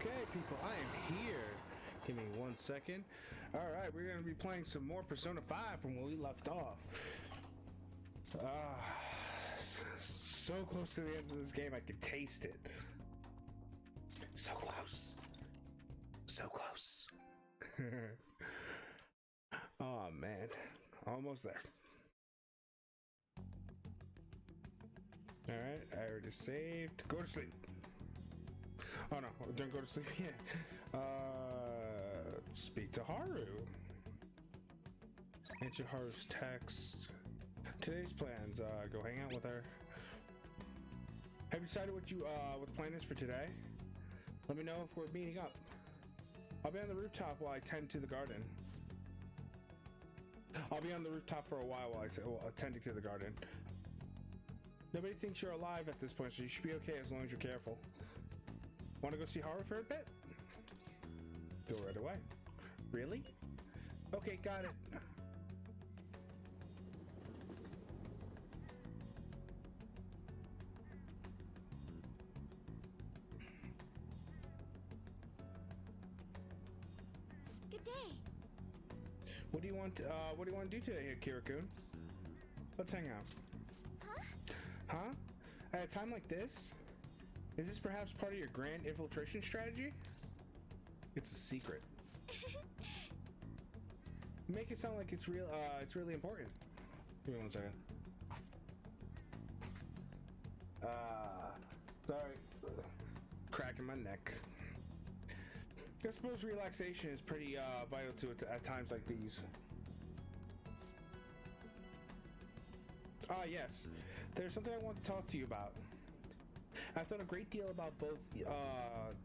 Okay, people, I am here. Give me 1 second. Alright, we're going to be playing some more Persona 5 from where we left off. So close to the end of this game, I could taste it. So close. So close. Oh man, almost there. Alright, I already saved. Go to sleep. Oh no, don't go to sleep yet. Speak to Haru. Answer Haru's text. Today's plans, go hang out with her. Have you decided what the plan is for today? Let me know if we're meeting up. I'll be on the rooftop while I tend to the garden. I'll be on the rooftop for a while attending to the garden. Nobody thinks you're alive at this point, so you should be okay as long as you're careful. Want to go see Haru for a bit? Go right away. Really? Okay, got it. Good day. What do you want to do today, Kira-kun? Let's hang out. Huh? Huh? At a time like this? Is this perhaps part of your grand infiltration strategy? It's a secret. Make it sound like it's real. It's really important. Give me 1 second. Sorry. Cracking my neck. I suppose relaxation is pretty vital to it at times like these. Yes. There's something I want to talk to you about. I've thought a great deal about both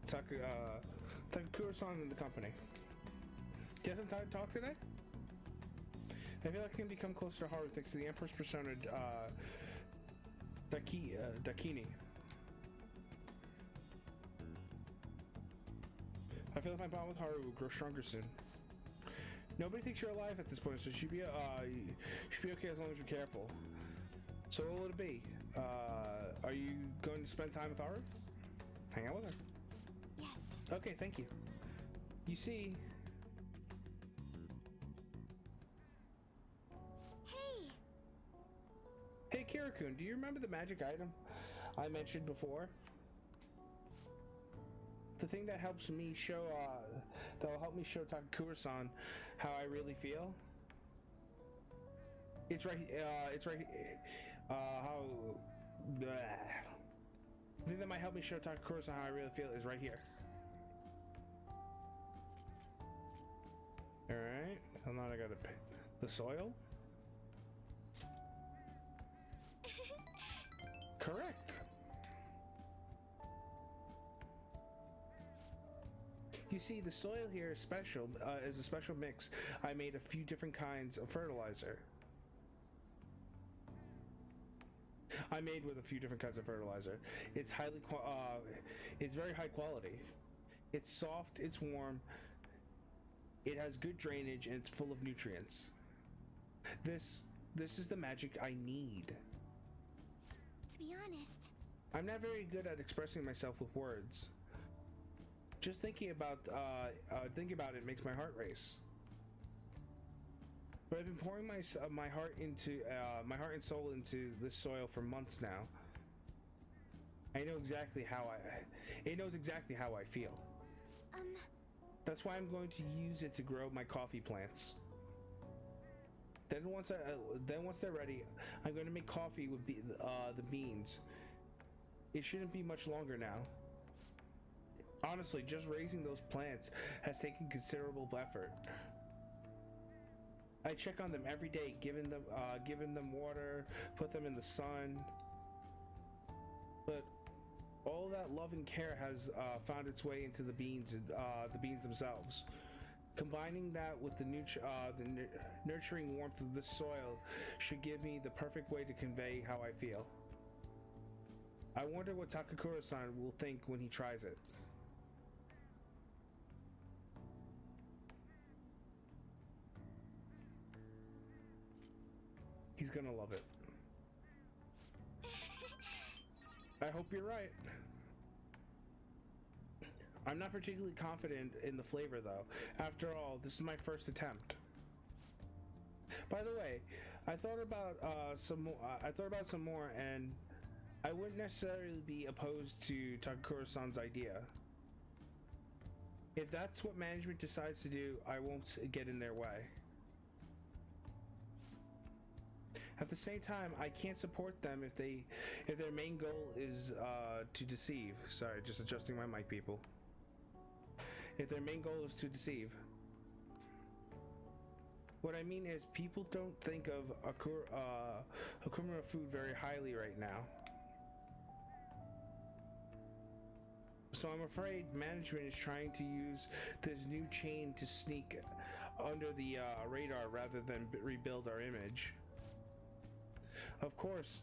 Takakura-san and the company. Do you have some time to talk today? I feel like I can become closer to Haru thanks to the Empress persona, Dakini. I feel like my bond with Haru will grow stronger soon. Nobody thinks you're alive at this point, so you should be okay as long as you're careful. So what will it be? Are you going to spend time with Haru? Hang out with her. Yes. Okay, thank you. You see... Hey! Hey, Kira-kun, do you remember the magic item I mentioned before? The thing that helps me show, that'll help me show Takakura-san how I really feel? It's right, how... Blah. The thing that might help me show Takakura-san how I really feel is right here. Alright, hold on, I gotta pick the soil. Correct. You see, the soil here is special, is a special mix. I made a few different kinds of fertilizer. I made with a few different kinds of fertilizer. It's it's very high quality. It's soft, it's warm, it has good drainage, and it's full of nutrients. This is the magic I need. To be honest, I'm not very good at expressing myself with words. Just thinking about it makes my heart race. But I've been pouring my heart and soul into this soil for months now. It knows exactly how I feel. That's why I'm going to use it to grow my coffee plants. Then once they're ready, I'm going to make coffee with the beans. It shouldn't be much longer now. Honestly, just raising those plants has taken considerable effort. I check on them every day, giving them water, put them in the sun. But all that love and care has found its way into the beans themselves. Combining that with the nurturing warmth of the soil should give me the perfect way to convey how I feel. I wonder what Takakura-san will think when he tries it. He's gonna love it. I hope you're right. I'm not particularly confident in the flavor though. After all, this is my first attempt. By the way, I thought about some more, and I wouldn't necessarily be opposed to Takakura-san's idea. If that's what management decides to do, I won't get in their way. At the same time, I can't support them if their main goal is to deceive. Sorry, just adjusting my mic, people. If their main goal is to deceive. What I mean is, people don't think of Okumura food very highly right now. So I'm afraid management is trying to use this new chain to sneak under the radar rather than rebuild our image. Of course,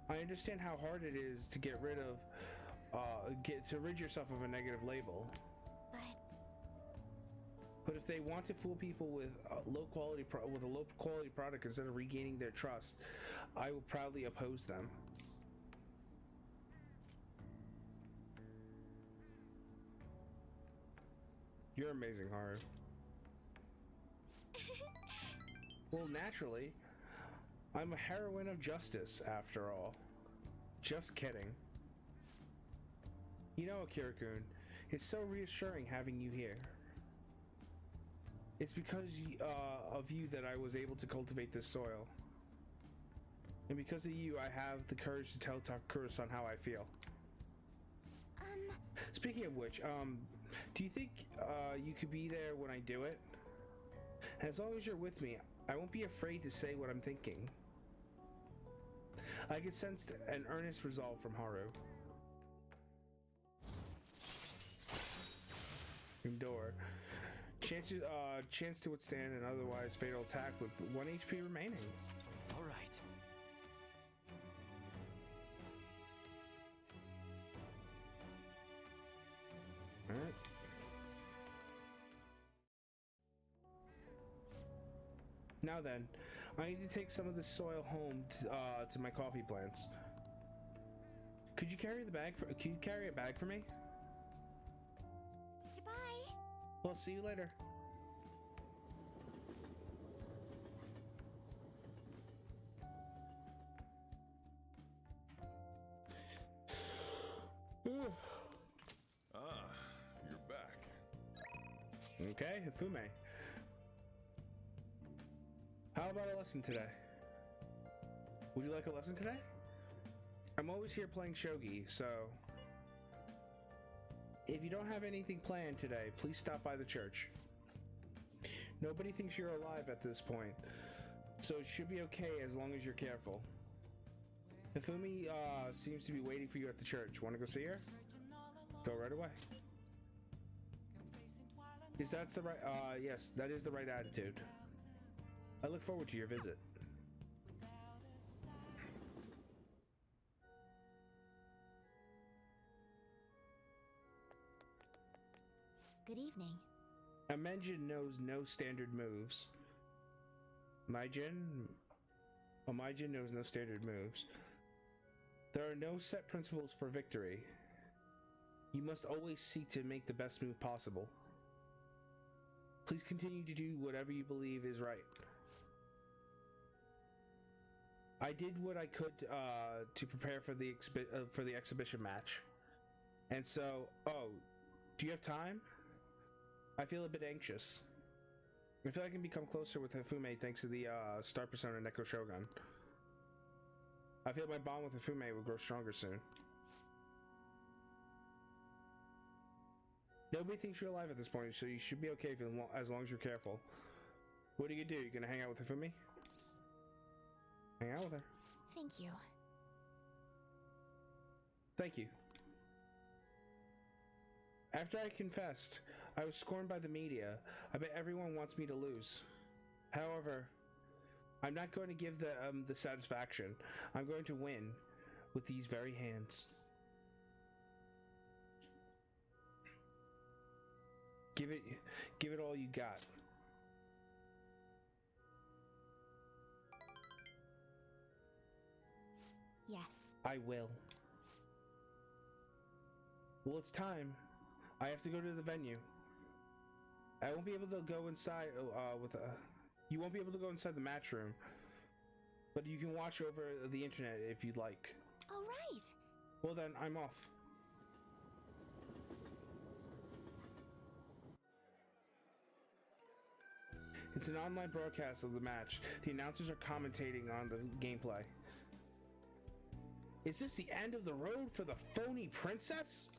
I understand how hard it is to get rid yourself of a negative label. But if they want to fool people with a low quality product instead of regaining their trust, I will proudly oppose them. You're amazing, Haru. Well, naturally, I'm a heroine of justice, after all. Just kidding. You know, Akira-kun, it's so reassuring having you here. It's because of you that I was able to cultivate this soil. And because of you, I have the courage to tell Takakura-san how I feel. Speaking of which, do you think you could be there when I do it? As long as you're with me, I won't be afraid to say what I'm thinking. I can sense an earnest resolve from Haru. Endure. Chance to withstand an otherwise fatal attack with 1 HP remaining. All right. Alright. Now then, I need to take some of this soil home to my coffee plants. Could you carry a bag for me? Goodbye. Well, see you later. You're back. Okay, Hifume. How about a lesson today? Would you like a lesson today? I'm always here playing shogi, so if you don't have anything planned today, please stop by the church. Nobody thinks you're alive at this point, so it should be okay as long as you're careful. Hifumi seems to be waiting for you at the church. Want to go see her? Go right away. Is that the right? Yes, that is the right attitude. I look forward to your visit. Good evening. A Menjin knows no standard moves. Maijin knows no standard moves. There are no set principles for victory. You must always seek to make the best move possible. Please continue to do whatever you believe is right. I did what I could to prepare for the exhibition match. And so, do you have time? I feel a bit anxious. I feel I can become closer with Hifumi thanks to the Star Persona Neko Shogun. I feel my bond with Hifumi will grow stronger soon. Nobody thinks you're alive at this point, so you should be okay as long as you're careful. What are you gonna do? You gonna hang out with Hifumi? Hang out with her. Thank you. Thank you. After I confessed, I was scorned by the media. I bet everyone wants me to lose. However, I'm not going to give the satisfaction. I'm going to win with these very hands. Give it all you got. Yes. I will. Well, it's time. I have to go to the venue. I won't be able to go inside you won't be able to go inside the match room, but you can watch over the internet if you'd like. All right. Well then, I'm off. It's an online broadcast of the match. The announcers are commentating on the gameplay. Is this the end of the road for the phony princess?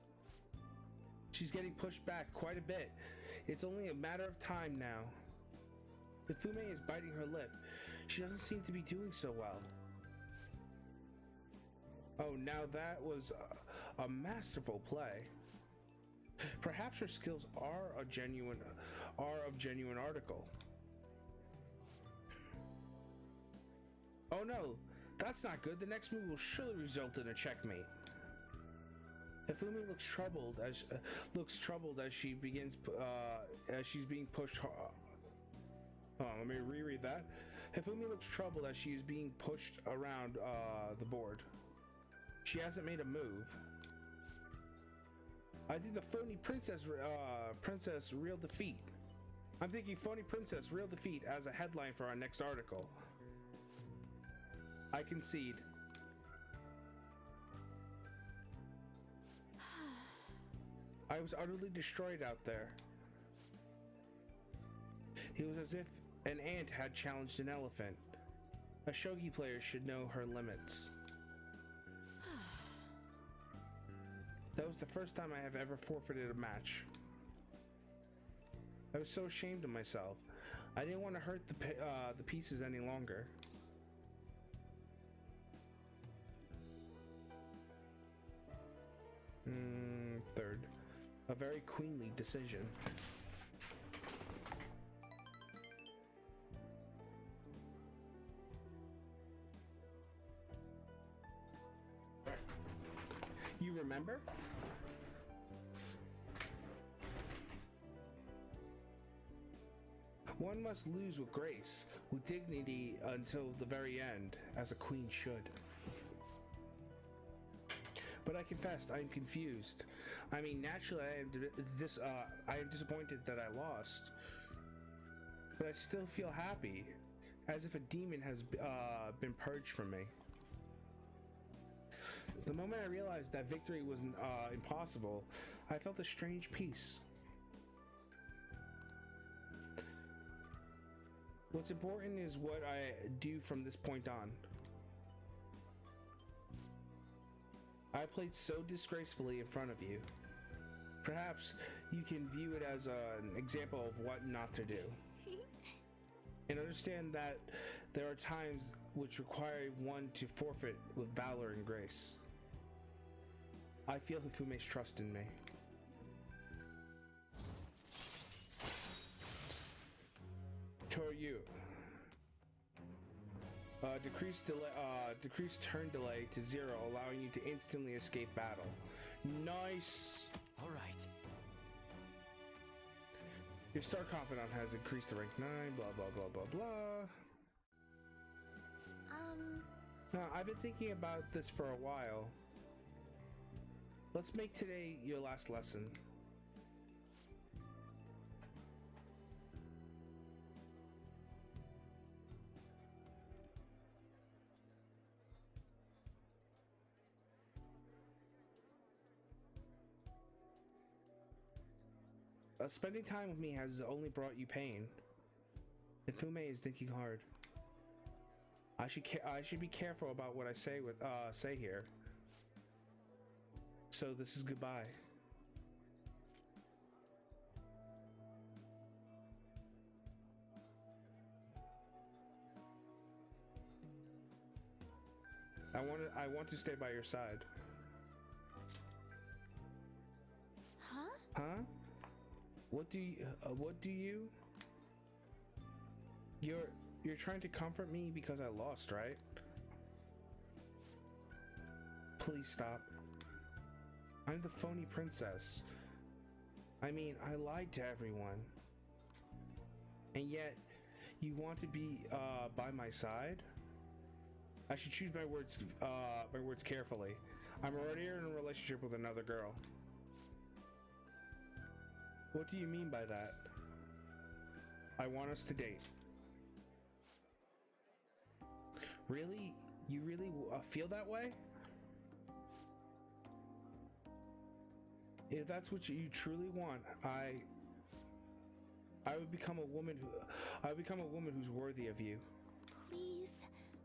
She's getting pushed back quite a bit. It's only a matter of time now. Hifumi is biting her lip. She doesn't seem to be doing so well. Oh, now that was a masterful play. Perhaps her skills are of genuine article. Oh no, that's not good. The next move will surely result in a checkmate. Hifumi looks troubled as she begins as she's being pushed. Let me reread that. Hifumi looks troubled as she is being pushed around the board. She hasn't made a move. I think the phony princess real defeat. I'm thinking phony princess real defeat as a headline for our next article. I concede. I was utterly destroyed out there. It was as if an ant had challenged an elephant. A shogi player should know her limits. That was the first time I have ever forfeited a match. I was so ashamed of myself. I didn't want to hurt the pieces any longer. Third. A very queenly decision. You remember? One must lose with grace, with dignity until the very end, as a queen should. But I confessed, I am confused. I mean, naturally, I am disappointed that I lost. But I still feel happy, as if a demon has been purged from me. The moment I realized that victory was impossible, I felt a strange peace. What's important is what I do from this point on. I played so disgracefully in front of you. Perhaps you can view it as an example of what not to do. And understand that there are times which require one to forfeit with valor and grace. I feel Hifume's trust in me. Toryu. Decrease turn delay to 0, allowing you to instantly escape battle. Nice! Alright. Your Star Confidant has increased to rank 9, blah blah blah blah blah. I've been thinking about this for a while. Let's make today your last lesson. Spending time with me has only brought you pain. Hifumi is thinking hard. I should be careful about what I say here. So this is goodbye. I want to stay by your side. Huh? Huh? What do you? You're trying to comfort me because I lost, right? Please stop. I'm the phony princess. I mean, I lied to everyone. And yet, you want to be by my side? I should choose my words carefully. I'm already in a relationship with another girl. What do you mean by that? I want us to date. Really? You really feel that way? If that's what you truly want, I would become a woman who's worthy of you. Please.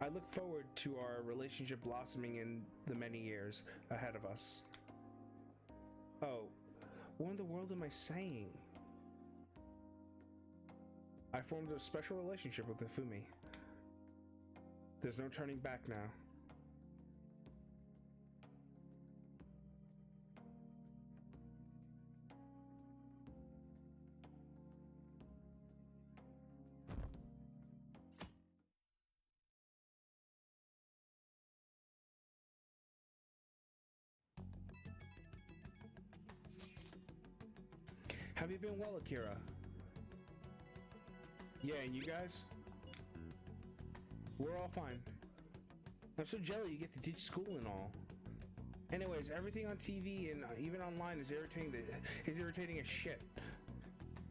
I look forward to our relationship blossoming in the many years ahead of us. Oh, what in the world am I saying? I formed a special relationship with Ifumi. There's no turning back now. Have you been well, Akira? Yeah, and you guys? We're all fine. I'm so jelly you get to teach school and all. Anyways, everything on TV and even online is irritating as shit.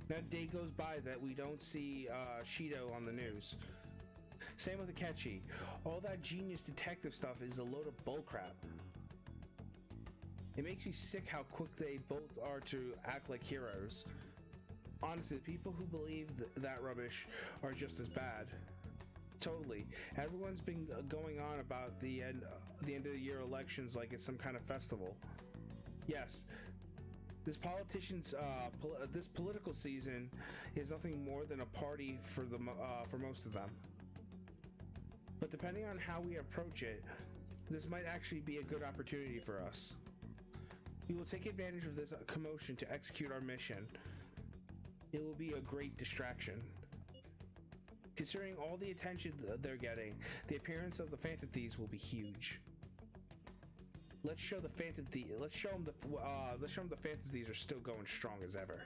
Not a day goes by that we don't see Shido on the news. Same with Akechi. All that genius detective stuff is a load of bullcrap. It makes me sick how quick they both are to act like heroes. Honestly, people who believe that rubbish are just as bad. Totally. Everyone's been going on about the end of the year elections like it's some kind of festival. Yes, this political season is nothing more than a party for most of them. But depending on how we approach it, this might actually be a good opportunity for us. We will take advantage of this commotion to execute our mission. It will be a great distraction. Considering all the attention they're getting, the appearance of the Phantom Thieves will be huge. Let's show the Phantom Thieves. Let's show them the Phantom Thieves are still going strong as ever.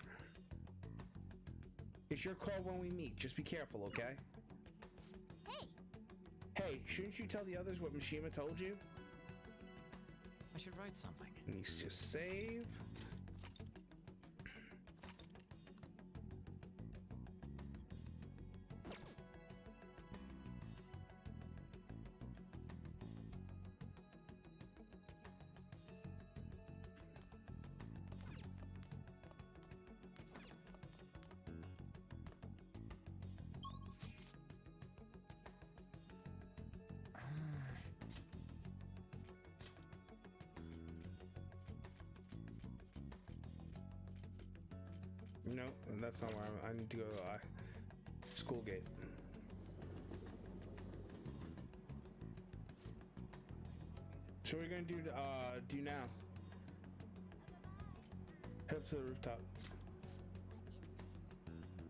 It's your call when we meet. Just be careful, okay? Hey. Hey, shouldn't you tell the others what Mishima told you? I should write something. Needs to save. No, that's not where I need to go. School gate. So what are we gonna do now? Head up to the rooftop.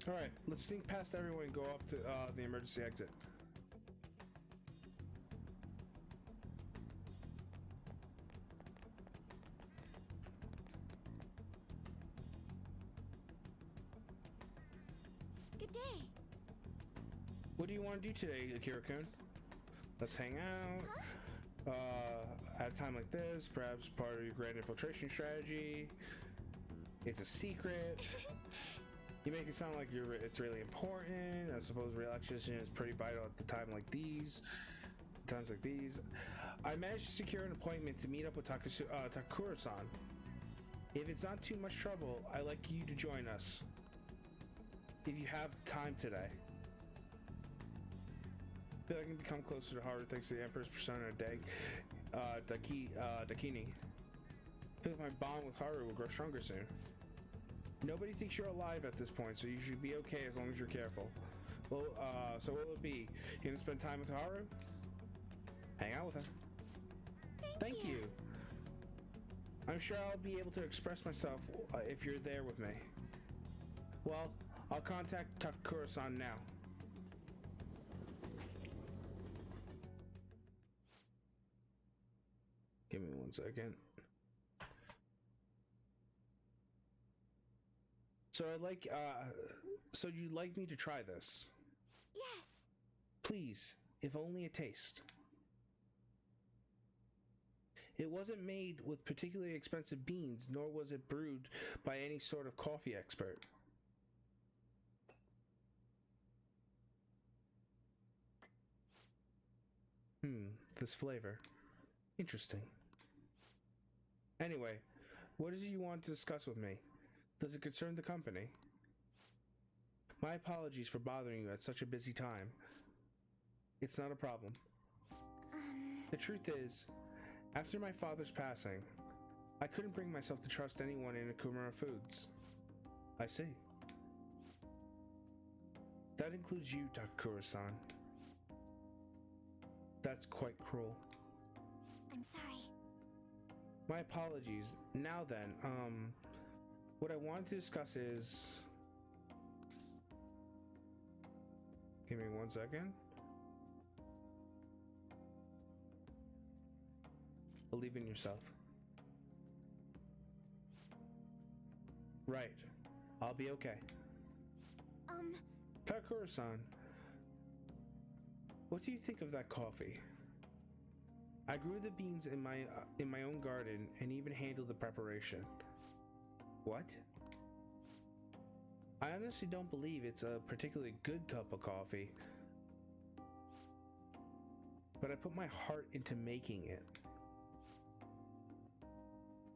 All right, let's sneak past everyone and go up to the emergency exit. Good day. What do you want to do today, Akira-kun? Let's hang out. Huh? At a time like this, perhaps part of your grand infiltration strategy. It's a secret. You make it sound like it's really important. I suppose relaxation is pretty vital at the time like these. Times like these. I managed to secure an appointment to meet up with Takura-san. If it's not too much trouble, I'd like you to join us. If you have time today. I feel like I can become closer to Haru thanks to the Emperor's persona Dakini. I feel like my bond with Haru will grow stronger soon. Nobody thinks you're alive at this point, so you should be okay as long as you're careful. Well, so what will it be? You gonna spend time with Haru? Hang out with him. Thank you. I'm sure I'll be able to express myself if you're there with me. Well, I'll contact Takura-san now. Give me 1 second. So so you'd like me to try this? Yes. Please, if only a taste. It wasn't made with particularly expensive beans, nor was it brewed by any sort of coffee expert. This flavor. Interesting. Anyway, what is it you want to discuss with me? Does it concern the company? My apologies for bothering you at such a busy time. It's not a problem. The truth is, after my father's passing, I couldn't bring myself to trust anyone in Akumura Foods. I see. That includes you, Takakura-san. That's quite cruel. I'm sorry. My apologies. Now then, what I wanted to discuss is... Give me 1 second. Believe in yourself. Right. I'll be okay. Takakura-san, what do you think of that coffee? I grew the beans in my own garden and even handled the preparation. What? I honestly don't believe it's a particularly good cup of coffee, but I put my heart into making it.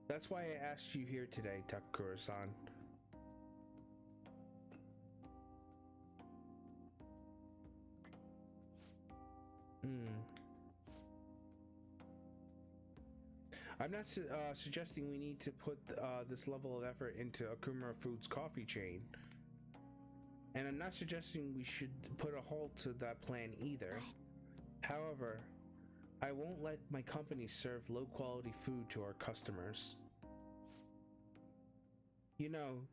That's why I asked you here today, Takakura-san. I'm not suggesting we need to put this level of effort into Akumura Foods' coffee chain. And I'm not suggesting we should put a halt to that plan either. However, I won't let my company serve low-quality food to our customers. You know,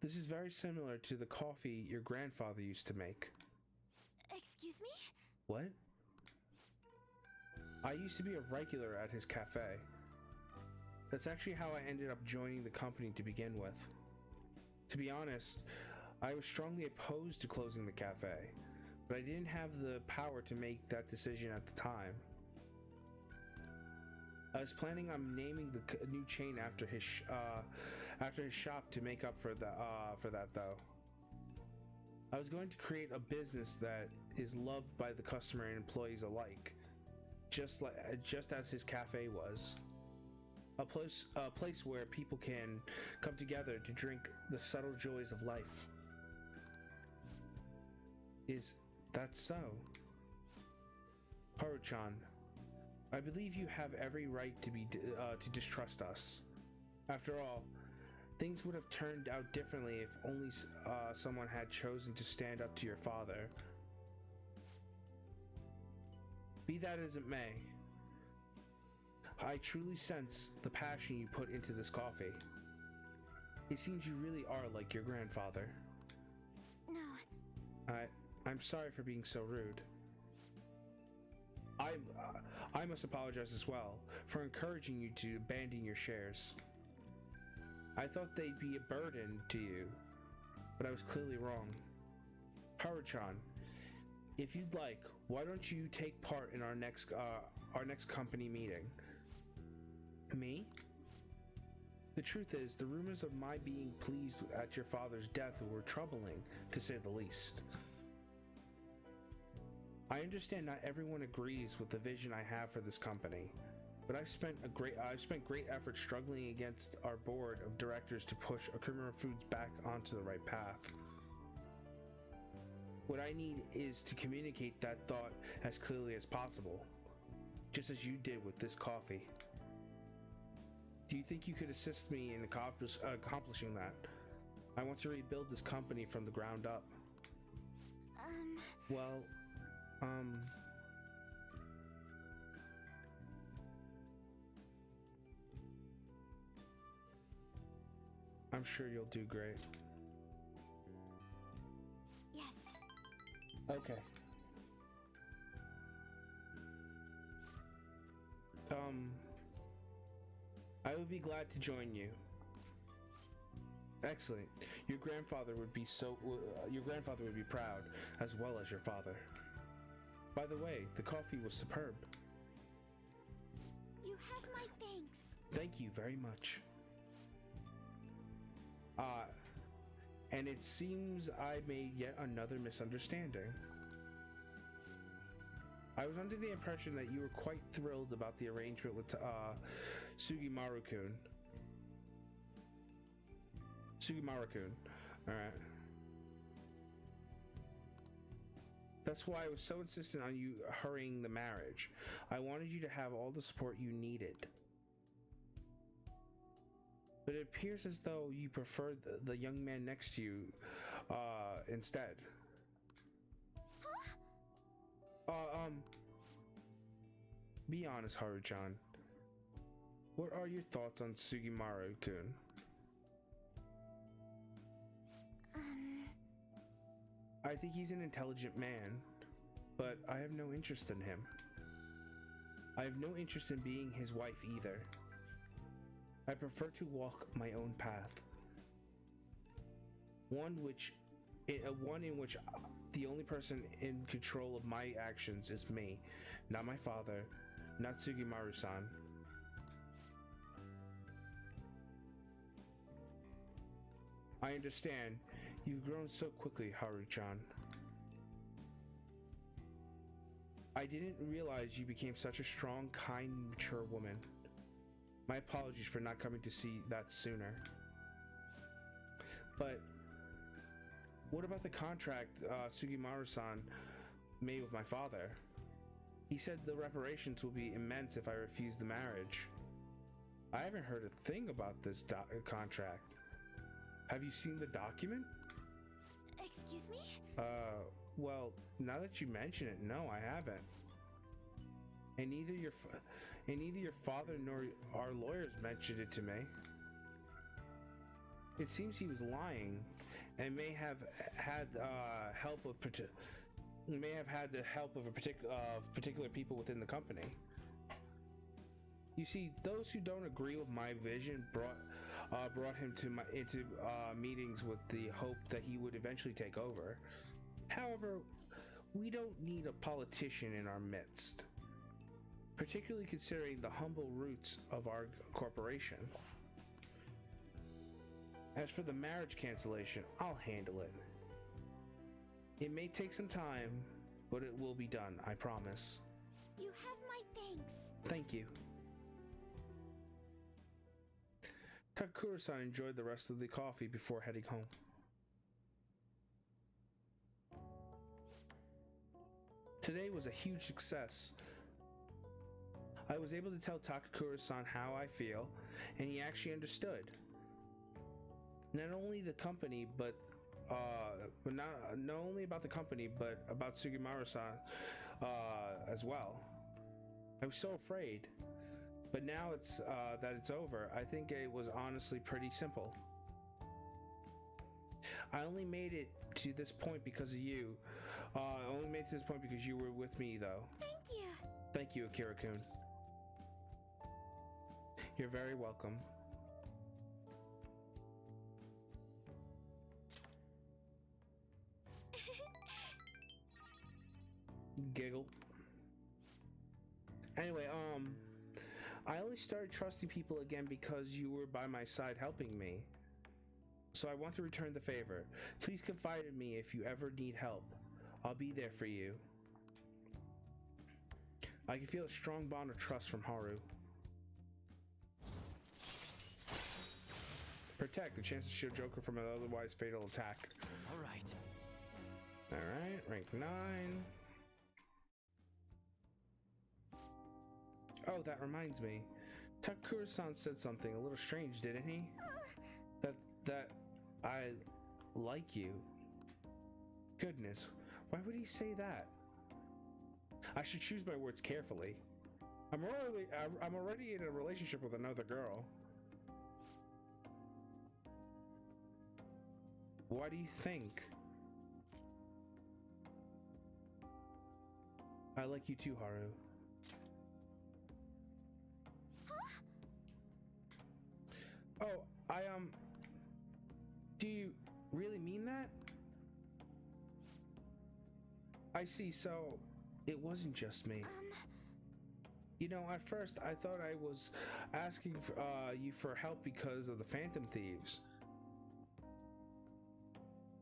this is very similar to the coffee your grandfather used to make. Excuse me? What? I used to be a regular at his cafe. That's actually how I ended up joining the company to begin with. To be honest, I was strongly opposed to closing the cafe, but I didn't have the power to make that decision at the time. I was planning on naming the new chain after his shop to make up for that though. I was going to create a business that is loved by the customer and employees alike, just as his cafe was. A place where people can come together to drink the subtle joys of life. Is that so? Haru-chan, I believe you have every right to distrust us. After all, things would have turned out differently if only someone had chosen to stand up to your father. Be that as it may, I truly sense the passion you put into this coffee. It seems you really are like your grandfather. No. I'm sorry for being so rude. I must apologize as well for encouraging you to abandon your shares. I thought they'd be a burden to you, but I was clearly wrong. Haru-chan, if you'd like, why don't you take part in our next company meeting? Me? The truth is, the rumors of my being pleased at your father's death were troubling, to say the least. I understand not everyone agrees with the vision I have for this company, but I've spent great effort struggling against our board of directors to push Akumura Foods back onto the right path. What I need is to communicate that thought as clearly as possible, just as you did with this coffee. Do you think you could assist me in accomplishing that? I want to rebuild this company from the ground up. Well, I'm sure you'll do great. Yes. Okay. I would be glad to join you. Excellent. Your grandfather would be proud, as well as your father. By the way, the coffee was superb. You have my Thank you very much. And it seems I made yet another misunderstanding. I was under the impression that you were quite thrilled about the arrangement with Sugimaru-kun. Sugimaru-kun. Alright. That's why I was so insistent on you hurrying the marriage. I wanted you to have all the support you needed. But it appears as though you preferred the young man next to you instead. Be honest, Haru-chan. What are your thoughts on Sugimaru-kun? I think he's an intelligent man, but I have no interest in him. I have no interest in being his wife either. I prefer to walk my own path. One in which the only person in control of my actions is me, not my father, not Sugimaru-san. I understand. You've grown so quickly, Haru-chan. I didn't realize you became such a strong, kind, mature woman. My apologies for not coming to see that sooner. But what about the contract Sugimaru-san made with my father? He said the reparations will be immense if I refuse the marriage. I haven't heard a thing about this contract. Have you seen the document? Excuse me? Well, now that you mention it, no, I haven't. And neither your father nor our lawyers mentioned it to me. It seems he was lying, and may have had the help of particular people within the company. You see, those who don't agree with my vision brought him into meetings with the hope that he would eventually take over. However, we don't need a politician in our midst, particularly considering the humble roots of our corporation. As for the marriage cancellation, I'll handle it. It may take some time, but it will be done, I promise. You have my thanks. Thank you. Takakura-san enjoyed the rest of the coffee before heading home. Today was a huge success. I was able to tell Takakura-san how I feel, and he actually understood. Not only the company, but not only about the company, but about Sugimaru-san as well. I was so afraid, but now that it's over, I think it was honestly pretty simple. I only made it to this point because of you. I only made it to this point because you were with me, though. Thank you. Thank you, Akira-kun. You're very welcome. Giggle. Anyway, I only started trusting people again because you were by my side helping me. So I want to return the favor. Please confide in me if you ever need help. I'll be there for you. I can feel a strong bond of trust from Haru. Protect, the chance to shield Joker from an otherwise fatal attack. Alright, rank 9. Oh, that reminds me. Takakura-san said something a little strange, didn't he? That I like you. Goodness, why would he say that? I should choose my words carefully. I'm already in a relationship with another girl. Why do you think? I like you too, Haru. Oh, do you really mean that? I see, so it wasn't just me. You know, at first I thought I was asking for, you for help because of the Phantom Thieves.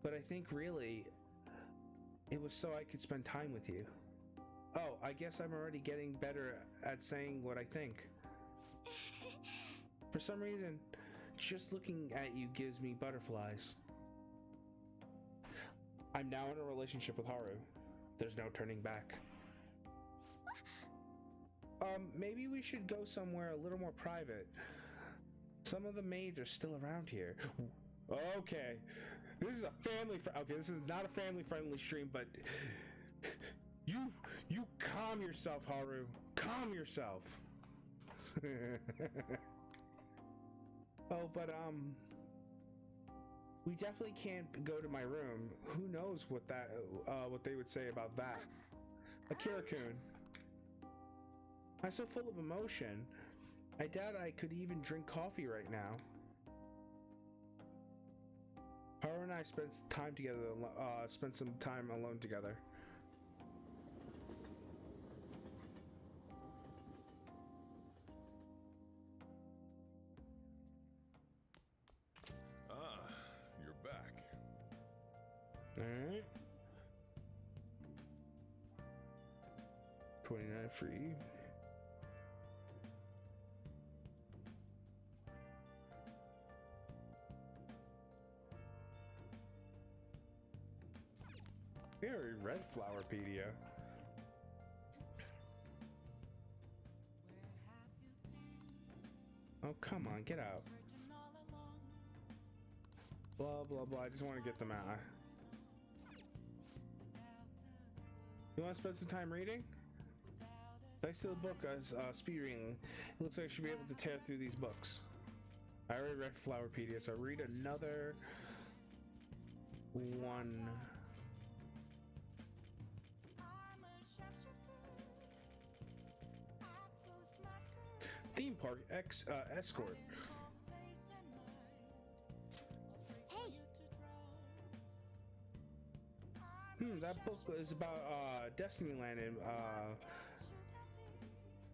But I think really, it was so I could spend time with you. Oh, I guess I'm already getting better at saying what I think. For some reason, just looking at you gives me butterflies. I'm now in a relationship with Haru. There's no turning back. Maybe we should go somewhere a little more private. Some of the maids are still around here. Okay. This is a okay, this is not a family-friendly stream, but you calm yourself, Haru. Calm yourself. Oh, but we definitely can't go to my room. Who knows what they would say about that? Akira-kun. I'm so full of emotion. I doubt I could even drink coffee right now. Haru and I spent time together, spent some time alone together. Ah, you're back. Alright. 29 free. Very red Flowerpedia. Oh, come on, get out. Blah, blah, blah. I just want to get them out. You want to spend some time reading? Thanks to the book as speed reading, it looks like I should be able to tear through these books. I already read Flowerpedia, so I'll read another one. Theme Park Escort. Hey, That book is about Destinyland and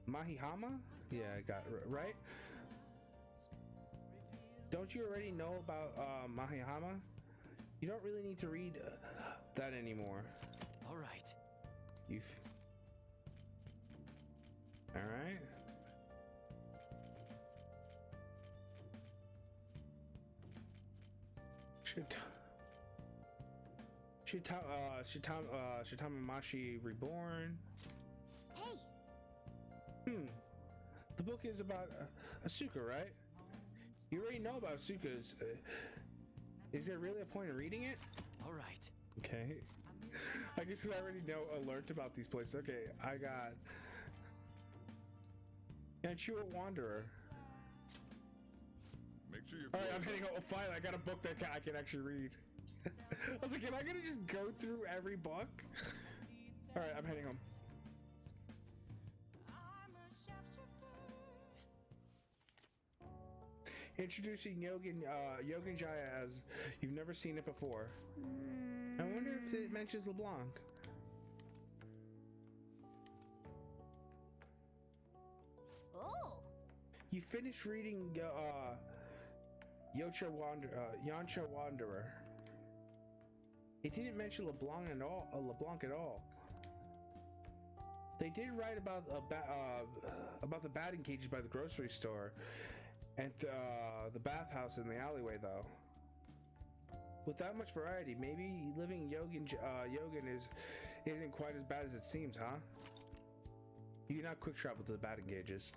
Mahihama? Yeah, I got it right. Don't you already know about Mahihama? You don't really need to read that anymore. All right. All right. Shitamamashi Reborn. hey, The book is about Asuka, right? You already know about Asuka's. Is there really a point in reading it? All right. Okay. I guess because I already know learned about these places. Okay, I got Yanchua Wanderer. Make sure you're. All right, I'm heading home. Finally, I got a book that I can actually read. I was like, am I gonna just go through every book? All right, I'm heading home. Introducing Yogen Jaya as you've never seen it before. I wonder if it mentions LeBlanc. oh, You finished reading Yancha Wanderer. It didn't mention LeBlanc at all. They did write about the batting cages by the grocery store and the bathhouse in the alleyway, though. With that much variety, maybe living Yogen isn't quite as bad as it seems, huh? You can now quick travel to the batting cages.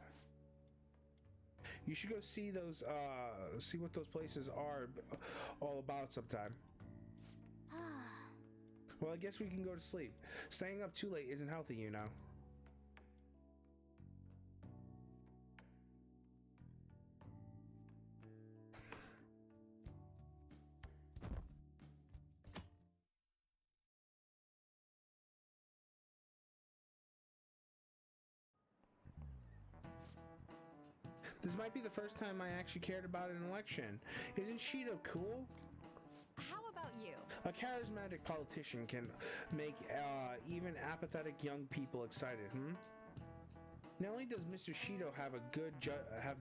You should go see see what those places are all about sometime. Well, I guess we can go to sleep. Staying up too late isn't healthy, you know. This might be the first time I actually cared about an election. Isn't Shido cool? how about you? A charismatic politician can make even apathetic young people excited, Not only does Mr. Shido have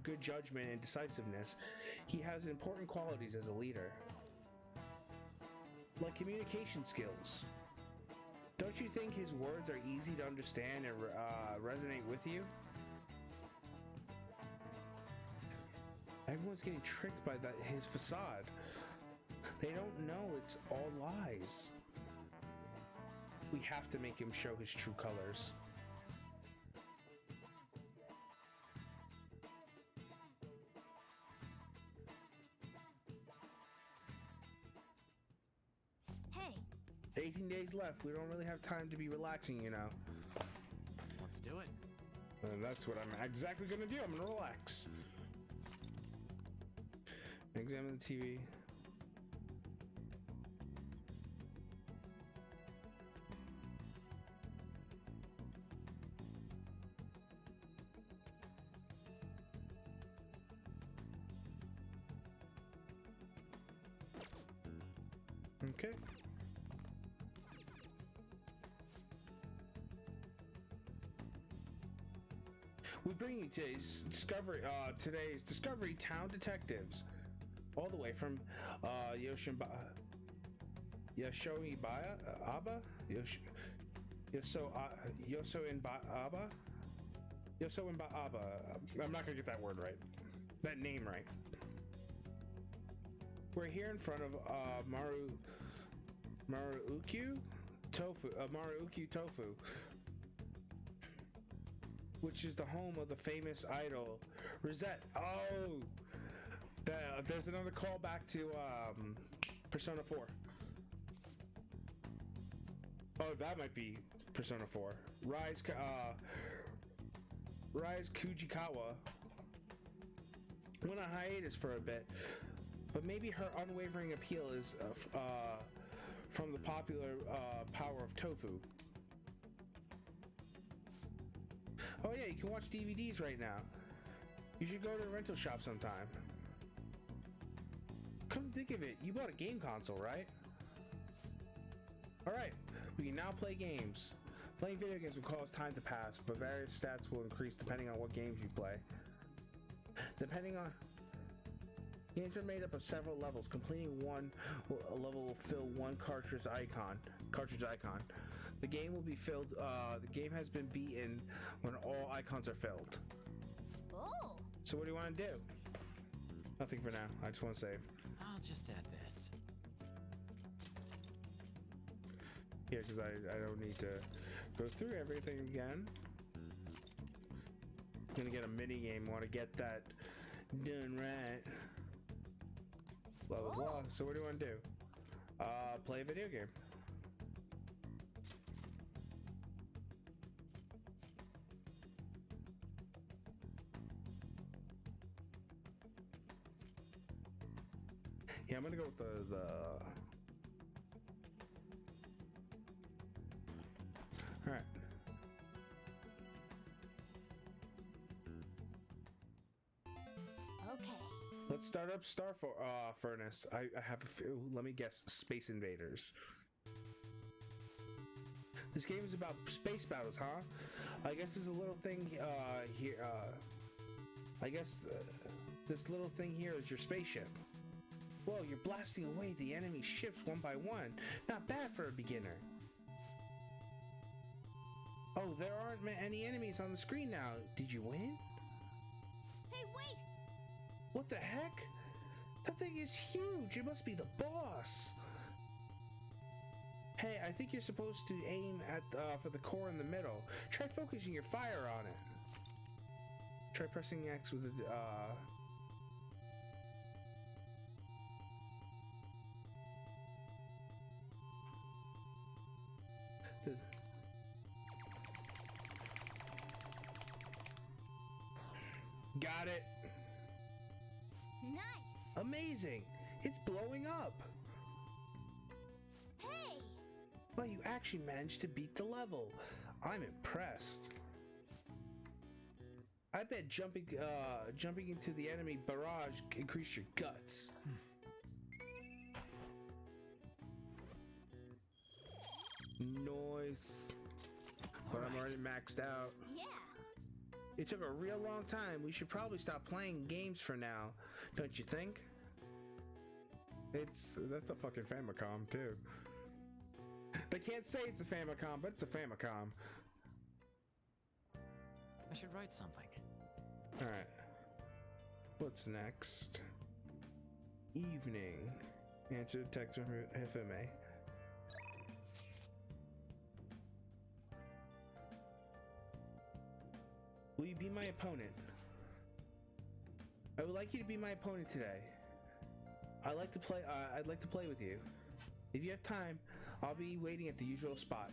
good judgment and decisiveness, he has important qualities as a leader, like communication skills. Don't you think his words are easy to understand and resonate with you? Everyone's getting tricked by his facade. They don't know it's all lies. We have to make him show his true colors. Hey, 18 days left. We don't really have time to be relaxing, you know. Let's do it. And that's what I'm exactly gonna do. I'm gonna relax. Examine the TV. Okay. We bring you today's Discovery Town Detectives, all the way from Yoshoibaya Aba Yosoinba Aba. I'm not gonna get that word right, that name right. We're here in front of Maruukyu Tofu, which is the home of the famous idol Rosette. Oh, there's another callback to Persona 4. Oh, that might be Persona 4. Rise Kujikawa went on hiatus for a bit, but maybe her unwavering appeal is from the popular power of tofu. Oh yeah, you can watch DVDs right now. You should go to a rental shop sometime. Come to think of it, you bought a game console, right? Alright, we can now play games. Playing video games will cause time to pass, but various stats will increase depending on what games you play. Games are made up of several levels. Completing a level will fill one cartridge icon. The game will be filled. The game has been beaten when all icons are filled. oh, So what do you want to do? Nothing for now. I just want to save. I'll just add this. Yeah, because I don't need to go through everything again. I'm gonna get a mini game. Want to get that done right. Blah blah blah. So what do you want to do? Play a video game. Yeah, I'm gonna go with the all right. okay. Let's start up Furnace. I have a few, let me guess, Space Invaders. This game is about space battles, huh? I guess there's a little thing here. I guess this little thing here is your spaceship. Whoa, you're blasting away the enemy ships one by one. Not bad for a beginner. Oh, there aren't any enemies on the screen now. Did you win? Hey, wait! What the heck? That thing is huge. It must be the boss. Hey, I think you're supposed to aim at for the core in the middle. Try focusing your fire on it. Try pressing X with the Got it. Nice! Amazing. It's blowing up. Hey! Well, you actually managed to beat the level. I'm impressed. I bet jumping into the enemy barrage increased your guts. Noise. But I'm already maxed out. Yeah! It took a real long time. We should probably stop playing games for now, don't you think? That's a fucking Famicom too. They can't say it's a Famicom, but it's a Famicom. I should write something. Alright. What's next? Evening. Answer text from FMA. Will you be my opponent? I would like you to be my opponent today. I'd like to play with you. If you have time, I'll be waiting at the usual spot.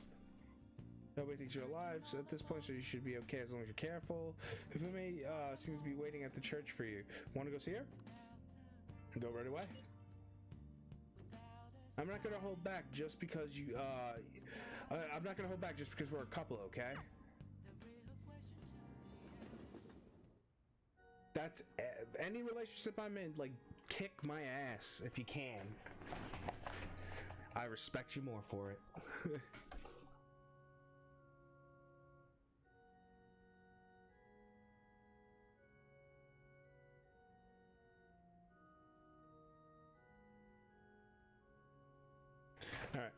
Nobody thinks you're alive, so at this point, so you should be okay as long as you're careful. Hifume seems to be waiting at the church for you. Want to go see her? Go right away. I'm not gonna hold back just because you. I'm not gonna hold back just because we're a couple, okay? That's any relationship I'm in. Like, kick my ass if you can. I respect you more for it. All right.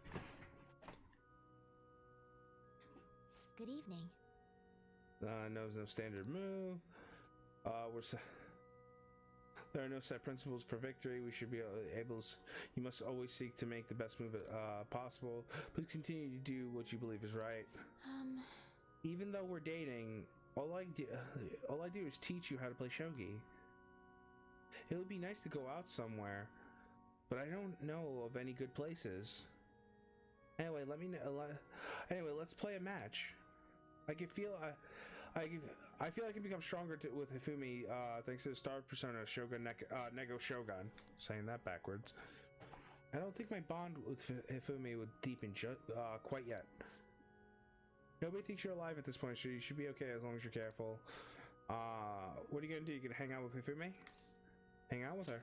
Good evening. Knows no standard move. There are no set principles for victory. We should be able to, you must always seek to make the best move possible. Please continue to do what you believe is right. Even though we're dating, all I do is teach you how to play shogi. It would be nice to go out somewhere, but I don't know of any good places. Anyway, let me know. Anyway, let's play a match. I feel I can become stronger with Hifumi thanks to the Star Persona Shogun Nego Shogun. Saying that backwards. I don't think my bond with Hifumi would deepen quite yet. Nobody thinks you're alive at this point, so you should be okay as long as you're careful. What are you gonna do? You gonna hang out with Hifumi? Hang out with her.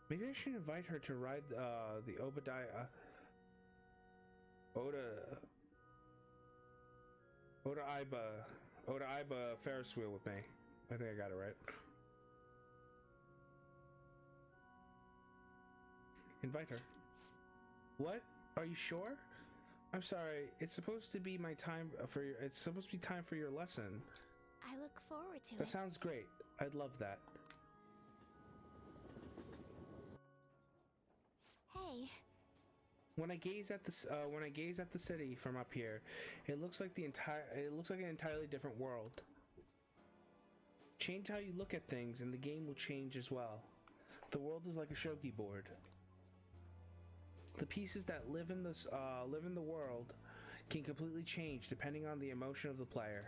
Maybe I should invite her to ride the Oda Iba Ferris wheel with me. I think I got it right. Invite her. What? Are you sure? I'm sorry. It's supposed to be my time for your. It's supposed to be time for your lesson. I look forward to it. That sounds great. I'd love that. Hey. When I gaze at the city from up here, it looks like an entirely different world. Change how you look at things, and the game will change as well. The world is like a shogi board. The pieces that live in the world can completely change depending on the emotion of the player.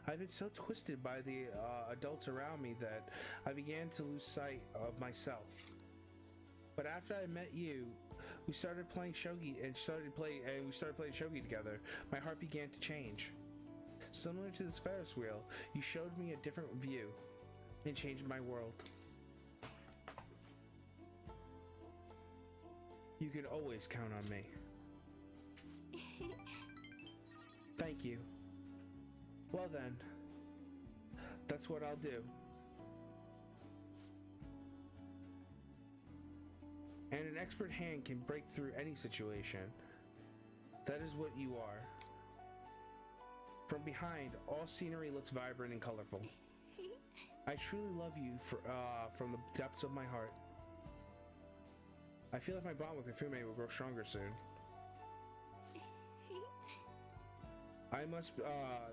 I've been so twisted by the adults around me that I began to lose sight of myself. But after I met you, we started playing shogi and we started playing shogi together. My heart began to change. Similar to this Ferris wheel, you showed me a different view and changed my world. You can always count on me. Thank you. Well then, that's what I'll do. And an expert hand can break through any situation. That is what you are. From behind, all scenery looks vibrant and colorful. I truly love you from the depths of my heart. I feel like my bond with Hifumi will grow stronger soon.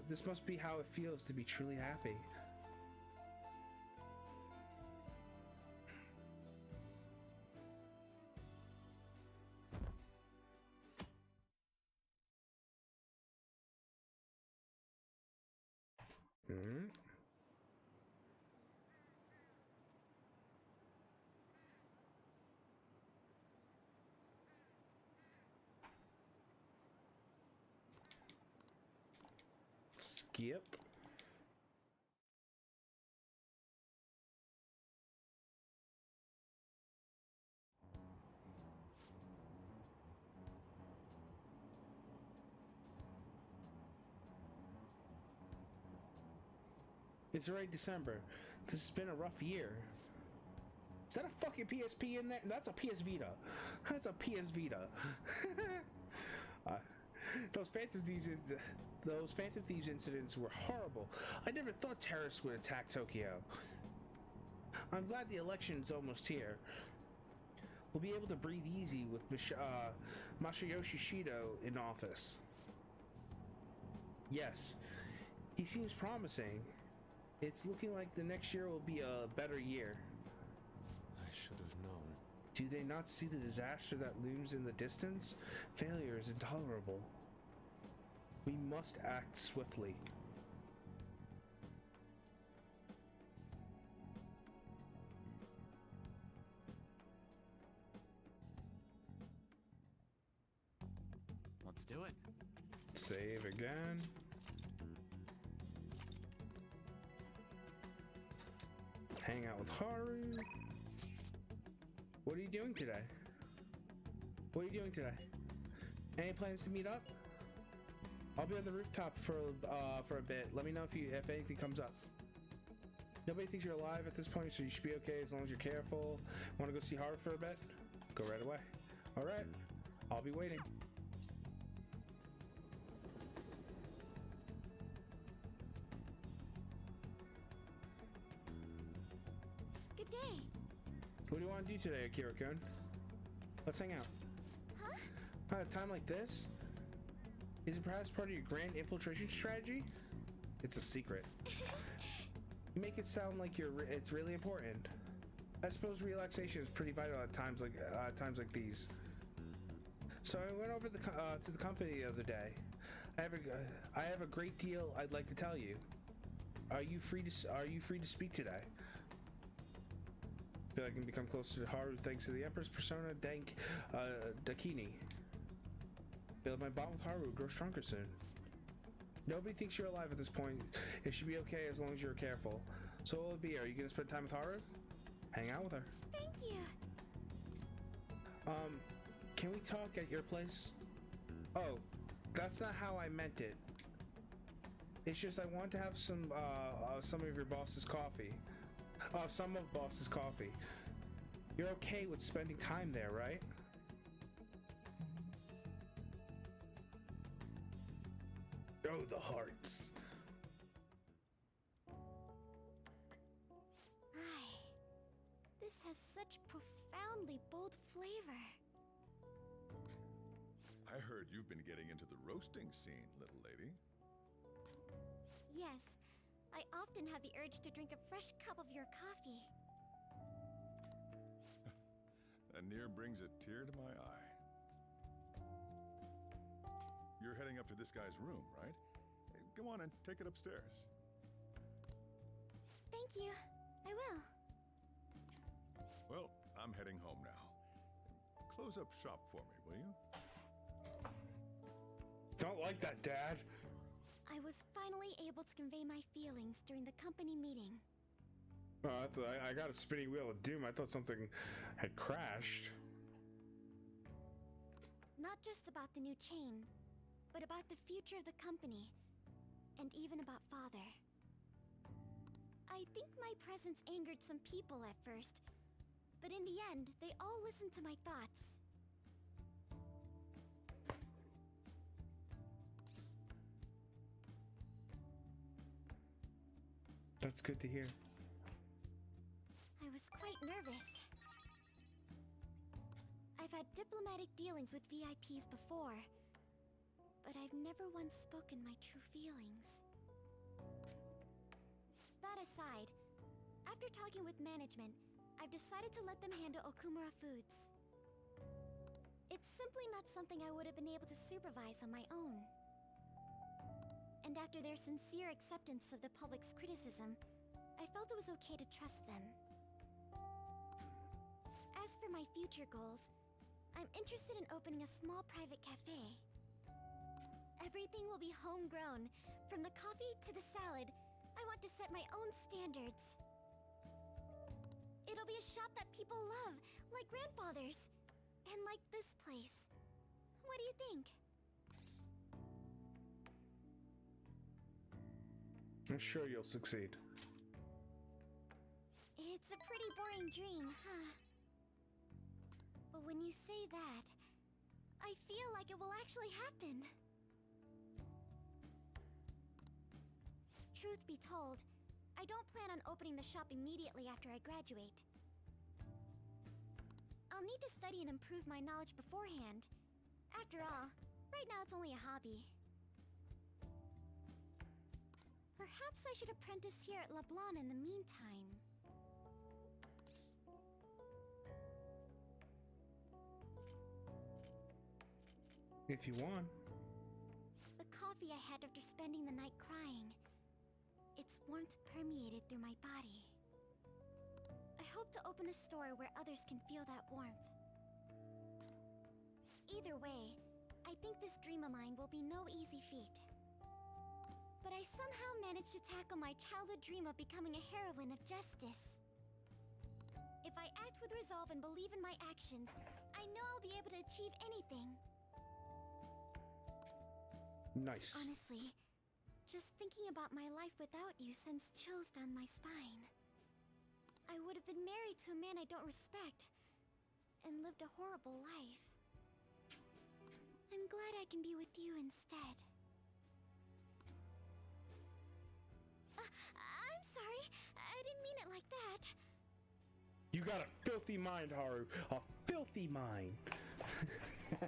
This must be how it feels to be truly happy. Hmm? Skip. It's already December. This has been a rough year. Is that a fucking PSP in there? That's a PS Vita. That's a PS Vita. Those Phantom Thieves incidents were horrible. I never thought terrorists would attack Tokyo. I'm glad the election's almost here. We'll be able to breathe easy with Masayoshi Shido in office. Yes, he seems promising. It's looking like the next year will be a better year. I should have known. Do they not see the disaster that looms in the distance? Failure is intolerable. We must act swiftly. Let's do it. Save again. Hang out with Haru. What are you doing today? What are you doing today? Any plans to meet up? I'll be on the rooftop for a bit. Let me know if anything comes up. Nobody thinks you're alive at this point, so you should be okay as long as you're careful. Want to go see Haru for a bit? Go right away. All right. I'll be waiting. Good day. What do you want to do today, Akira-kun? Let's hang out. Huh? At a time like this? Is it perhaps part of your grand infiltration strategy? It's a secret. You make it sound like it's really important. I suppose relaxation is pretty vital at times like these. So I went over to the company the other day. I have a great deal I'd like to tell you. Are you free to speak today? I feel I can become closer to Haru thanks to the Empress persona Dakini. Feel my bond with Haru will grow stronger soon. Nobody thinks you're alive at this point. It should be okay as long as you're careful. So what will it be? Are you gonna spend time with Haru? Hang out with her. Thank you. Can we talk at your place? Oh, that's not how I meant it. It's just I want to have some of your boss's coffee. Some of boss's coffee. You're okay with spending time there, right? Oh, the hearts. This has such profoundly bold flavor. I heard you've been getting into the roasting scene, little lady. Yes, I often have the urge to drink a fresh cup of your coffee. That near brings a tear to my eye. You're heading up to this guy's room, right? Go on and take it upstairs. Thank you. I will. Well, I'm heading home now. Close up shop for me, will you? Don't like that, Dad. I was finally able to convey my feelings during the company meeting. I got a spinning wheel of doom. I thought something had crashed. Not just about the new chain, but about the future of the company, and even about Father. I think my presence angered some people at first, but in the end, they all listened to my thoughts. That's good to hear. I was quite nervous. I've had diplomatic dealings with VIPs before, but I've never once spoken my true feelings. That aside, after talking with management, I've decided to let them handle Okumura Foods. It's simply not something I would have been able to supervise on my own. And after their sincere acceptance of the public's criticism, I felt it was okay to trust them. As for my future goals, I'm interested in opening a small private cafe. Everything will be homegrown, from the coffee to the salad. I want to set my own standards. It'll be a shop that people love, like grandfather's, and like this place. What do you think? I'm sure you'll succeed. It's a pretty boring dream, huh? But when you say that, I feel like it will actually happen. Truth be told, I don't plan on opening the shop immediately after I graduate. I'll need to study and improve my knowledge beforehand. After all, right now it's only a hobby. Perhaps I should apprentice here at Leblanc in the meantime. If you want. The coffee I had after spending the night crying. Its warmth permeated through my body. I hope to open a store where others can feel that warmth. Either way, I think this dream of mine will be no easy feat. But I somehow managed to tackle my childhood dream of becoming a heroine of justice. If I act with resolve and believe in my actions, I know I'll be able to achieve anything. Nice. Honestly, just thinking about my life without you sends chills down my spine. I would have been married to a man I don't respect, and lived a horrible life. I'm glad I can be with you instead. I'm sorry, I didn't mean it like that. You got a filthy mind, Haru. A filthy mind. I'm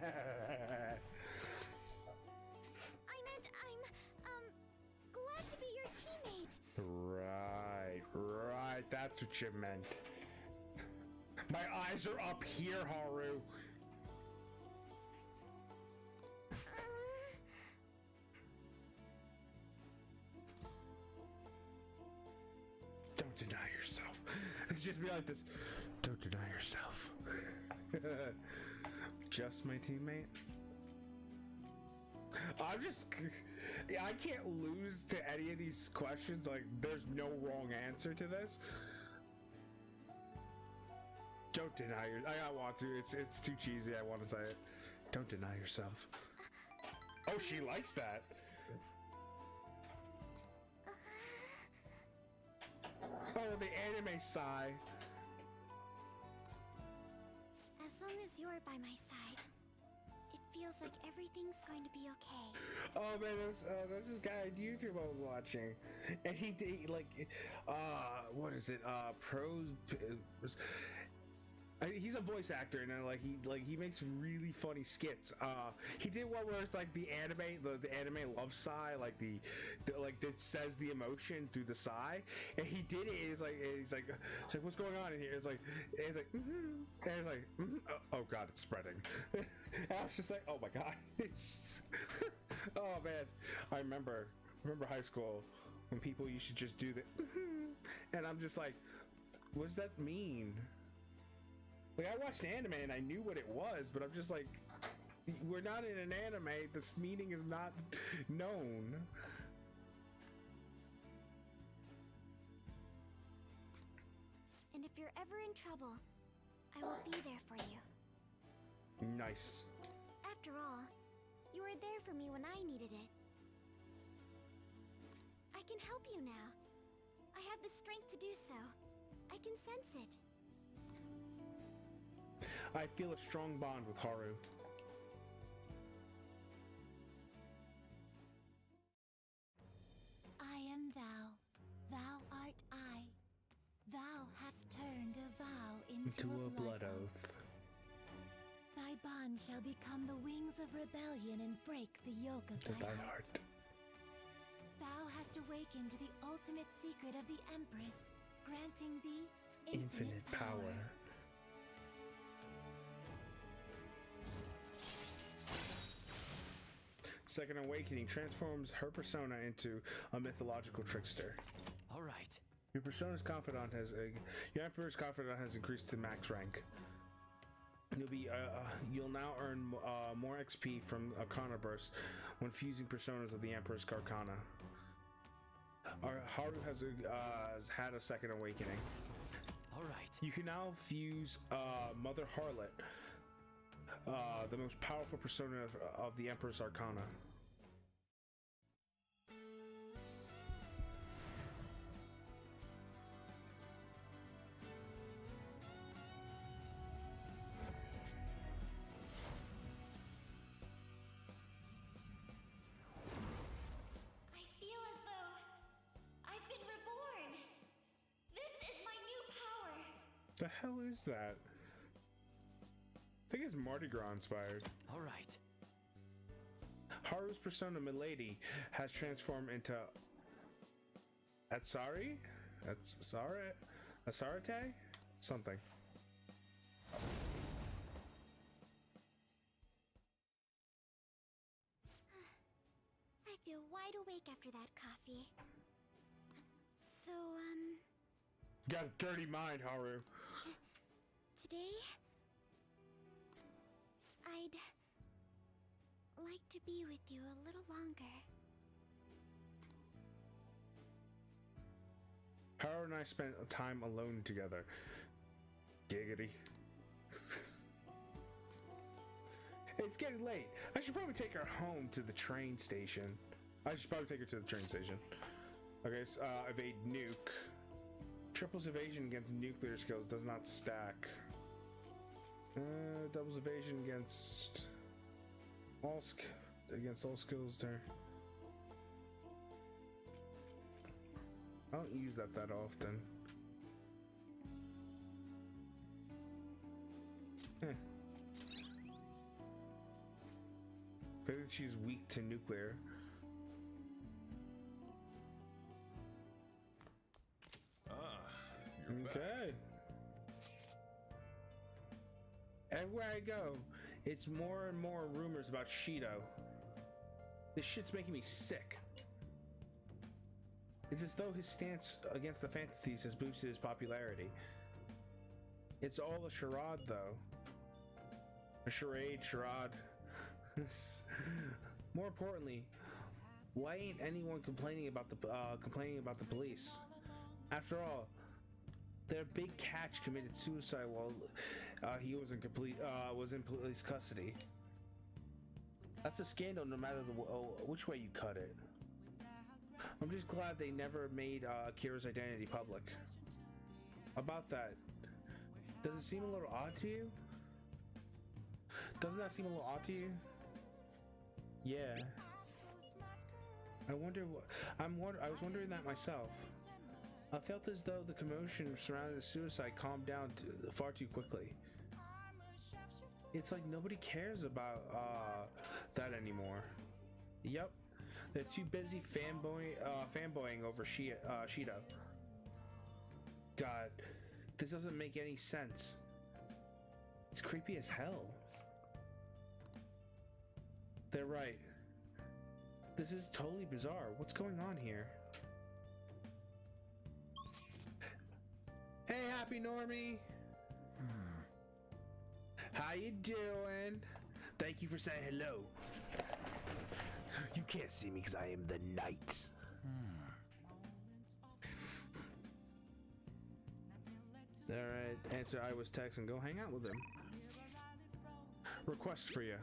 glad to be your teammate. Right, that's what you meant. My eyes are up here, Haru. Don't deny yourself. Just be like this. Don't deny yourself. Just my teammate? I can't lose to any of these questions. Like, there's no wrong answer to this. Don't deny your. I want to. It's too cheesy. I want to say it. Don't deny yourself. Oh, she likes that. Oh, the anime sigh. As long as you're by my side, it feels like everything's going to be okay. Oh man, there's this guy on YouTube I was watching, and he like, what is it? He's a voice actor, and he makes really funny skits. He did one where it's like the anime love sigh, like that says the emotion through the sigh, and he did it. It's like what's going on in here? It's like and it's like oh god, it's spreading. I was just like, oh my god. Oh man, I remember high school when people used to just do the and I'm just like, what does that mean? Like, I watched anime and I knew what it was, but I'm just like, we're not in an anime. This meaning is not known. And if you're ever in trouble, I will be there for you. Nice. After all, you were there for me when I needed it. I can help you now. I have the strength to do so. I can sense it. I feel a strong bond with Haru. I am thou. Thou art I. Thou hast turned a vow into a blood oath. Thy bond shall become the wings of rebellion and break the yoke of thy heart. Thou hast awakened the ultimate secret of the Empress, granting thee infinite power. Second Awakening transforms her persona into a mythological trickster. All right. Your persona's confidant your Emperor's confidant has increased to max rank. You'll now earn more XP from Arcana Burst when fusing personas of the Emperor's Arcana. Haru has had a second awakening. All right. You can now fuse Mother Harlot, the most powerful persona of the Emperor's Arcana. hell is that? I think it's Mardi Gras inspired. All right. Haru's persona Milady has transformed into Atsari? Asarate? Something. I feel wide awake after that coffee. So, Got a dirty mind, Haru. today, I'd like to be with you a little longer. Haru and I spent time alone together. Giggity. It's getting late. I should probably take her home to the train station. I should probably take her to the train station. Okay, so, evade nuke. Triples evasion against nuclear skills does not stack. Doubles evasion against all skills there. I don't use that often. Maybe she's weak to nuclear. You're back. Okay. Everywhere I go, it's more and more rumors about Shido. This shit's making me sick. It's as though his stance against the fantasies has boosted his popularity. It's all a charade, though. A charade. More importantly, why ain't anyone complaining about the police? After all, their big catch committed suicide while he was in police custody. That's a scandal, no matter which way you cut it. I'm just glad they never made Akira's identity public. About that, does it seem a little odd to you? Doesn't that seem a little odd to you? Yeah. I was wondering that myself. I felt as though the commotion surrounding the suicide calmed down far too quickly. It's like nobody cares about that anymore. Yep, they're too busy fanboying over Shido. God, this doesn't make any sense. It's creepy as hell. They're right. This is totally bizarre. What's going on here? Hey, Happy Normie! How you doing? Thank you for saying hello. You can't see me because I am the knight. Alright, answer I was text and go hang out with him. Request for you.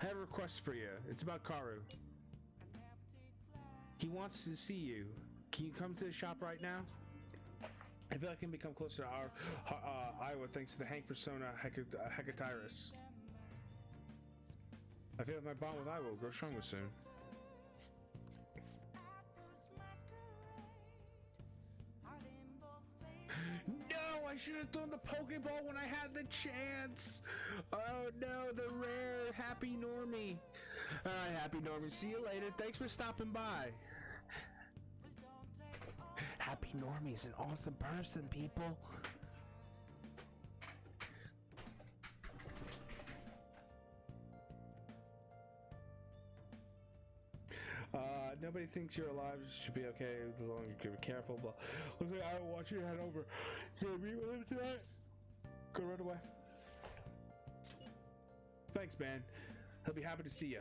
I have a request for you. It's about Karu. He wants to see you. Can you come to the shop right now? I feel like I can become closer to our Iowa thanks to the Hank persona Hecatyrus. I feel like my bond with Iowa will grow stronger soon. No, I should have thrown the Pokeball when I had the chance. Oh no, the rare Happy Normie. Alright, Happy Normie, see you later. Thanks for stopping by. Happy Normie's an awesome person, people. Nobody thinks you're alive. You should be okay as long as you be careful. But looks like I don't want you to head over. You gonna meet with him tonight? Go right away. Thanks, man. He'll be happy to see you.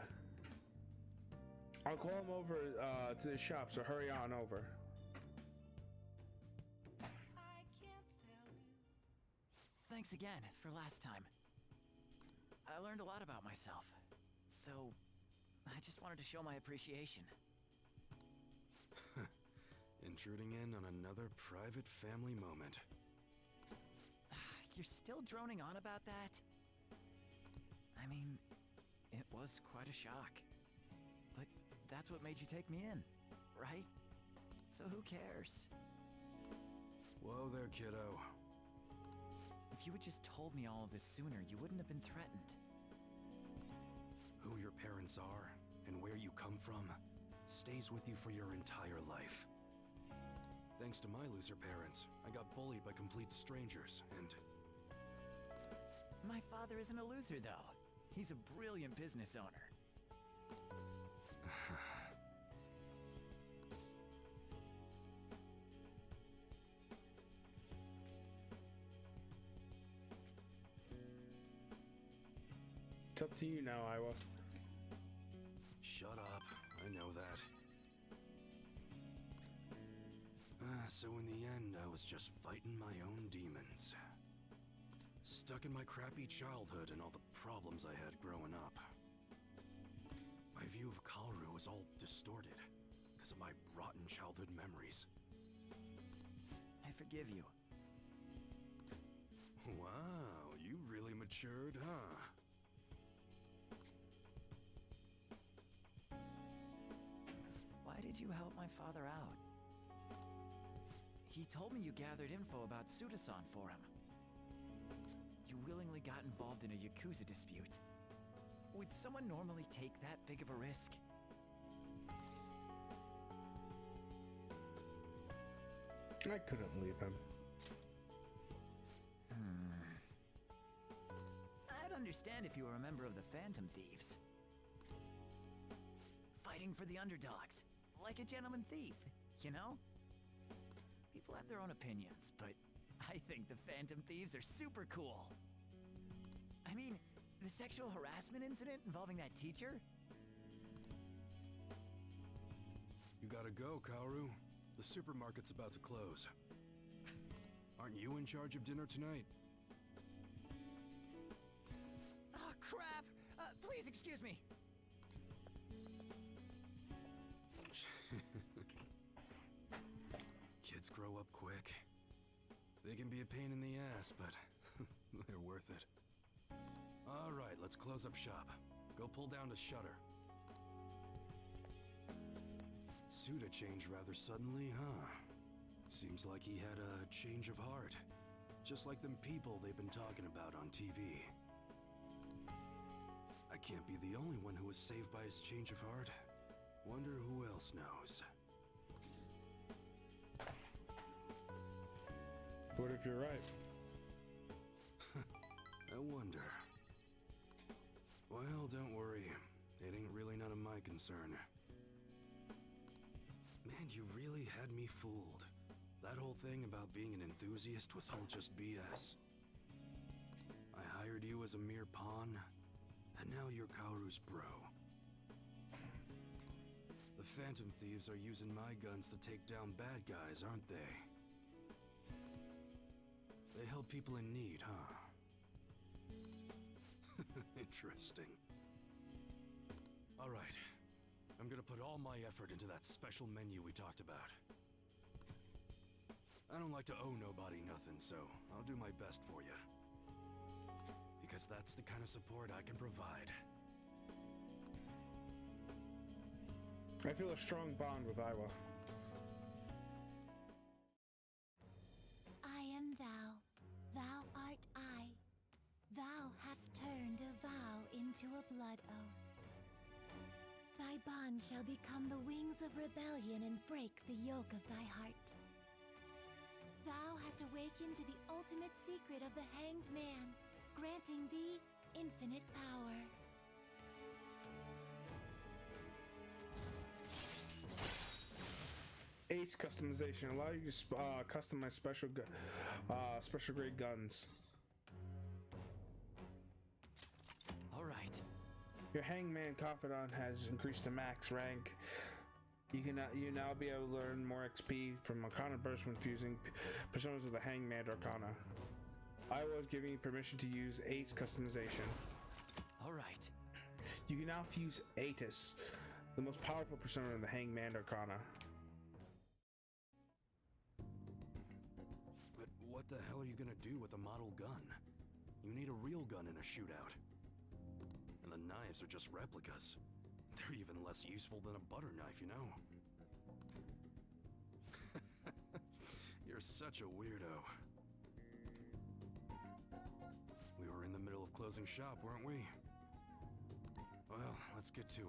I'll call him over to the shop, so hurry on over. Thanks again for last time. I learned a lot about myself, so I just wanted to show my appreciation. Intruding in on another private family moment. You're still droning on about that? I mean, it was quite a shock. But that's what made you take me in, right? So who cares? Whoa there, kiddo. If you had just told me all of this sooner, you wouldn't have been threatened. Who your parents are and where you come from stays with you for your entire life. Thanks to my loser parents, I got bullied by complete strangers, and... My father isn't a loser, though. He's a brilliant business owner. It's up to you now, Aiwa. Shut up. I know that. So in the end, I was just fighting my own demons. Stuck in my crappy childhood and all the problems I had growing up. My view of Kaoru was all distorted because of my rotten childhood memories. I forgive you. Wow, you really matured, huh? Why did you help my father out? He told me you gathered info about Suda-san for him. You willingly got involved in a Yakuza dispute. Would someone normally take that big of a risk? I couldn't leave him. I'd understand if you were a member of the Phantom Thieves. Fighting for the underdogs, like a gentleman thief, you know? People have their own opinions, but I think the Phantom Thieves are super cool. I mean, the sexual harassment incident involving that teacher? You gotta go, Kaoru. The supermarket's about to close. Aren't you in charge of dinner tonight? Oh, crap! Please excuse me. Kids grow up quick. They can be a pain in the ass, but they're worth it. All right, let's close up shop. Go pull down the shutter. Suda changed rather suddenly, huh? Seems like he had a change of heart. Just like them people they've been talking about on TV. I can't be the only one who was saved by his change of heart. Wonder who else knows. What if you're right? I wonder. Well, don't worry. It ain't really none of my concern. Man, you really had me fooled. That whole thing about being an enthusiast was all just BS. I hired you as a mere pawn, and now you're Kaoru's bro. The Phantom Thieves are using my guns to take down bad guys, aren't they? They help people in need, huh? Interesting. All right. I'm gonna put all my effort into that special menu we talked about. I don't like to owe nobody nothing, so I'll do my best for you. Because that's the kind of support I can provide. I feel a strong bond with Aiwa. I am thou. Thou art I. Thou hast turned a vow into a blood oath. Thy bond shall become the wings of rebellion and break the yoke of thy heart. Thou hast awakened to the ultimate secret of the Hanged Man, granting thee infinite power. Ace customization allow you to customize special grade guns. All right. Your Hangman Confidant has increased to max rank. You now be able to learn more XP from Arcana Burst when fusing personas of the Hangman Arcana. I was giving you permission to use Ace customization. All right. You can now fuse Atis, the most powerful persona of the Hangman Arcana. But what the hell are you gonna do with a model gun? You need a real gun in a shootout. And the knives are just replicas. They're even less useful than a butter knife, you know? You're such a weirdo. closing shop, weren't we? Well, let's get to it.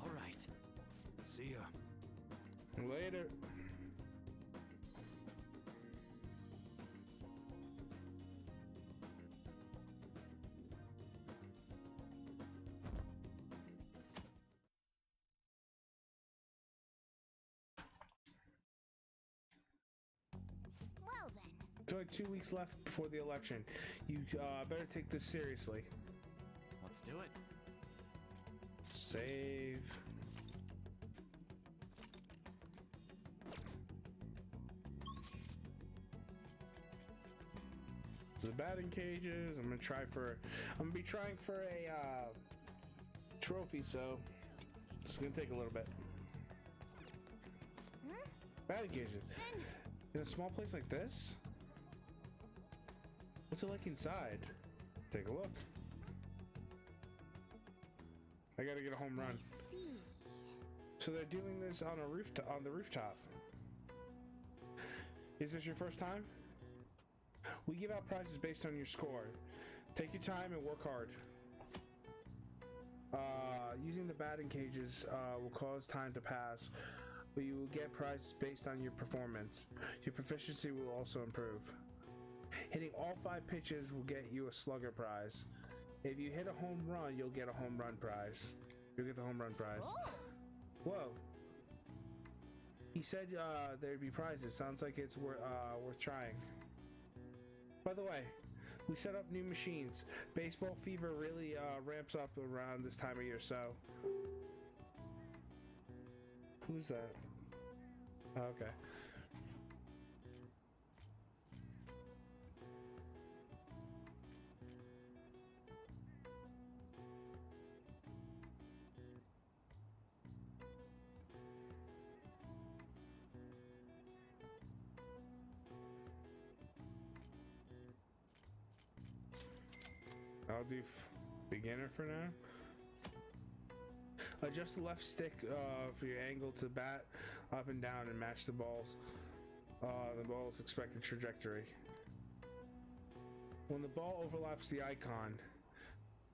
All right. See ya. Later. Well then. It's only 2 weeks left before the election. You better take this seriously. Let's do it. Save. The batting cages. I'm gonna be trying for a trophy, so it's gonna take a little bit. Batting cages. In a small place like this? What's it like inside? Take a look. I gotta get a home run. I see. So they're doing this on the rooftop. Is this your first time? We give out prizes based on your score. Take your time and work hard. Using the batting cages will cause time to pass, but you will get prizes based on your performance. Your proficiency will also improve. Hitting all 5 pitches will get you a slugger prize. If you hit a home run, you'll get a home run prize. You'll get the home run prize. Oh. Whoa. He said there'd be prizes. Sounds like it's worth trying. By the way, we set up new machines. Baseball fever really ramps up around this time of year, so... Who's that? Oh, okay. I'll do beginner for now. Adjust the left stick for your angle to bat up and down and match the ball's expected trajectory. When the ball overlaps the icon,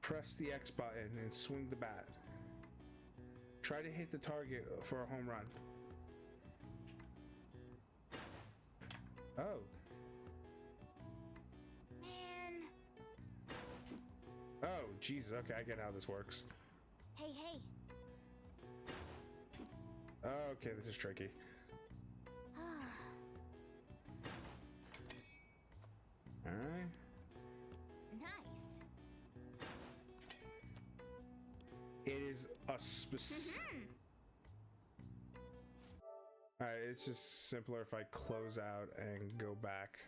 press the X button and swing the bat. Try to hit the target for a home run. Oh. Oh, Jesus. Okay, I get how this works. Hey, hey. Okay, this is tricky. Alright. Nice. It is a specific... Alright, it's just simpler if I close out and go back.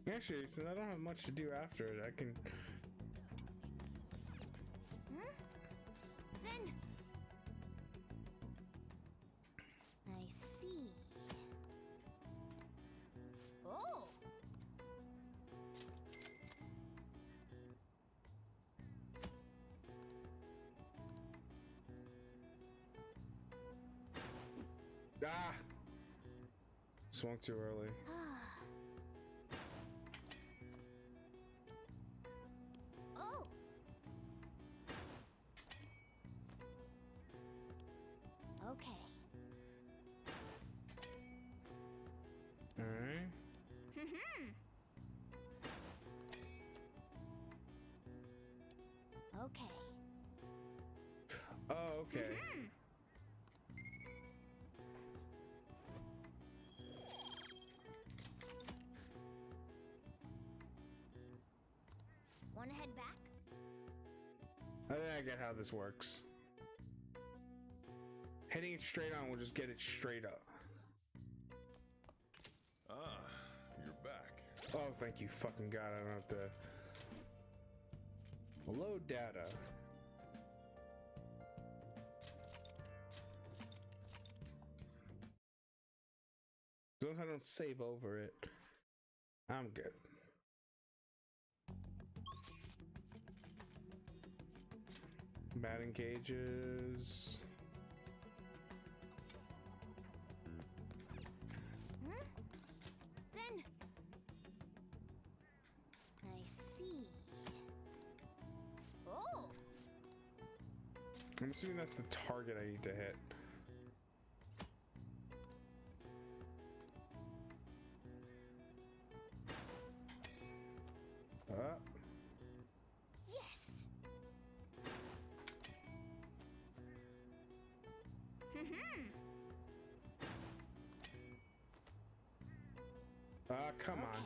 Actually, since I don't have much to do after it, I can... Then... I see. Oh! Ah! Swung too early. Oh! Okay. Alright. Okay. Oh, okay. Wanna head back? I think I get how this works. Hitting it straight on will just get it straight up. Ah, you're back. Oh, thank you, fucking God. I don't have to load data. As long as I don't save over it, I'm good. Batting cages. Then... I see. Oh! I'm assuming that's the target I need to hit. Yes! Come on.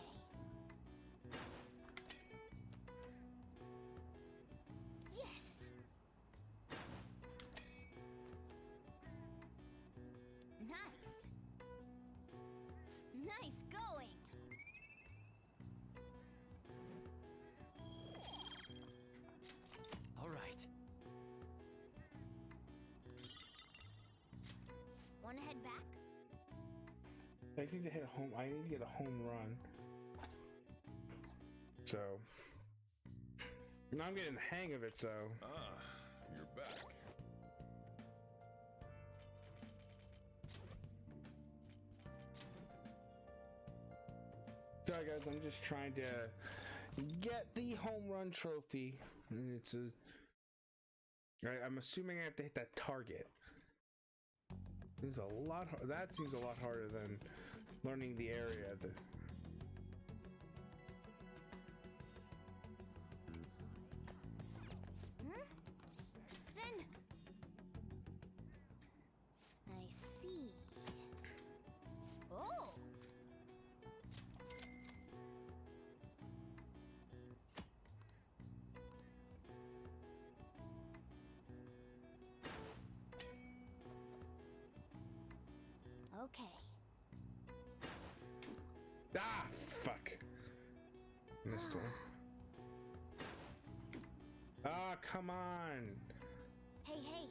Yes! Nice! Nice going! All right. Wanna head back? I need to hit a home. I need to get a home run. So now I'm getting the hang of it. So Ah, you're back. sorry guys, I'm just trying to get the home run trophy. And it's a. I'm assuming I have to hit that target. Seems a lot. That seems a lot harder than learning the area. Then... I see. Oh! Okay. Ah, fuck. Missed one. Ah, come on. Hey, hey.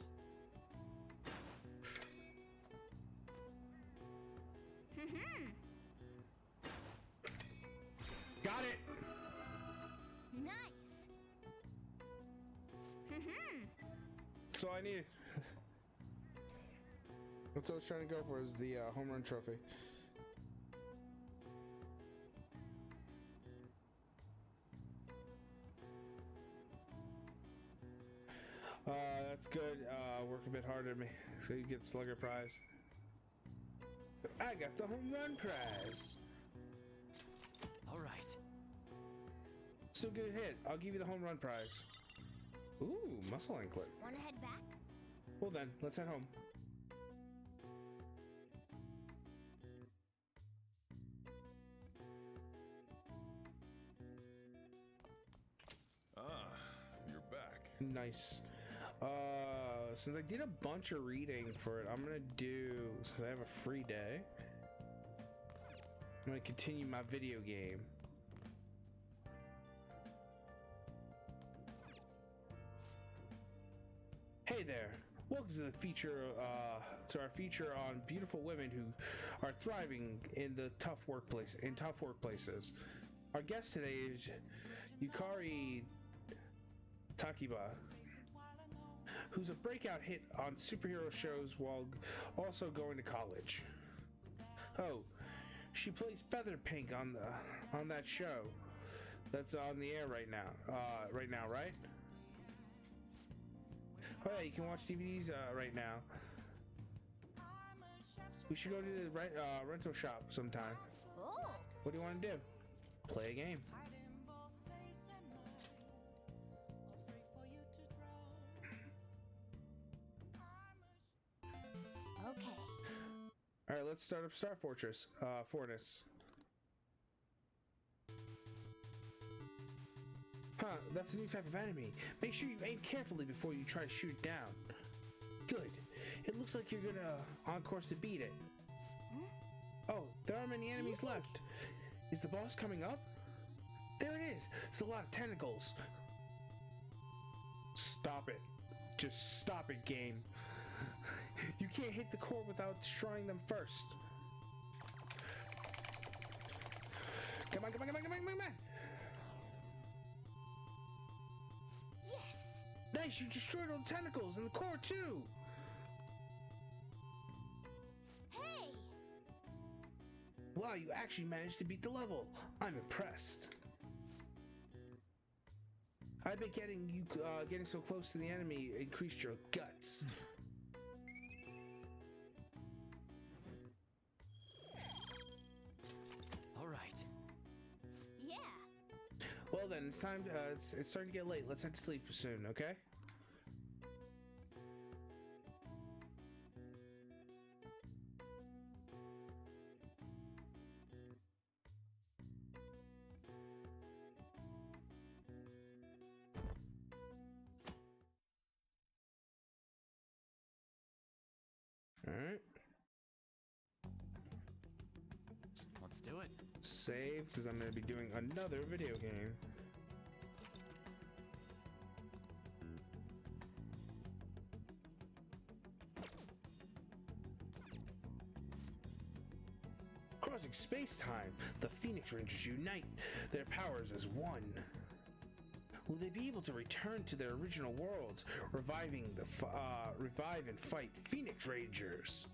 Got it. Nice. So I need. That's what I was trying to go for, is the home run trophy. That's good. Work a bit harder than me, so you get Slugger prize. I got the home run prize. All right. So good hit. I'll give you the home run prize. Ooh, muscle anklet. Wanna head back? Well then, let's head home. Ah, you're back. Nice. Since I did a bunch of reading for it, I'm gonna do, since I have a free day, I'm gonna continue my video game. Hey there. Welcome to the feature, to our feature on beautiful women who are thriving in the tough workplaces. Our guest today is Yukari Takiba, who's a breakout hit on superhero shows while also going to college. Oh, she plays Featherpink on that show that's on the air right now. Right? Oh yeah, you can watch DVDs right now. We should go to the rental shop sometime. Oh. What do you want to do? Play a game. Okay. All right, let's start up Star Fortress, Fortress. Huh, that's a new type of enemy. Make sure you aim carefully before you try to shoot it down. Good. It looks like you're on course to beat it. Oh, there aren't many enemies left. Is the boss coming up? There it is. It's a lot of tentacles. Stop it. Just stop it, game. You can't hit the core without destroying them first. Come on. Yes. Nice, you destroyed all the tentacles and the core too. Hey. Wow, you actually managed to beat the level. I'm impressed. I bet getting so close to the enemy increased your guts. All right. Yeah. Well then, it's time. It's starting to get late. Let's head to sleep soon, okay? Alright. Let's do it. Save, because I'm going to be doing another video game. Crossing space-time, the Phoenix Rangers unite their powers as one. Will they be able to return to their original worlds, revive and fight Phoenix Rangers?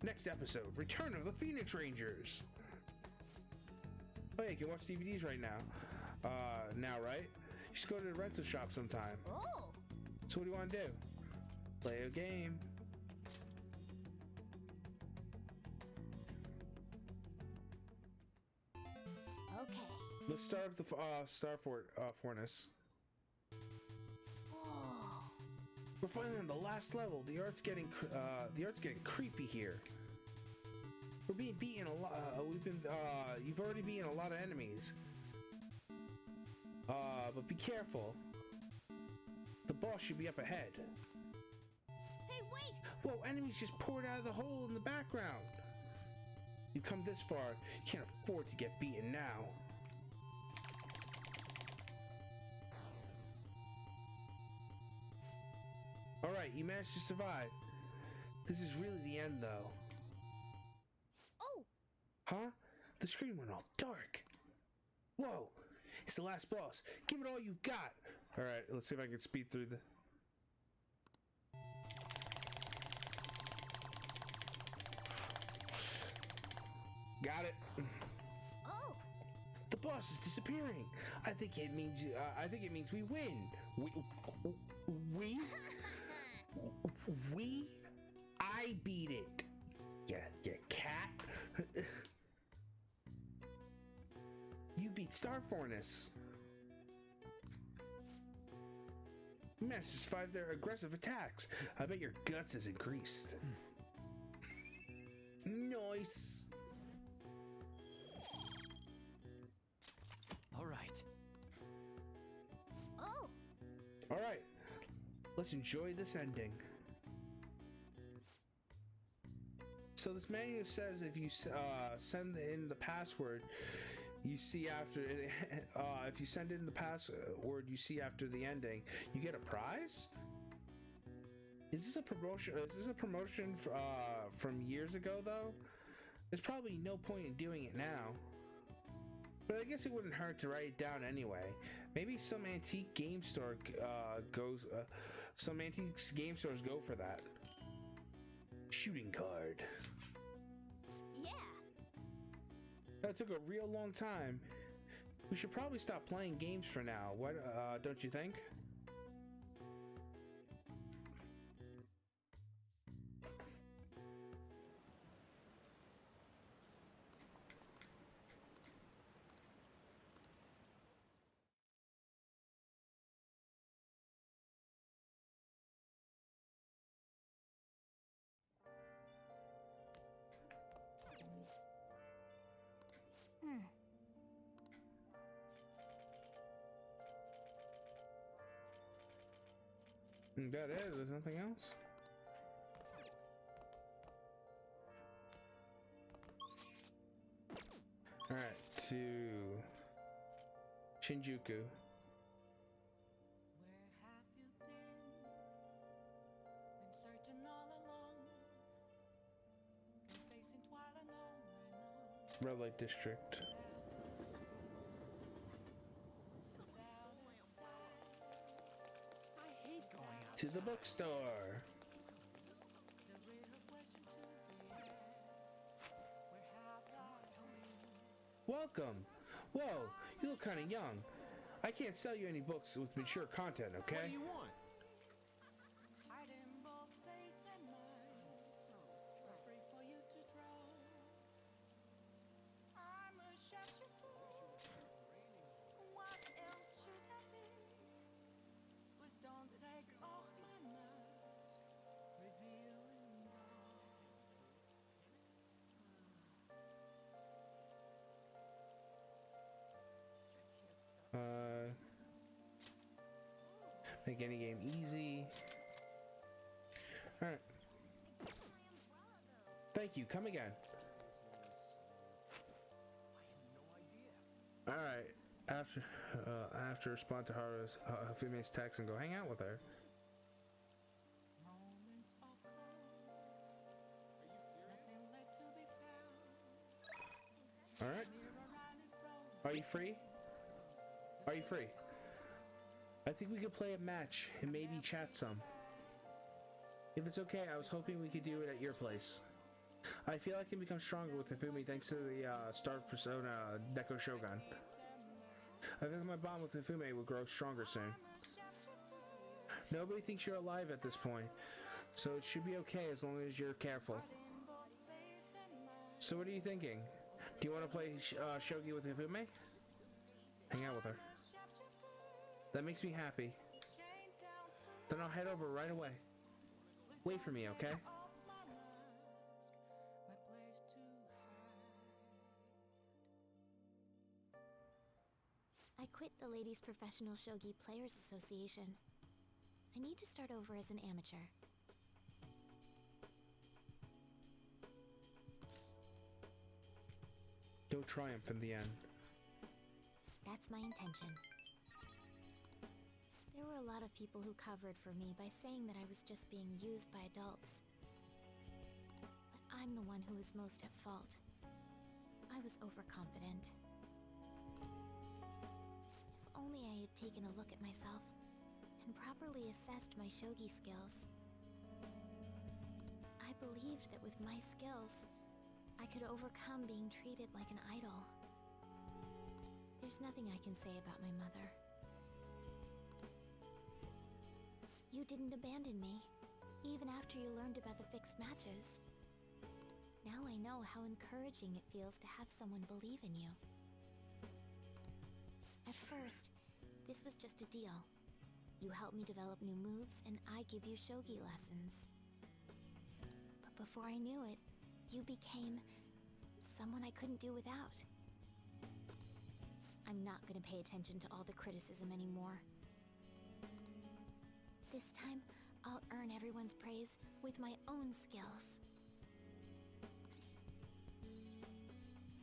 Next episode, Return of the Phoenix Rangers. Oh yeah, you can watch DVDs right now. Now, right? You should go to the rental shop sometime. Oh. So what do you want to do? Play a game. Okay. Let's start up the Fortress. Oh. We're finally on the last level. The art's getting creepy here. We're being beaten a lot. You've already beaten a lot of enemies. But be careful. The boss should be up ahead. Hey, wait. Whoa, enemies just poured out of the hole in the background. You've come this far. You can't afford to get beaten now. Alright, you managed to survive. This is really the end, though. Oh. Huh? The screen went all dark. Whoa! It's the last boss. Give it all you've got. Alright, let's see if I can speed through the... Got it. Oh. The boss is disappearing. I think it means we win. We? We? I beat it. Yeah, cat. You beat Star Fortress. You managed to survive their aggressive attacks. I bet your guts has increased. Nice. All right. Oh. All right. Let's enjoy this ending. So this menu says if you send in the password, you see after if you send in the password you see after the ending, you get a prize. Is this a promotion? Is this a promotion from years ago though? There's probably no point in doing it now. But I guess it wouldn't hurt to write it down anyway. Maybe some antique game store Some antiques game stores go for that. Shooting card. Yeah. That took a real long time. We should probably stop playing games for now. What, don't you think? That is, there's nothing else? Alright, to Shinjuku. Where have you been? Been searching all along, facing twilight on and on. Red Light District. I hate going out. To the bookstore. The real question to be asked, where have I been? Welcome. Whoa, you look kind of young. I can't sell you any books with mature content, okay? What do you want? Hiding both face and mind, free for you to draw. I'm a chef. What else should I be? Please don't take off my mask, revealing dawn. Make any game easy. Alright. Thank you, come again. Alright, after respond to Haru's Hafume's text and go hang out with her. Moments of calm, nothing left to be found. Alright, Mirror right in front. are you free? Are you free? I think we could play a match and maybe chat some. If it's okay, I was hoping we could do it at your place. I feel I can become stronger with Hifumi thanks to the Star Persona Neko Shogun. I think my bond with Hifumi will grow stronger soon. Nobody thinks you're alive at this point, so it should be okay as long as you're careful. So what are you thinking? Do you want to play shogi with Hifumi? Hang out with her. That makes me happy. Then I'll head over right away. Wait for me, okay? I quit the Ladies Professional Shogi Players Association. I need to start over as an amateur. Go triumph in the end. That's my intention. There were a lot of people who covered for me by saying that I was just being used by adults. But I'm the one who was most at fault. I was overconfident. If only I had taken a look at myself and properly assessed my shogi skills. I believed that with my skills, I could overcome being treated like an idol. There's nothing I can say about my mother. You didn't abandon me, even after you learned about the fixed matches. Now I know how encouraging it feels to have someone believe in you. At first, this was just a deal. You help me develop new moves, and I give you shogi lessons. But before I knew it, you became someone I couldn't do without. I'm not gonna pay attention to all the criticism anymore. This time, I'll earn everyone's praise with my own skills.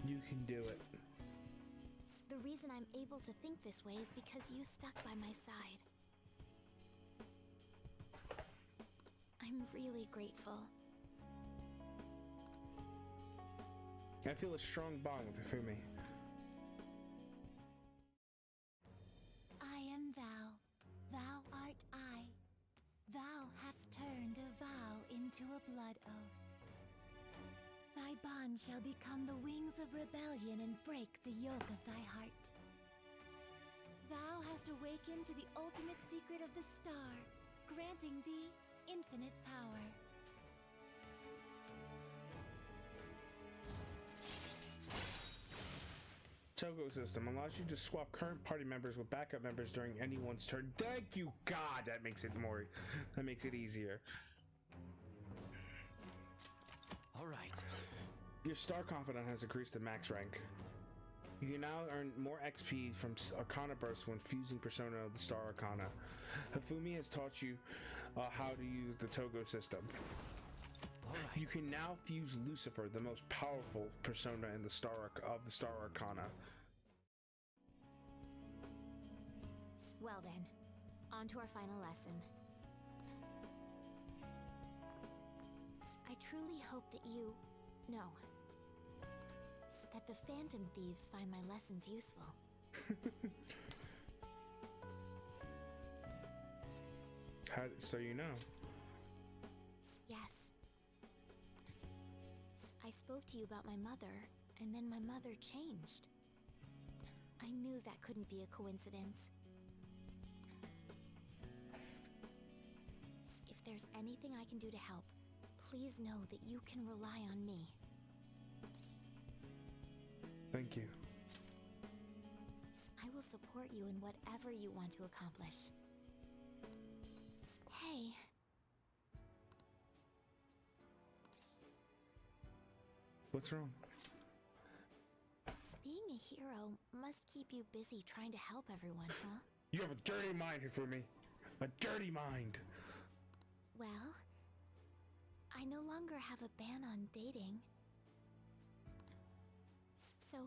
You can do it. The reason I'm able to think this way is because you stuck by my side. I'm really grateful. I feel a strong bond with Hifumi. I am thou, thou art I. one shall become the wings of rebellion and break the yoke of thy heart. Thou hast awakened to the ultimate secret of the star, granting thee infinite power. Togo system allows you to swap current party members with backup members during anyone's turn. Thank you, God. That makes it easier. All right. Your Star Confidant has increased to max rank. You can now earn more XP from Arcana Bursts when fusing Persona of the Star Arcana. Hifumi has taught you how to use the Togo system. All right. You can now fuse Lucifer, the most powerful persona in the Star Arcana. Well then, on to our final lesson. I truly hope that that the Phantom Thieves find my lessons useful. So you know. Yes. I spoke to you about my mother, and then my mother changed. I knew that couldn't be a coincidence. If there's anything I can do to help, please know that you can rely on me. Thank you. I will support you in whatever you want to accomplish. Hey. What's wrong? Being a hero must keep you busy trying to help everyone, huh? You have a dirty mind, Hifumi. A dirty mind. Well, I no longer have a ban on dating. So,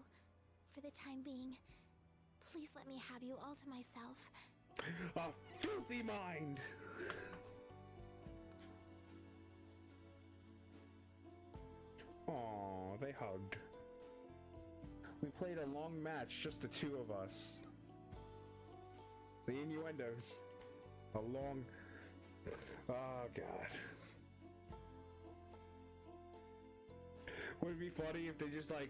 for the time being, please let me have you all to myself. A filthy mind! Aww, they hugged. We played a long match, just the two of us. The innuendos. A long... Oh, God. Would it be funny if they just, like,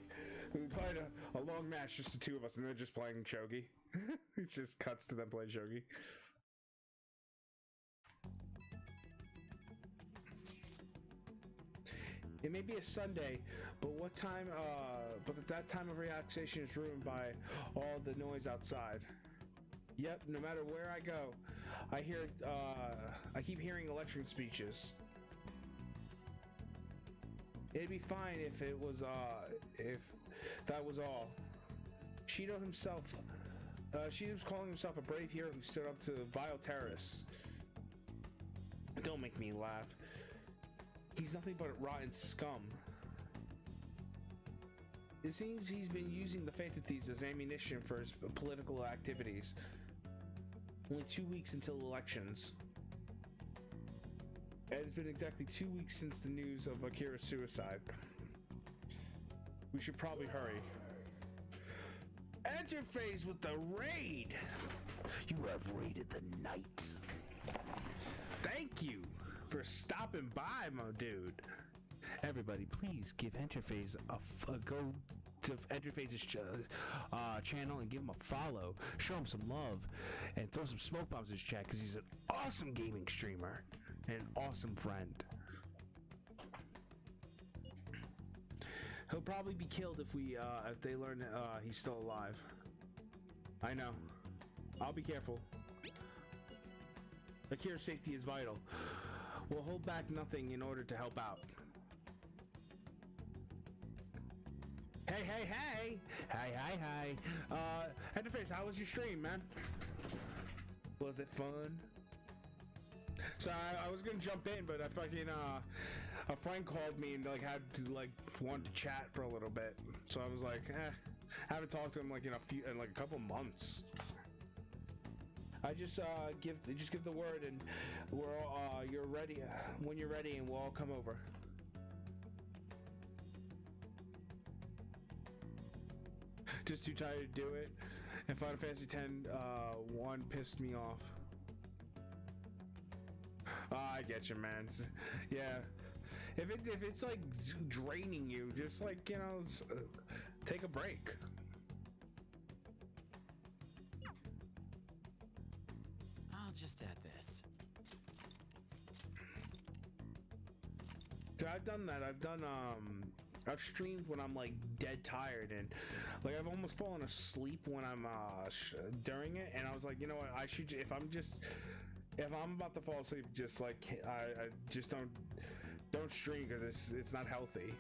played a long match, just the two of us, and they're just playing shogi? It just cuts to them playing shogi. It may be a Sunday, but what time, but that time of relaxation is ruined by all the noise outside. Yep, no matter where I go, I keep hearing election speeches. It'd be fine if it was, if that was all. Shido himself, Shido's calling himself a brave hero who stood up to vile terrorists. Don't make me laugh. He's nothing but rotten scum. It seems he's been using the Phantom Thieves as ammunition for his political activities. Only 2 weeks until elections. And it's been exactly 2 weeks since the news of Akira's suicide. We should probably hurry. Interface with the raid! You have raided the night. Thank you for stopping by, my dude. Everybody, please give Interface a go to Interface's channel and give him a follow. Show him some love and throw some smoke bombs in his chat because he's an awesome gaming streamer and an awesome friend. He'll probably be killed if they learn he's still alive. I know. I'll be careful. Akira's safety is vital. We'll hold back nothing in order to help out. Hey, hey, hey! Hi. Interface, how was your stream, man? Was it fun? So I was gonna jump in, but I fucking, a friend called me and, like, had to, like, want to chat for a little bit. So I was like, I haven't talked to him, like, in a couple months. I just give the word and we're all, you're ready when you're ready and we'll all come over. Just too tired to do it. And Final Fantasy X 1 pissed me off. I get you, man. Yeah, if it's like draining you, just like, you know, take a break. I'll just add this. So I've done that. I've streamed when I'm like dead tired, and like I've almost fallen asleep when I'm during it, and I was like, you know what, I should, if I'm about to fall asleep, just like I just don't stream, because it's not healthy.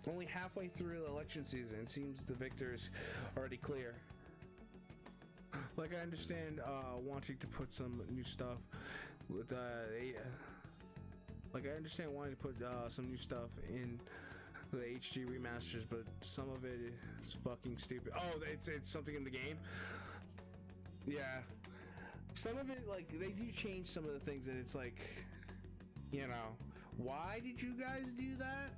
Only halfway through the election season, it seems the victor is already clear. Like, I understand wanting to put some new stuff with like I understand wanting to put some new stuff in the HD remasters, but some of it is fucking stupid. Oh, it's something in the game. Yeah, some of it, like, they do change some of the things, and it's like, you know, why did you guys do that?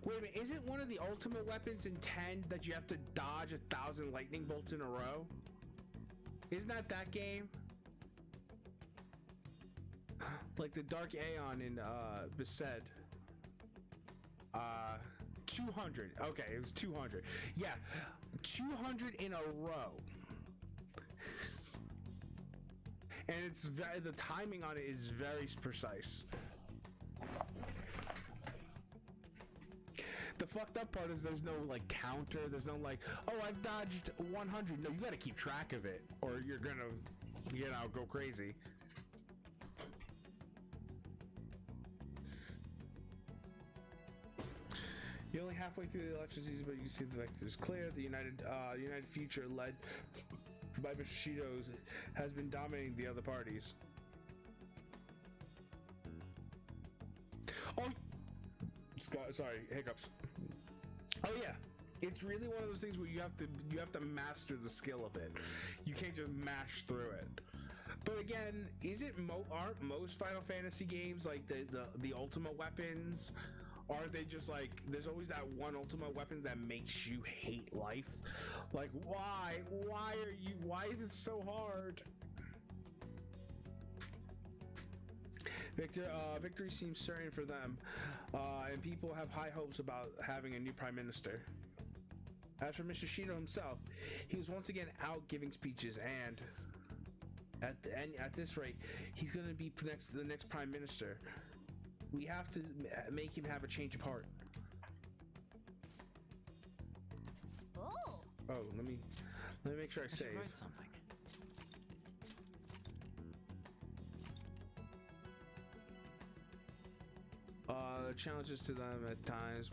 Wait a minute, isn't one of the ultimate weapons in 10 that you have to dodge 1,000 lightning bolts in a row? Isn't that game? Like the Dark Aeon in Beset. 200. Okay, it was 200. Yeah, 200 in a row. And it's the timing on it is very precise. The fucked up part is there's no like counter, there's no like, oh, I've dodged 100. No, you gotta keep track of it, or you're gonna, you know, go crazy. You're only halfway through the election season, but you can see the vector is clear. The United Future, led by Mr. Shido's, has been dominating the other parties. Oh, sorry, hiccups. Oh yeah, it's really one of those things where you have to master the skill of it. You can't just mash through it. But again, aren't most Final Fantasy games like the ultimate weapons? Are they just like, there's always that one ultimate weapon that makes you hate life? Like, why is it so hard? Victory seems certain for them, and people have high hopes about having a new prime minister. As for Mr. Shido himself, he was once again out giving speeches, and at this rate, he's going to be the next prime minister. We have to make him have a change of heart. Oh. Oh, let me make sure I save. Write something. Challenges to them at times.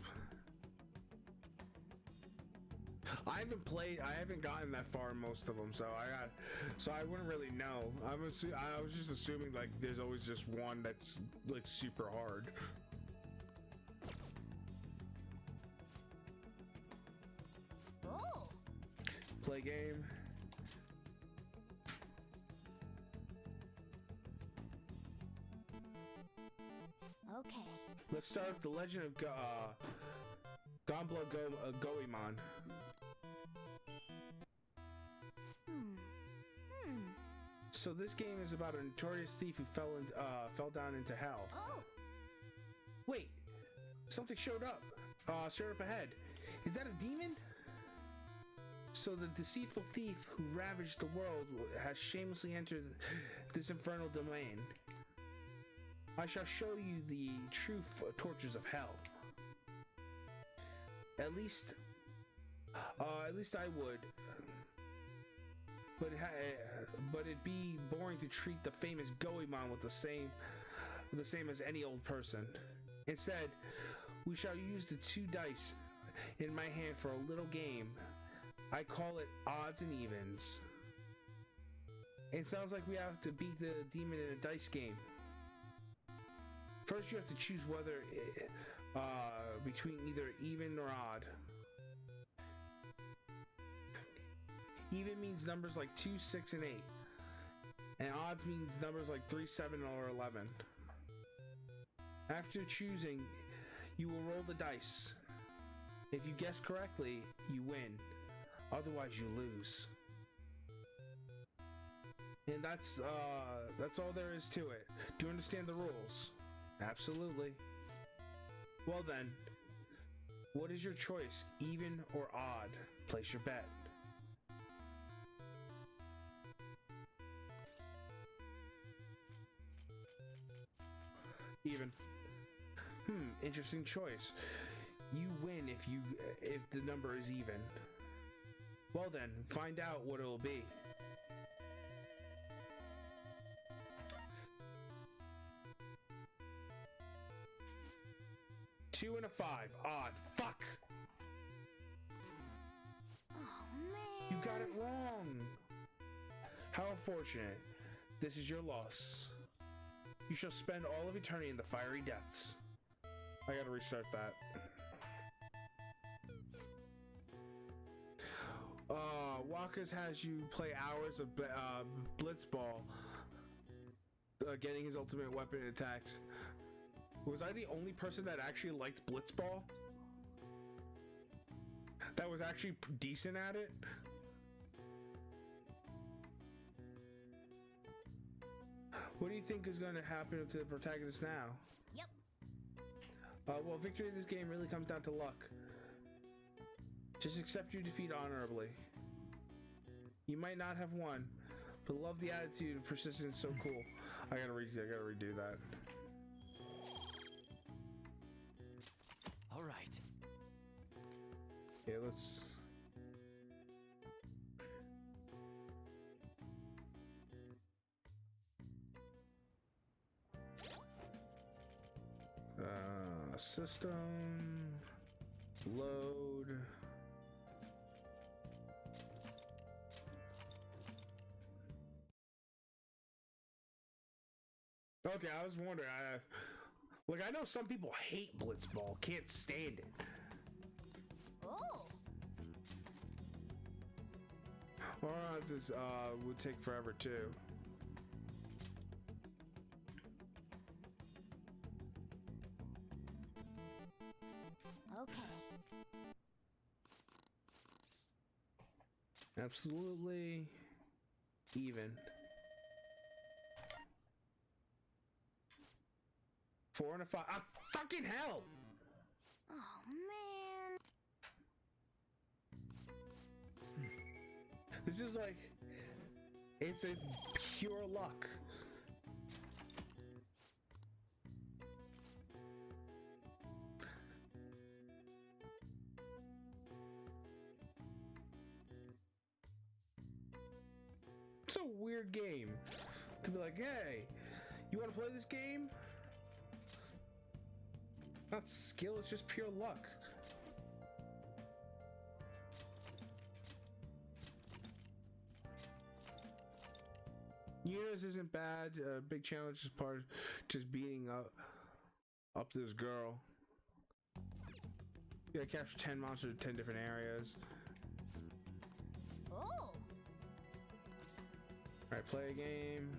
I haven't gotten that far in most of them, so I wouldn't really know. I was just assuming like there's always just one that's like super hard. Oh. Play game. Okay. Let's start with the Legend of Gonbla Goemon. So this game is about a notorious thief who fell down into hell. Oh. Wait, something showed up. Straight up ahead. Is that a demon? So the deceitful thief who ravaged the world has shamelessly entered this infernal domain. I shall show you the true tortures of hell. At least I would. But it'd be boring to treat the famous Goemon with the same as any old person. Instead, we shall use the 2 dice in my hand for a little game. I call it odds and evens. It sounds like we have to beat the demon in a dice game. First, you have to choose whether between either even or odd. Even means numbers like 2, 6, and 8. and odds means numbers like 3, 7, or 11. After choosing, you will roll the dice. If you guess correctly, you win. Otherwise, you lose. And that's all there is to it. Do you understand the rules? Absolutely. Well then, what is your choice? Even or odd? Place your bet. Even. Interesting choice. You win if the number is even. Well then, find out what it'll be. Two and a 5. Odd. Fuck! Oh, man. You got it wrong! How unfortunate. This is your loss. You shall spend all of eternity in the fiery depths. I gotta restart that. Wakas has you play hours of Blitzball, getting his ultimate weapon attacks. Was I the only person that actually liked Blitzball? That was actually decent at it? What do you think is going to happen to the protagonist now? Yep. Well, victory in this game really comes down to luck. Just accept your defeat honorably. You might not have won, but love the attitude and persistence so cool. I gotta redo that. All right. Yeah, let's... System... Load... Okay, I was wondering, look, I know some people hate Blitzball, can't stand it. Oh. Morons is, would take forever too. Okay. Absolutely even. 4 and a 5. Ah, fucking hell! Oh, man. This is like... It's a pure luck. It's a weird game. To be like, hey, you want to play this game? Not skill, it's just pure luck. Unis isn't bad. Big challenge is part of just beating up this girl. You gotta capture 10 monsters in 10 different areas. Oh. Alright, play a game.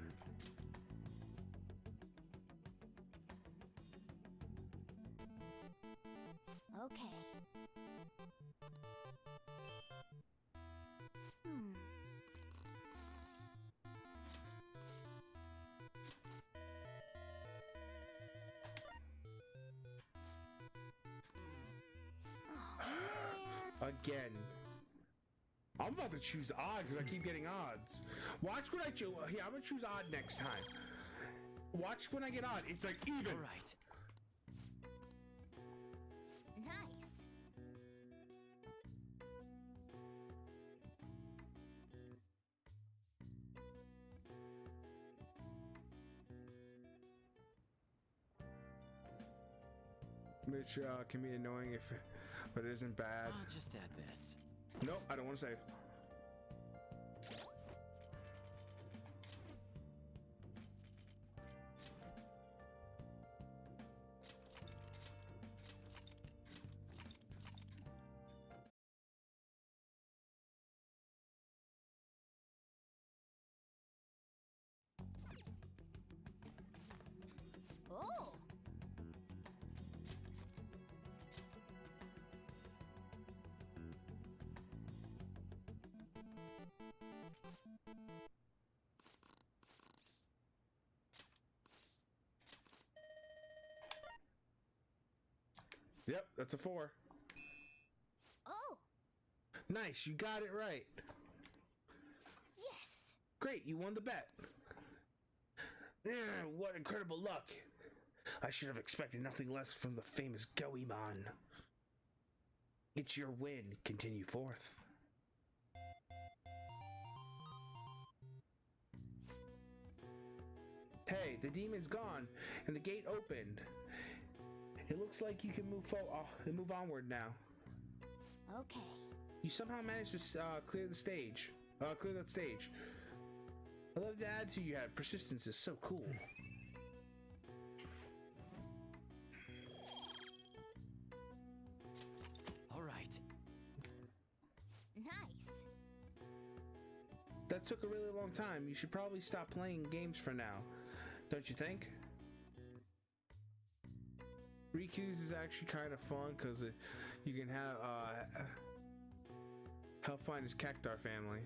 Okay. Again. I'm about to choose odd because I keep getting odds. Watch when I choose. Here, I'm gonna choose odd next time. Watch when I get odd. It's like even. All right. Nice. Which can be annoying but it isn't bad. I'll just add this. Nope, I don't want to save. Yep, that's a 4. Oh, Nice, you got it right. yes! Great, you won the bet. What incredible luck. I should have expected nothing less from the famous Goemon. It's your win. Continue forth. Hey, the demon's gone, and the gate opened. It looks like you can move onward now. Okay. You somehow managed to clear the stage. Clear that stage. I love the attitude you have. Persistence is so cool. All right. Nice. That took a really long time. You should probably stop playing games for now. Don't you think? Riku's is actually kind of fun because you can have help find his Cactar family.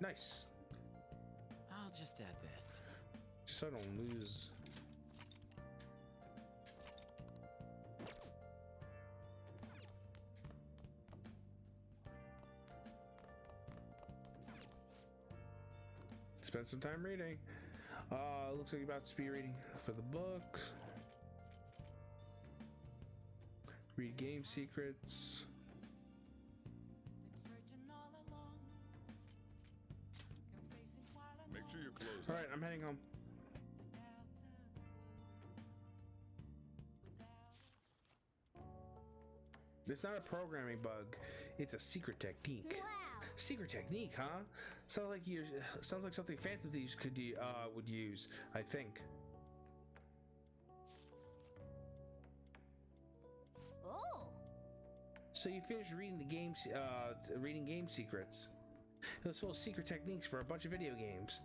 Nice. I'll just add this. Just so I don't lose. Spend some time reading. Looks like you're about to speed reading for the books. Read game secrets. Been searching all along, confessing while I Make sure you close All up. right, I'm heading home. without It's not a programming bug. It's a secret technique. Wow. Secret technique, huh? Sounds like something Phantom Thieves would use, I think. Oh. So you finished reading the games, reading game secrets. It was full of secret techniques for a bunch of video games.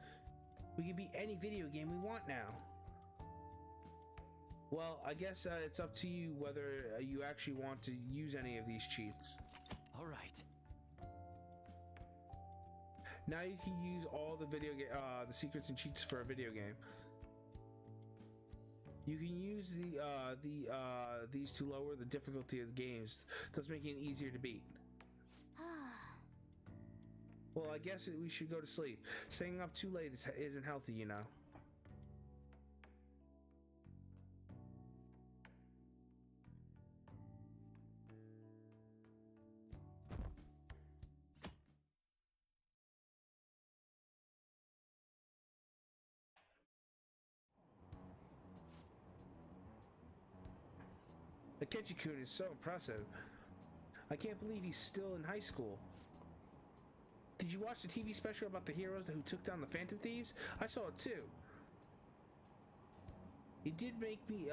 We can beat any video game we want now. Well, I guess it's up to you whether you actually want to use any of these cheats. All right. Now you can use all the the secrets and cheats for a video game. You can use these to lower the difficulty of the games, thus making it easier to beat. Well, I guess we should go to sleep. Staying up too late isn't healthy, you know. Akechi-kun is so impressive. I can't believe he's still in high school. Did you watch the TV special about the heroes who took down the Phantom Thieves? I saw it too. It did make me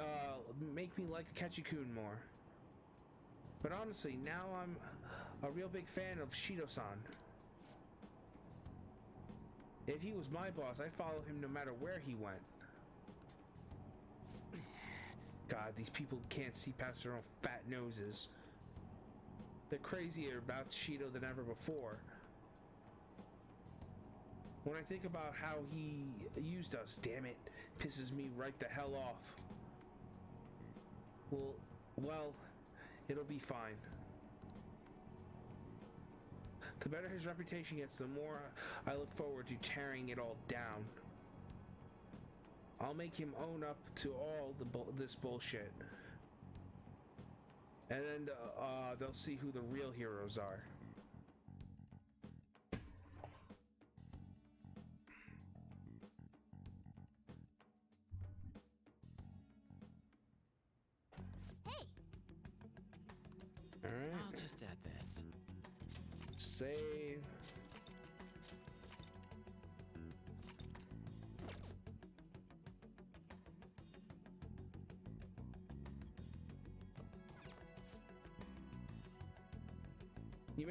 like Akechi-kun more. But honestly, now I'm a real big fan of Shido-san. If he was my boss, I'd follow him no matter where he went. God, these people can't see past their own fat noses. They're crazier about Shido than ever before. When I think about how he used us, damn it, pisses me right the hell off. Well, it'll be fine. The better his reputation gets, the more I look forward to tearing it all down. I'll make him own up to all this bullshit. And then they'll see who the real heroes are. Hey. Alright. I'll just add this. Save. You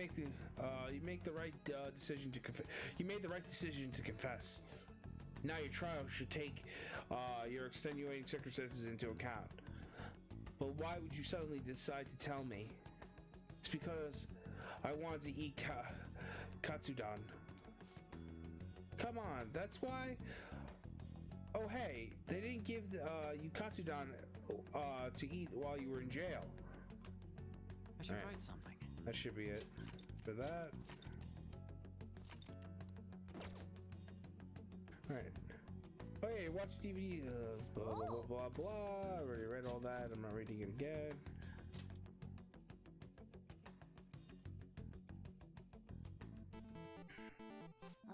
make the right decision to confess. You made the right decision to confess. Now your trial should take your extenuating circumstances into account. But why would you suddenly decide to tell me? It's because I wanted to eat Katsudan. Come on, that's why? Oh hey, they didn't give you Katsudan to eat while you were in jail. I should Alright. write something. That should be it for that. Alright. Oh yeah, watch DVD, blah, blah, blah, blah, blah. I already read all that. I'm not reading it again.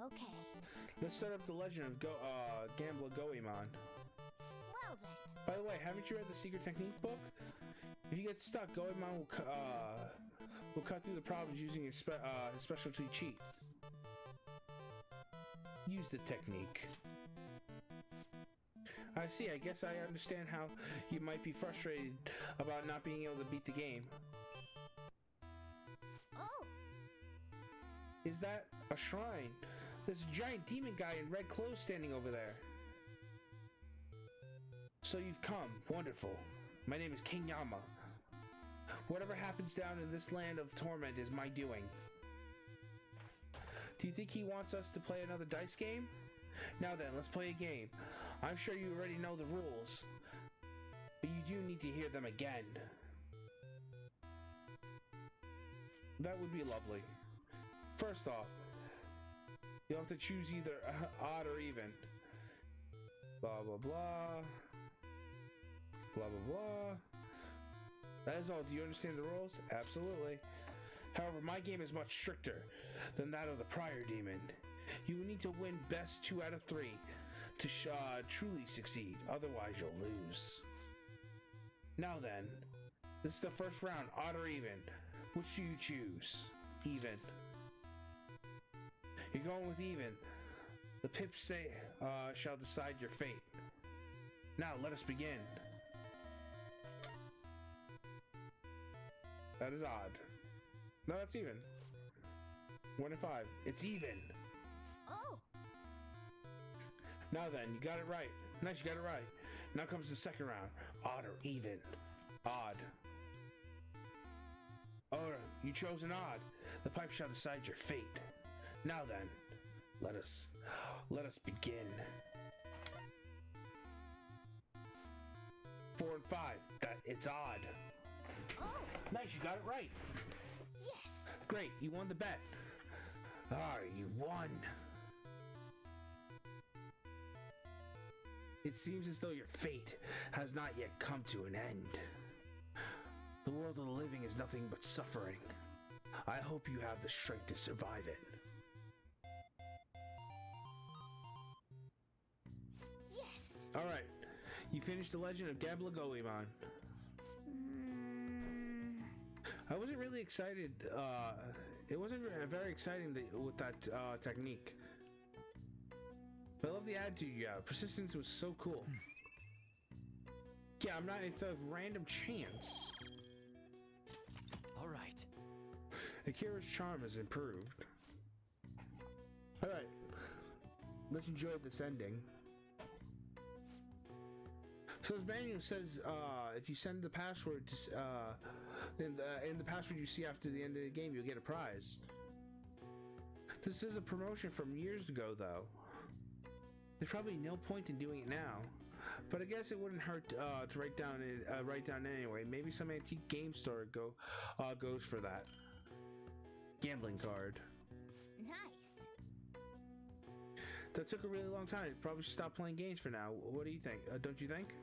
Okay. Let's start up the legend of Gambler Goemon. Well then. By the way, haven't you read the Secret Technique book? If you get stuck, Goemon will cut through the problems using his specialty cheat. Use the technique. I see, I guess I understand how you might be frustrated about not being able to beat the game. Oh. Is that a shrine? There's a giant demon guy in red clothes standing over there. So you've come. Wonderful. My name is King Yama. Whatever happens down in this land of torment is my doing. Do you think he wants us to play another dice game? Now then, let's play a game. I'm sure you already know the rules, but you do need to hear them again. That would be lovely. First off, you'll have to choose either odd or even. Blah, blah, blah. Blah, blah, blah. That is all. Do you understand the rules? Absolutely. However, my game is much stricter than that of the prior demon. You will need to win best 2 out of 3 to truly succeed. Otherwise, you'll lose. Now then, this is the first round, odd or even. Which do you choose? Even. You're going with even. The pips say shall decide your fate. Now let us begin. That is odd. No, that's even. 1 and 5. It's even. Oh. Now then, you got it right. Nice, you got it right. Now comes the second round. Odd or even? Odd. Oh, you chose an odd. The pipe shall decide your fate. Now then, let us begin. 4 and 5. It's odd. Oh. Nice, you got it right. Yes. Great, you won the bet. You won. It seems as though your fate has not yet come to an end. The world of the living is nothing but suffering. I hope you have the strength to survive it. Yes. Alright, you finished the Legend of Gambler Goemon. I wasn't really excited. It wasn't very exciting with that technique. But I love the attitude you have. Persistence was so cool. Yeah, it's a random chance. All right. Akira's charm has improved. Alright. Let's enjoy this ending. So this manual says if you send the password to, in the password you see after the end of the game, you'll get a prize. This is a promotion from years ago, though. There's probably no point in doing it now, but I guess it wouldn't hurt to write down anyway. Maybe some antique game store goes for that. Gambling card. Nice. That took a really long time. Probably should stop playing games for now. What do you think? Don't you think?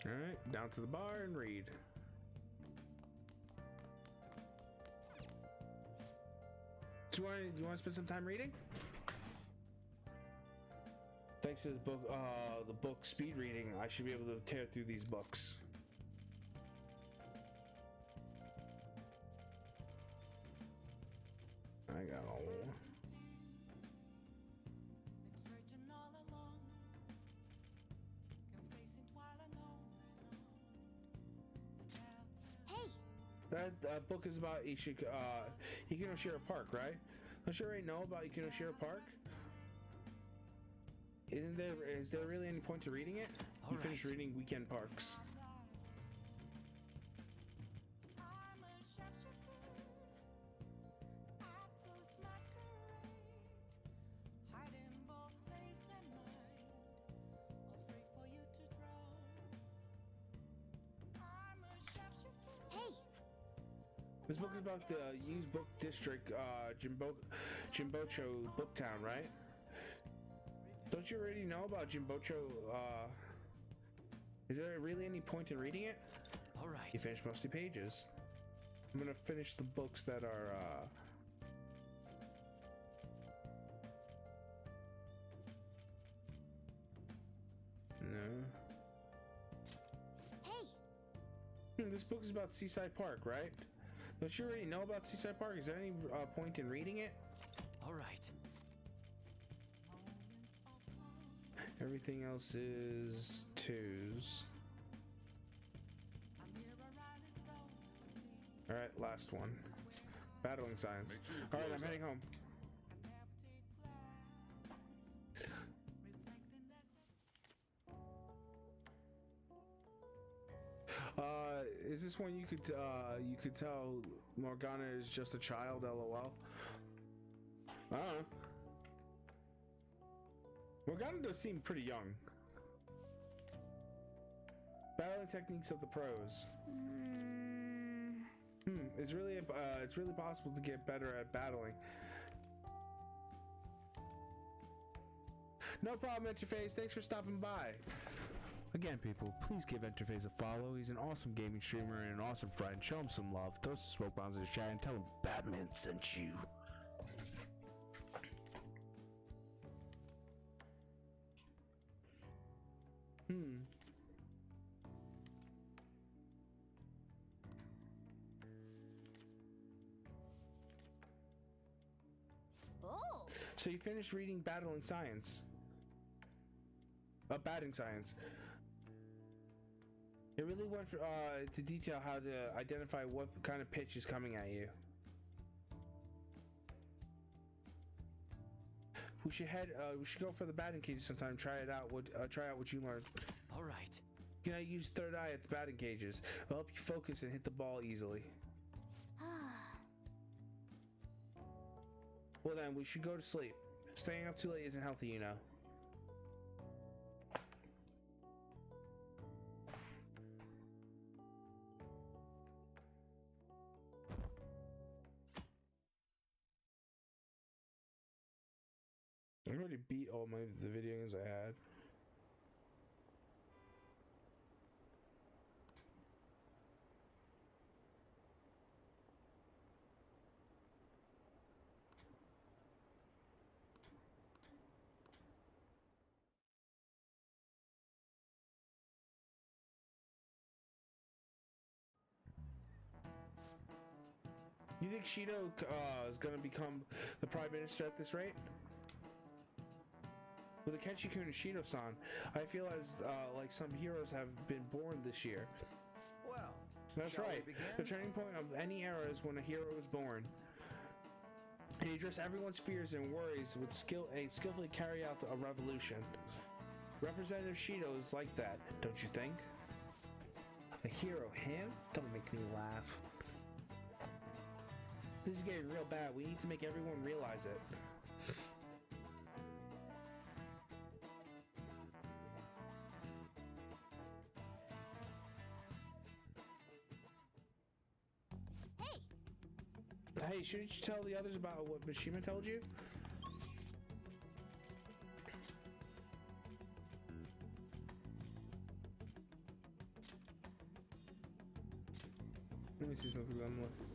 Alright, down to the bar and read. Do you want to spend some time reading? Thanks to the book speed reading, I should be able to tear through these books. I got all. Been searching all along, confessing while alone and Hey. That book is about Ikenoshira Park, right? Don't you already know about Ikenoshira Park? Is there really any point to reading it? You finished reading Weekend Parks. I'm ashamed. This book is about the used book district, Jimbocho Booktown, right? Don't you already know about Jimbocho? Is there really any point in reading it? All right. You finished most of the pages. I'm gonna finish the books that are, no. Hey, This book is about Seaside Park, right? Don't you already know about Seaside Park? Is there any point in reading it? All right. Everything else is twos. Alright, last one. Battling science. Make sure your Alright, clothes I'm heading home. Is this one you could tell Morgana is just a child, lol? I don't know. Morgana does seem pretty young. Battling techniques of the pros. It's really possible to get better at battling. No problem, Interface. Thanks for stopping by. Again, people, please give Interface a follow. He's an awesome gaming streamer and an awesome friend. Show him some love. Throw some smoke bombs in his chat and tell him Batman sent you. oh, So you finished reading Battling Science. Batting Science. It really went for, to detail how to identify what kind of pitch is coming at you. We should go for the batting cages sometime. Try out what you learned. All right. You know, use third eye at the batting cages. It'll help you focus and hit the ball easily. Well then, we should go to sleep. Staying up too late isn't healthy, you know. I already beat all the video games I had. You think Shido is gonna become the prime minister at this rate? With the Kenshi-kun and Shido-san, I feel as like some heroes have been born this year. Well, That's shall we right. begin? The turning point of any era is when a hero is born. And he addressed everyone's fears and worries with skill and skillfully carry out a revolution. Representative Shido is like that, don't you think? A hero, him? Don't make me laugh. This is getting real bad. We need to make everyone realize it. Hey, shouldn't you tell the others about what Mishima told you? Let me see something I'm looking.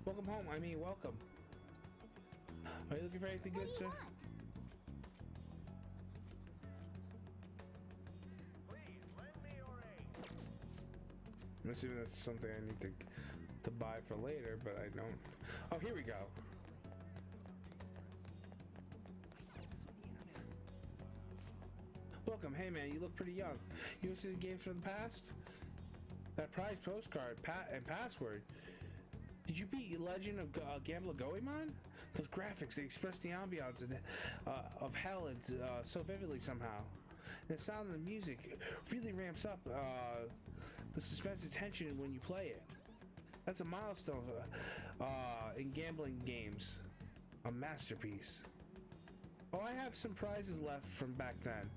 Welcome home. I mean, welcome. Are you looking for anything what good, do sir? you want? I'm assuming that's something I need to buy for later, but I don't. Oh, here we go. Welcome. Hey, man, you look pretty young. You see the games from the past? That prize postcard, and password. Did you beat Legend of Gambler Goemon? Those graphics, they express the ambiance of hell so vividly somehow. And the sound of the music really ramps up the suspense of tension when you play it. That's a milestone in gambling games. A masterpiece. Oh, I have some prizes left from back then,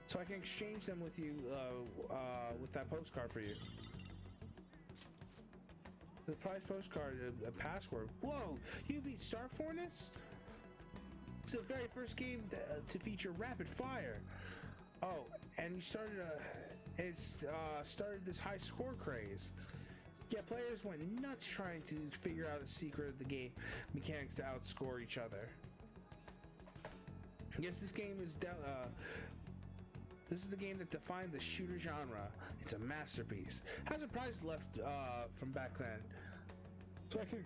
so I can exchange them with you with that postcard for you. The prize postcard, a password. Whoa, you beat Starfornus? It's the very first game to feature rapid fire. Oh, and you started started this high score craze. Yeah, players went nuts trying to figure out a secret of the game mechanics to outscore each other. Yes, this game is this is the game that defined the shooter genre. It's a masterpiece. Has a prize left from back then, so I can,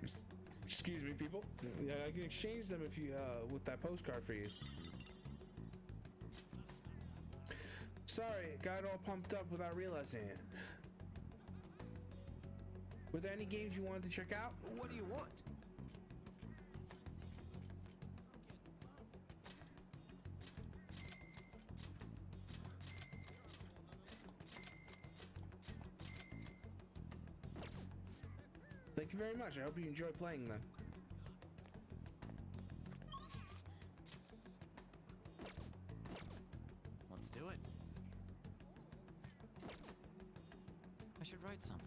excuse me, people. Yeah, I can exchange them if you with that postcard for you. Sorry, got all pumped up without realizing it. Were there any games you wanted to check out? What do you want? Thank you very much. I hope you enjoy playing them. Let's do it. I should write something.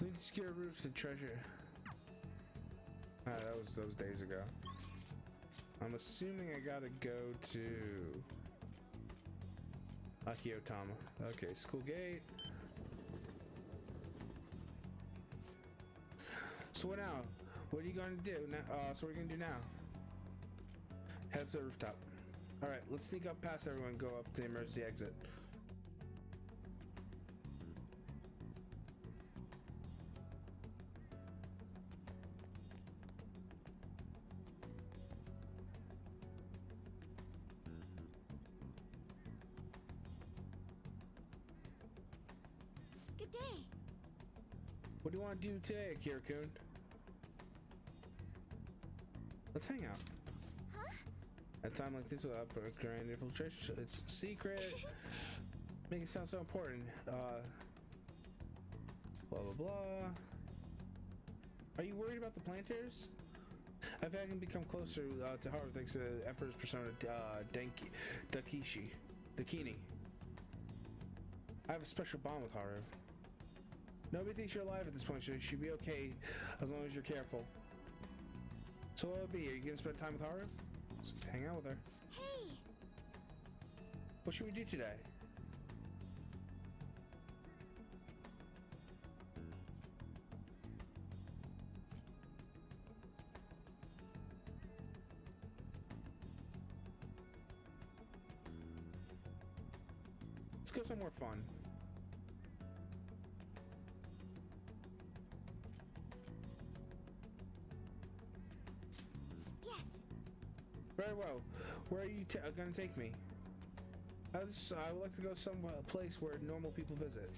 Need to secure roofs and treasure. Ah, that was those days ago. I'm assuming I gotta go to Akiotama. Okay, school gate. So what now? What are you gonna do now? So what are you gonna do now? Head up to the rooftop. All right, let's sneak up past everyone and go up to the emergency exit. Good day. What do you want to do today, Akira-kun? Let's hang out. Huh? At a time like this without a grand infiltration, it's secret. Make it sound so important. Blah blah blah. Are you worried about the planters? I think I can become closer to Haru thanks to the Emperor's persona, Dakini. I have a special bond with Haru. Nobody thinks you're alive at this point, so you should be okay as long as you're careful. So what will it be? Are you gonna spend time with Haru? Just hang out with her. Hey! What should we do today? Let's go somewhere fun. Yes! Very well. Where are you gonna take me? I would like to go somewhere, a place where normal people visit.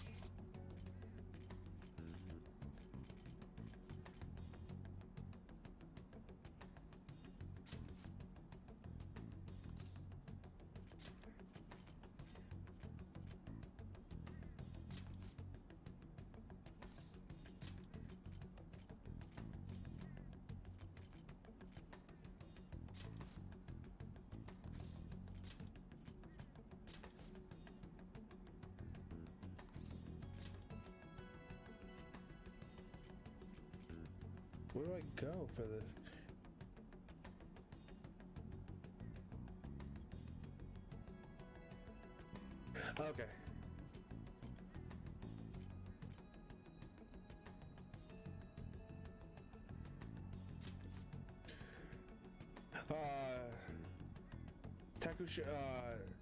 Where do I go for this? Okay.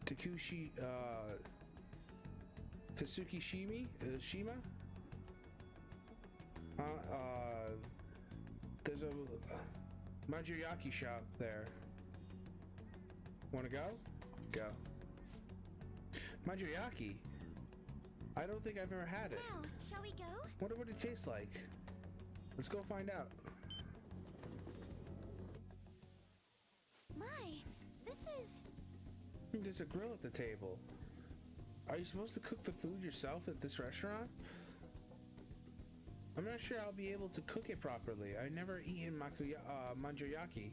Takushi, Tatsuki Shima? There's a Manjuyaki shop there. Wanna go? Go. Manjuyaki? I don't think I've ever had it. Now, shall we go? Wonder what it tastes like. Let's go find out. My, this is... There's a grill at the table. Are you supposed to cook the food yourself at this restaurant? I'm not sure I'll be able to cook it properly. I've never eaten manjoyaki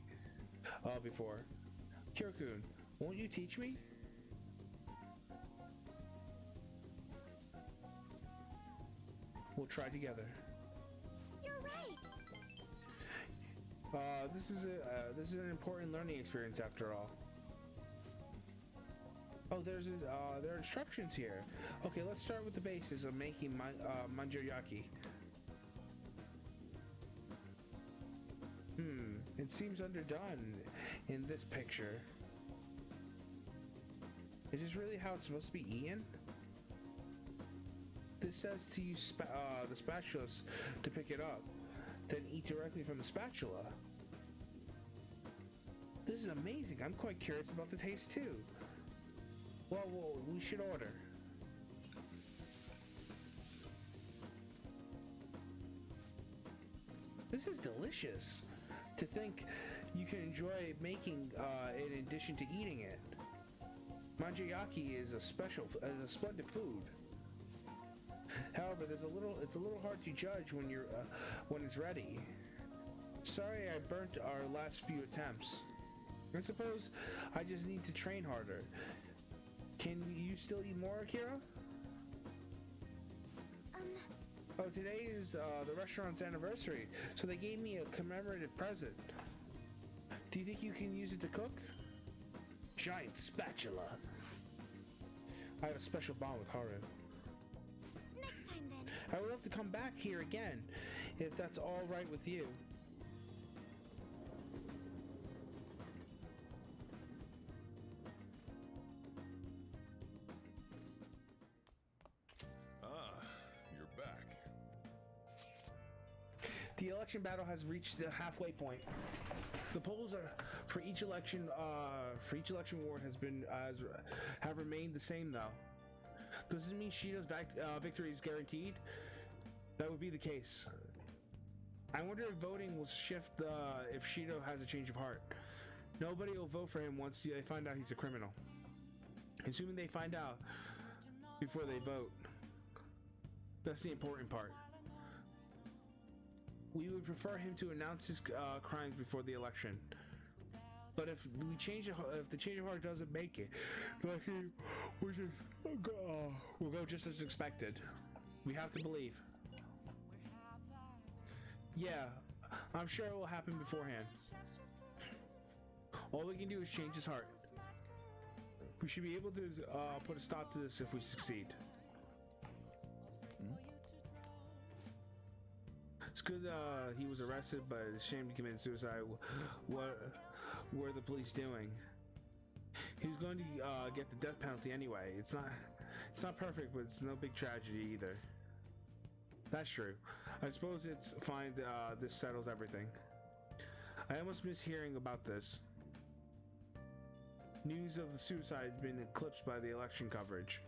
before. Kira-kun, won't you teach me? We'll try together. You're right. This is an important learning experience after all. Oh, there are instructions here. Okay, let's start with the basis of making manjoyaki. It seems underdone in this picture. Is this really how it's supposed to be eaten? This says to use the spatulas to pick it up, then eat directly from the spatula. This is amazing. I'm quite curious about the taste too. Well, we should order. This is delicious. To think you can enjoy making in addition to eating it. Manjoyaki is a splendid food. However, it's a little hard to judge when it's ready. Sorry I burnt our last few attempts. I suppose I just need to train harder. Can you still eat more, Akira? Oh, today is the restaurant's anniversary, so they gave me a commemorative present. Do you think you can use it to cook? Giant spatula. I have a special bond with Haru. Next time then. I would love to come back here again, if that's all right with you. You're back. The election battle has reached the halfway point. The polls are for each election ward have remained the same though. Does this mean Shido's victory is guaranteed? That would be the case. I wonder if voting will shift if Shido has a change of heart. Nobody will vote for him once they find out he's a criminal. Assuming they find out before they vote. That's the important part. We would prefer him to announce his crimes before the election. But if the change of heart doesn't make it, we'll go just as expected. We have to believe. Yeah, I'm sure it will happen beforehand. All we can do is change his heart. We should be able to put a stop to this if we succeed. It's good he was arrested, but it's a shame he committed suicide. What were the police doing? He was going to get the death penalty anyway. It's not perfect, but it's no big tragedy either. That's true. I suppose it's fine. This settles everything. I almost miss hearing about this. News of the suicide has been eclipsed by the election coverage.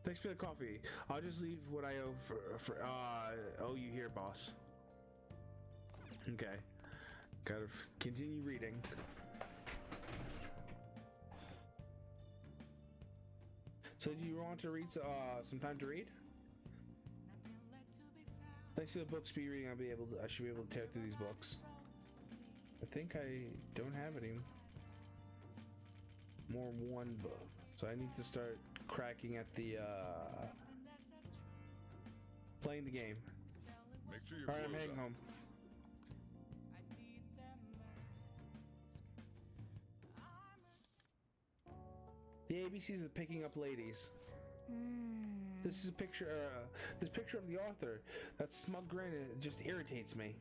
Thanks for the coffee. I'll just leave what I owe you here, boss. Okay. Gotta continue reading. So do you want to read some time to read? Thanks to the book speed reading, I should be able to tear through these books. I think I don't have any more one book. So I need to start cracking at the playing the game. Make sure you're Alright, I'm heading home. The ABCs of picking up ladies. This is a picture. This picture of the author. That smug grin, it just irritates me.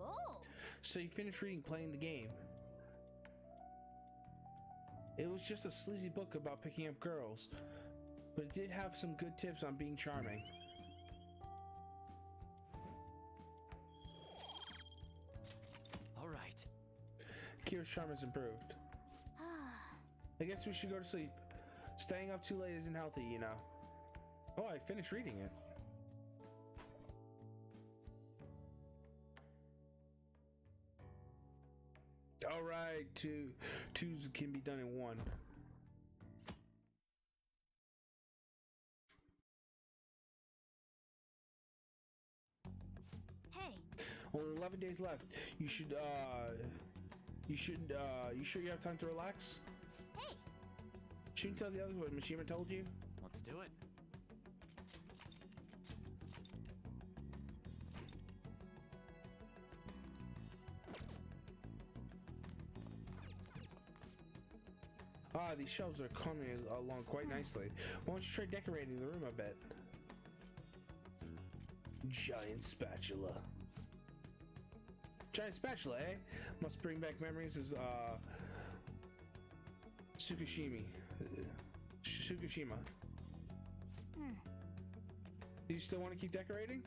Oh. So you finished reading Playing the Game. It was just a sleazy book about picking up girls, but it did have some good tips on being charming. All right. Kira's charm has improved. I guess we should go to sleep. Staying up too late isn't healthy, you know. Oh, I finished reading it. All right, twos can be done in one. Hey, Only 11 days left. You sure you have time to relax? hey! Shouldn't tell the others what Mishima told you? Let's do it. Ah, these shelves are coming along quite nicely. Why don't you try decorating the room a bit? Giant spatula. Giant spatula, eh? Must bring back memories of Tsukushima. Tsukushima. Do you still want to keep decorating?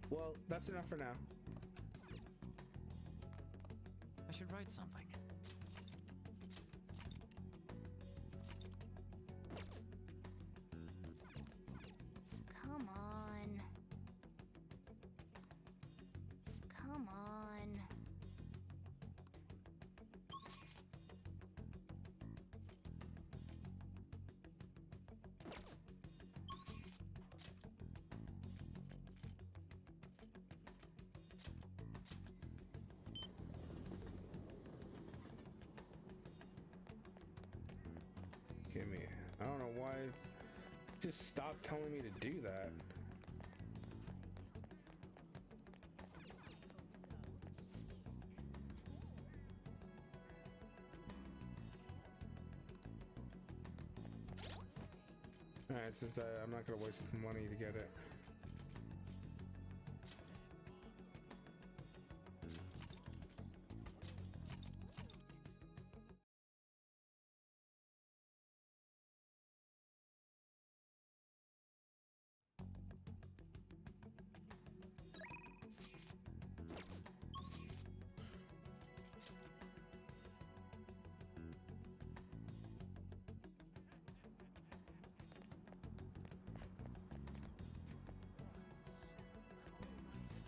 Well, that's enough for now. I should write something. Come on. Come on. Give me. I don't know why. Just stop telling me to do that. Alright, since I'm not gonna waste money to get it.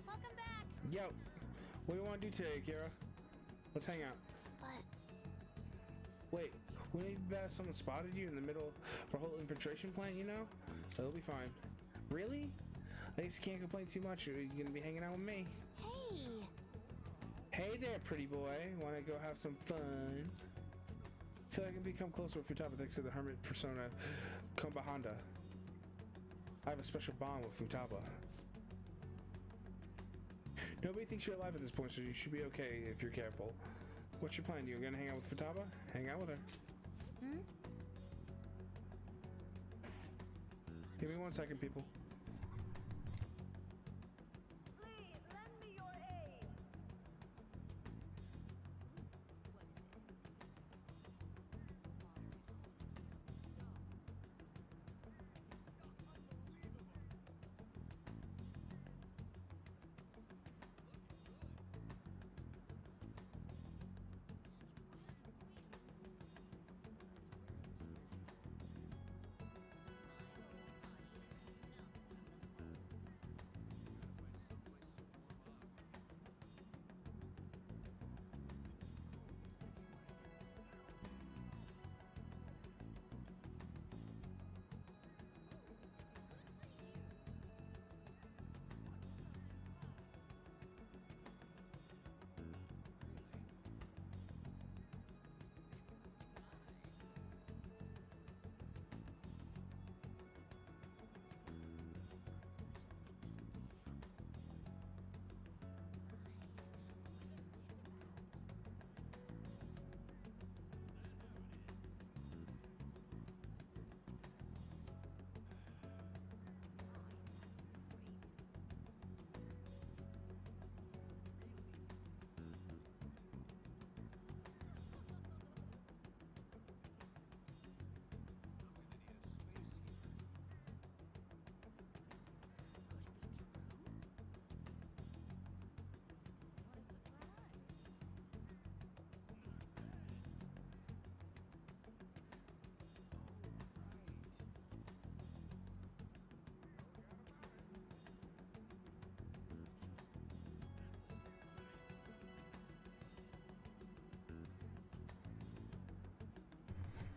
Welcome back! Yo, what do you want to do today, Akira? Let's hang out. But Wait, wouldn't it be bad if someone spotted you in the middle of a whole infiltration plan, you know? It'll be fine. Really? I guess you can't complain too much, or you're gonna be hanging out with me. hey! Hey there, pretty boy. Wanna go have some fun? I feel like I can become closer with Futaba thanks to the hermit persona Kombahanda. I have a special bond with Futaba. Nobody thinks you're alive at this point, so you should be okay if you're careful. What's your plan? You gonna hang out with Futaba? Hang out with her. Hmm? Give me 1 second, people. Please lend me your aid.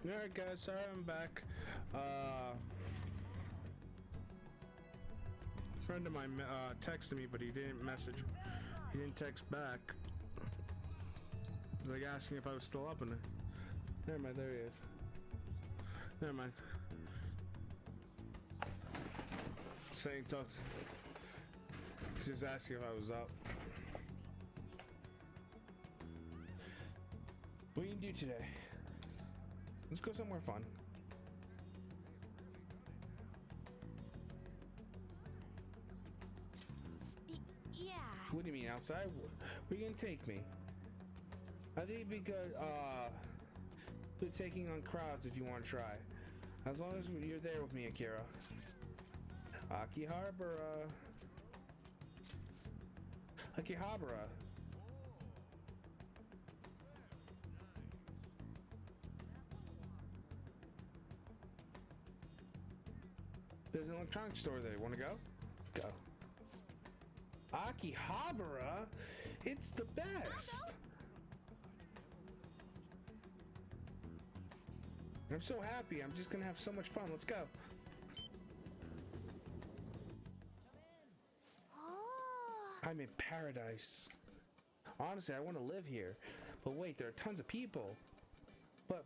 Alright guys, sorry I'm back. A friend of mine texted me, but he didn't text back. Like asking if I was still up in it. Never mind, there he is. Never mind. Saying talk. He was asking if I was up. What do you do today? Let's go somewhere fun. Yeah. What do you mean, outside? Where you gonna take me? I think it'd be good, with taking on crowds if you want to try. As long as you're there with me, Akira. Akihabara. Akihabara. There's an electronics store there. Want to go? Go. Akihabara? It's the best! I'm so happy. I'm just gonna have so much fun. Let's go. Oh. I'm in paradise. Honestly, I want to live here. But wait, there are tons of people. But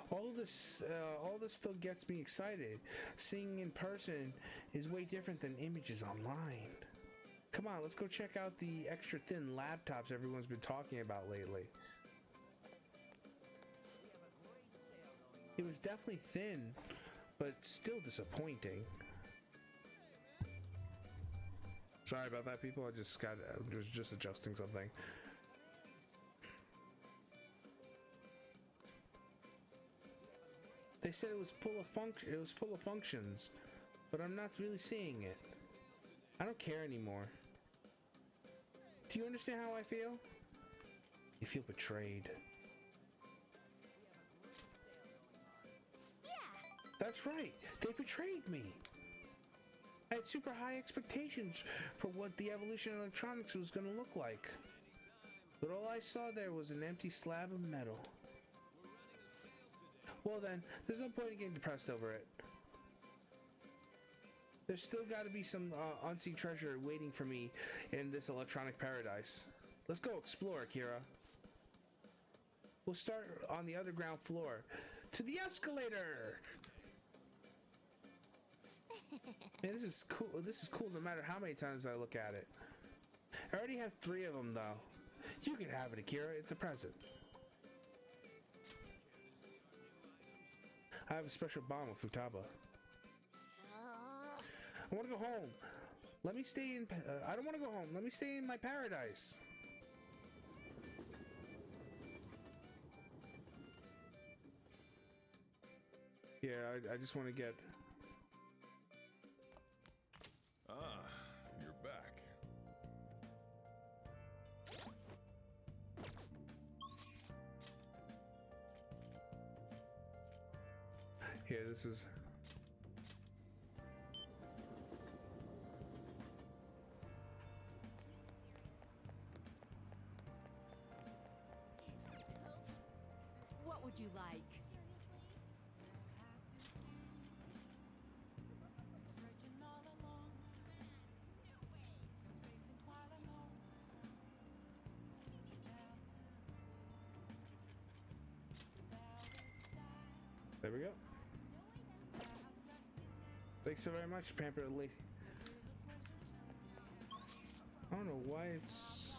all this still gets me excited. Seeing in person is way different than images online. Come on, let's go check out the extra thin laptops everyone's been talking about lately. It was definitely thin, but still disappointing. Sorry about that, people. I was just adjusting something. They said it was full of functions, but I'm not really seeing it. I don't care anymore. Do you understand how I feel? You feel betrayed. That's right, they betrayed me. I had super high expectations for what the evolution of electronics was going to look like. But all I saw there was an empty slab of metal. Well then, there's no point in getting depressed over it. There's still got to be some unseen treasure waiting for me in this electronic paradise. Let's go explore, Akira. We'll start on the other ground floor. To the escalator! Man, this is cool. This is cool no matter how many times I look at it. I already have 3 of them, though. You can have it, Akira. It's a present. I have a special bond with Futaba. I want to go home. Let me stay in... I don't want to go home. Let me stay in my paradise. Yeah, I just want to get... Ah, you're back. Yeah, this is... What would you like? Searching all along, facing twilight long. There we go. Thanks so very much, Pampered Lady. I don't know why it's...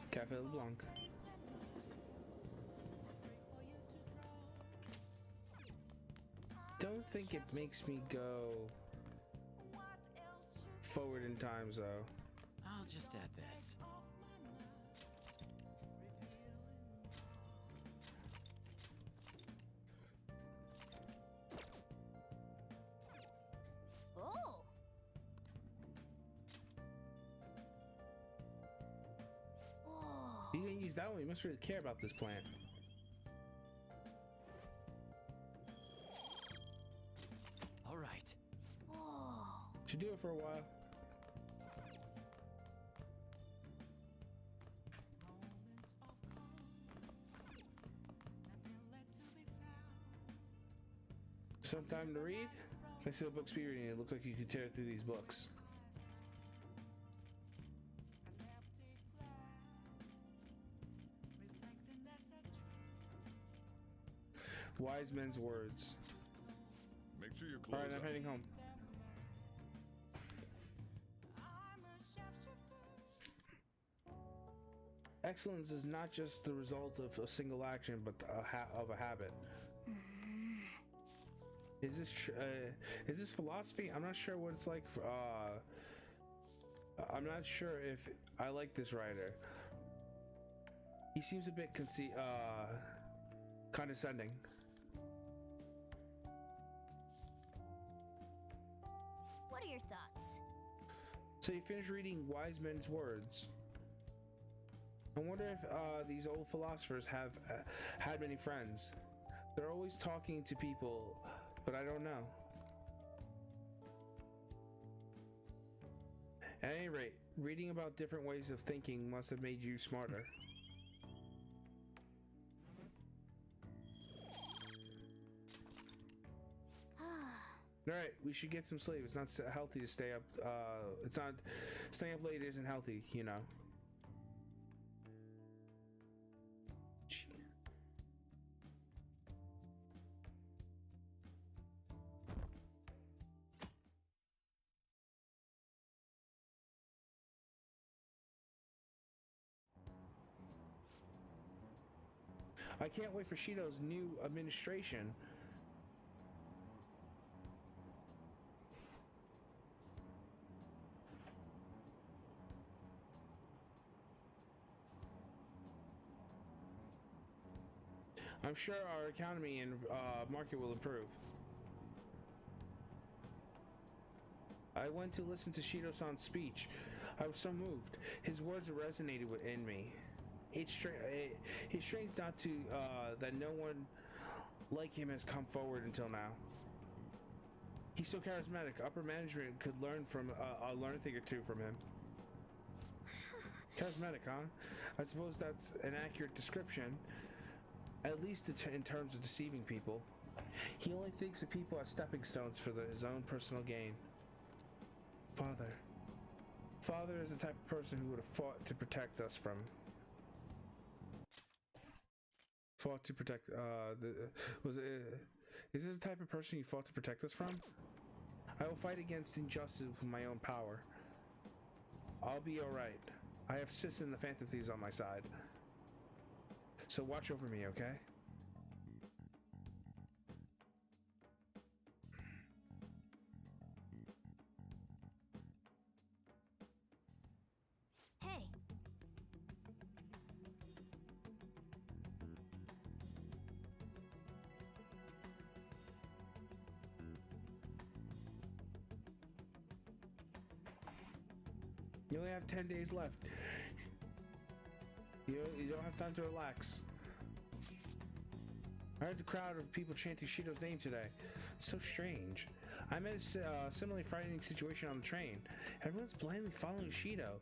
Cafe LeBlanc. Don't think it makes me go forward in times though. I'll just add this. Oh. Oh. You didn't use that one. You must really care about this plant. All right. Oh. To should do it for a while. Some time to read? Thanks to the book speed reading, it looks like you could tear through these books. Wise men's words. Make sure you close Alright, I'm up. heading home. Excellence is not just the result of a single action, but of a habit. Is this philosophy? I'm not sure what it's like. I'm not sure if I like this writer. He seems a bit condescending. What are your thoughts? So you finished reading Wise Men's Words. I wonder if these old philosophers have had many friends. They're always talking to people, but I don't know. At any rate, reading about different ways of thinking must have made you smarter. Alright, we should get some sleep. It's not healthy to stay up. Staying up late isn't healthy, you know. I can't wait for Shido's new administration. I'm sure our economy and market will improve. I went to listen to Shido-san's speech. I was so moved. His words resonated in me. It's strange not to that no one like him has come forward until now. He's so charismatic. Upper management could learn a thing or two from him. Charismatic, huh? I suppose that's an accurate description. At least in terms of deceiving people. He only thinks of people as stepping stones for his own personal gain. Father is the type of person who would have fought to protect us from. Fought to protect. Is this the type of person you fought to protect us from? I will fight against injustice with my own power. I'll be alright. I have Sis and the Phantom Thieves on my side. So watch over me, okay? Hey. You only have 10 days left. You don't have time to relax. I heard the crowd of people chanting Shido's name today. It's so strange. I'm in a similarly frightening situation on the train. Everyone's blindly following Shido.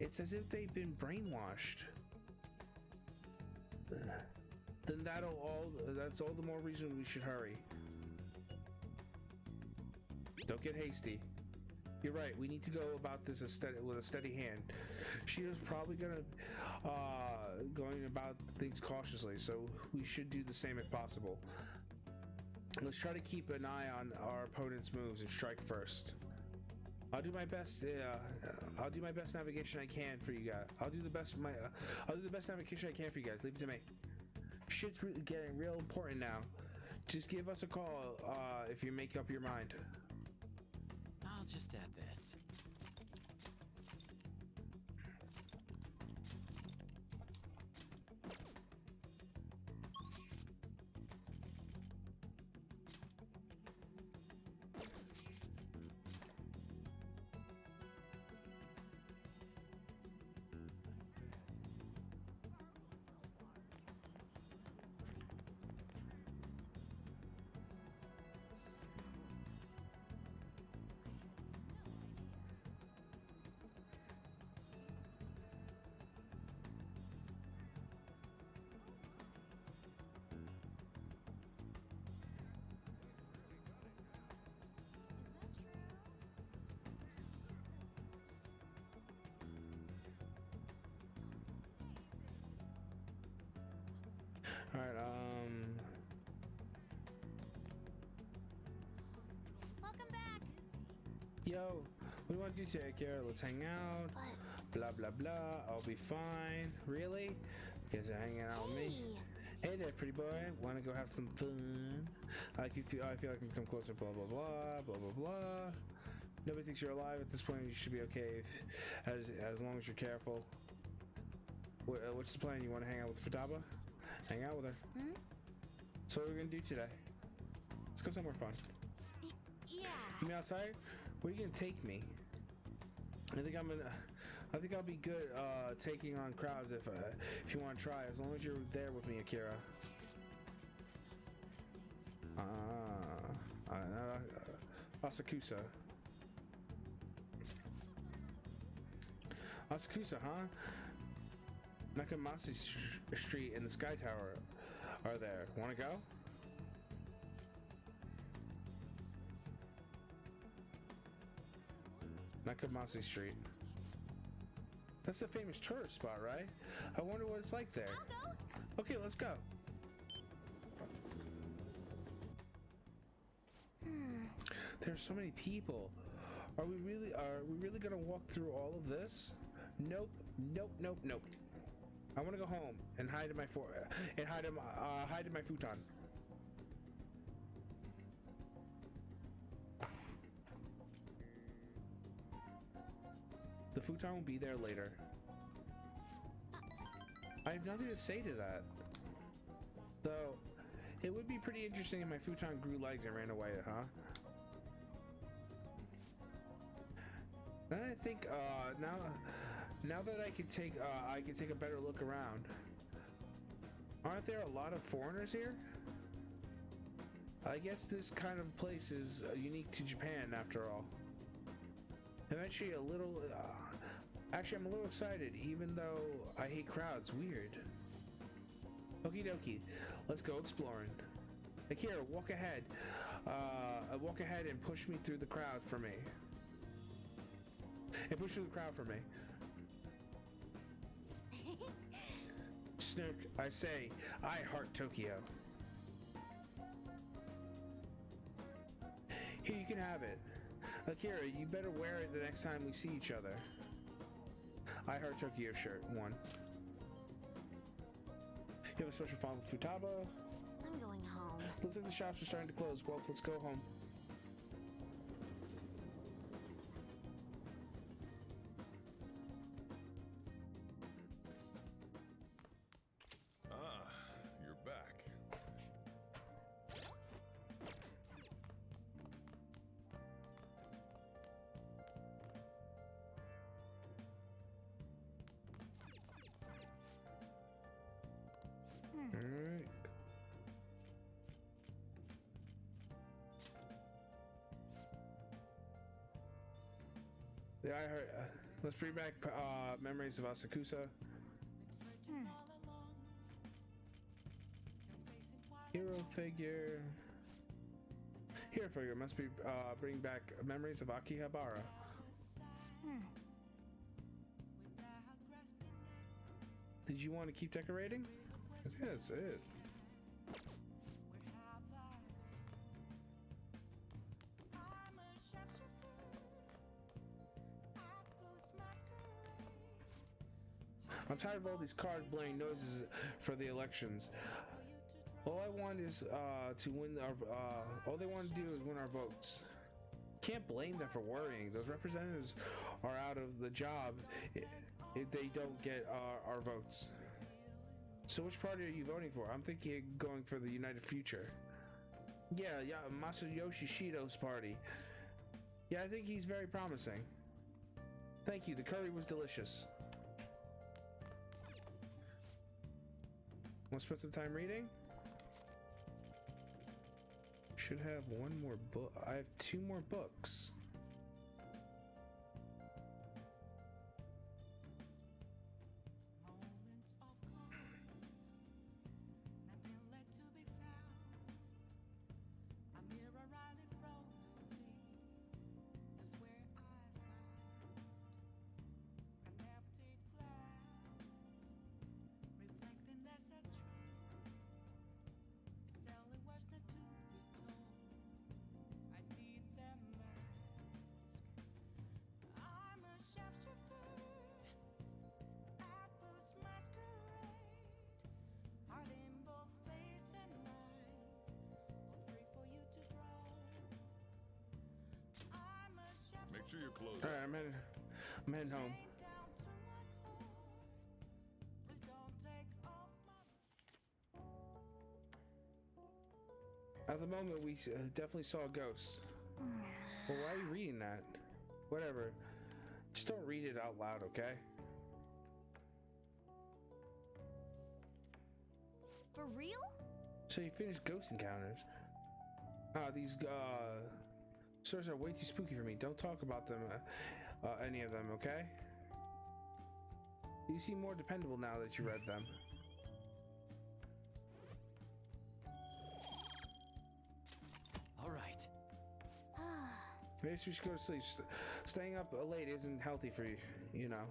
It's as if they've been brainwashed. Then that's all the more reason we should hurry. Don't get hasty. You're right, we need to go about this with a steady hand. Shido's probably going about things cautiously, so we should do the same if possible. Let's try to keep an eye on our opponent's moves and strike first. I'll do my best. I'll do my best navigation I can for you guys. I'll do the best navigation I can for you guys. Leave it to me. Shit's really getting real important now. Just give us a call if you make up your mind. I'll just add this. Yo, what do you want to do today, Akira? Let's hang out. Blah, blah, blah. I'll be fine. Really? Because you're hanging out with me? Hey there, pretty boy. Want to go have some fun? I feel like I can come closer. Blah, blah, blah. Blah, blah, blah. Nobody thinks you're alive at this point. You should be okay as long as you're careful. What's the plan? You want to hang out with Futaba? Hang out with her. So what are we going to do today? Let's go somewhere fun. Yeah. You mean outside? Where are you gonna take me? I think I'll be good taking on crowds if you want to try, as long as you're there with me, Akira. Asakusa. Asakusa, huh? Nakamasi Street and the Sky Tower are there. Wanna go? Nakamasi Street. That's the famous tourist spot, right? I wonder what it's like there. I'll go. Okay, let's go. There's so many people. Are we really gonna walk through all of this? Nope. I want to go home and hide in my futon. The futon will be there later. I have nothing to say to that. Though, it would be pretty interesting if my futon grew legs and ran away, huh? Then I think, now that I can take a better look around. Aren't there a lot of foreigners here? I guess this kind of place is unique to Japan, after all. I'm actually I'm a little excited, even though I hate crowds. Weird. Okie dokie, let's go exploring. Akira, walk ahead. Walk ahead and push me through the crowd for me. Snurk, I say, I heart Tokyo. Here, you can have it. Akira, you better wear it the next time we see each other. I Heart Tokyo shirt, 1. You have a special font with Futaba. I'm going home. Looks like the shops are starting to close. Well, let's go home. You're back. Alright. Yeah, I heard. Let's bring back memories of Asakusa. Hero figure must be bring back memories of Akihabara. Did you want to keep decorating? I think that's it. I'm tired of all these cars blaring noises for the elections. All I want is to win our. All they want to do is win our votes. Can't blame them for worrying. Those representatives are out of the job if they don't get our votes. So which party are you voting for? I'm thinking of going for the United Future. Yeah, Masayoshi Shido's party. Yeah, I think he's very promising. Thank you. The curry was delicious. Want to spend some time reading? Should have one more book. I have 2 more books. sure your clothes All are. right, I'm heading home. At the moment, we definitely saw a ghost. Well, why are you reading that? Whatever. Just don't read it out loud, okay? For real? So you finished Ghost Encounters. These stories are way too spooky for me. Don't talk about them, any of them, okay? You seem more dependable now that you read them. All right. Maybe we should go to sleep. Staying up late isn't healthy for you, you know.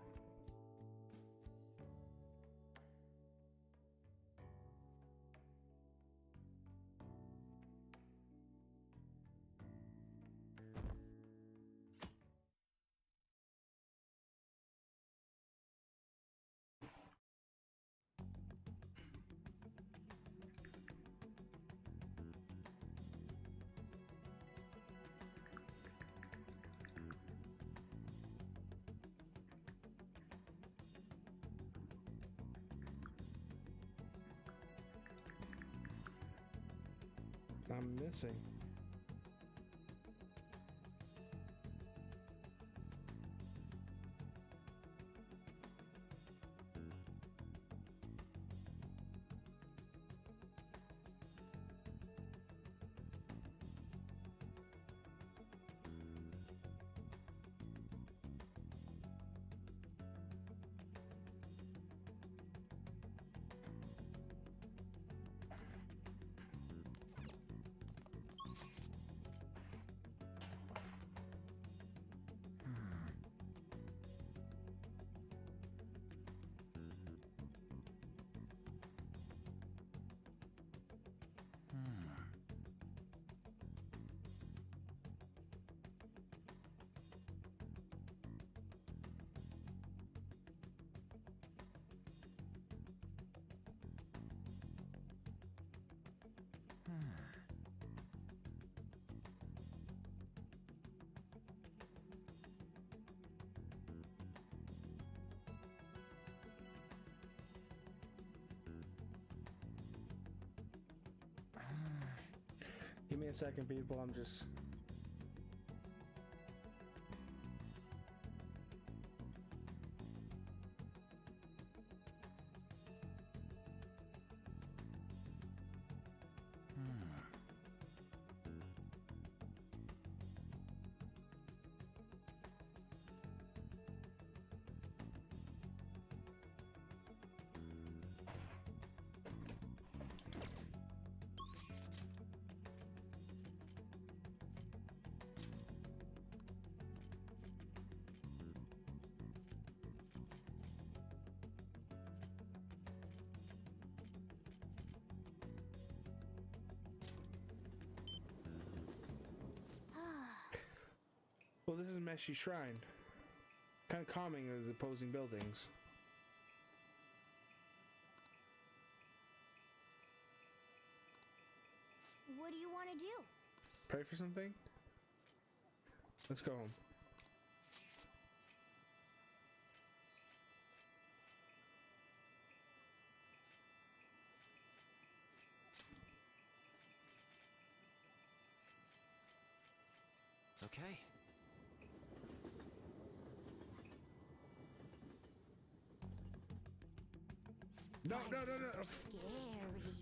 I'm missing. Give me a second, people. I'm just... Well, this is Meshi Shrine. Kind of calming as opposing buildings. What do you want to do? Pray for something? Let's go home. Okay. No, no, no, no! Scary.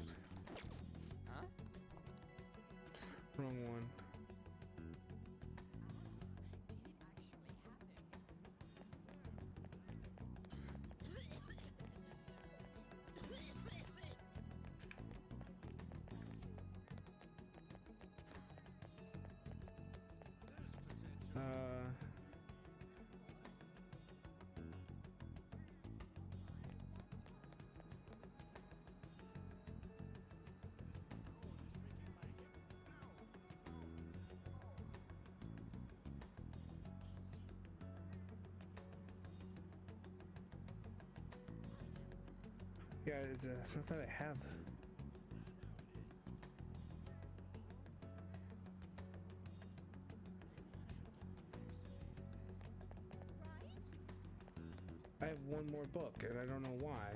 Huh? Wrong one. Yeah, it's not that I have. I have one more book, and I don't know why.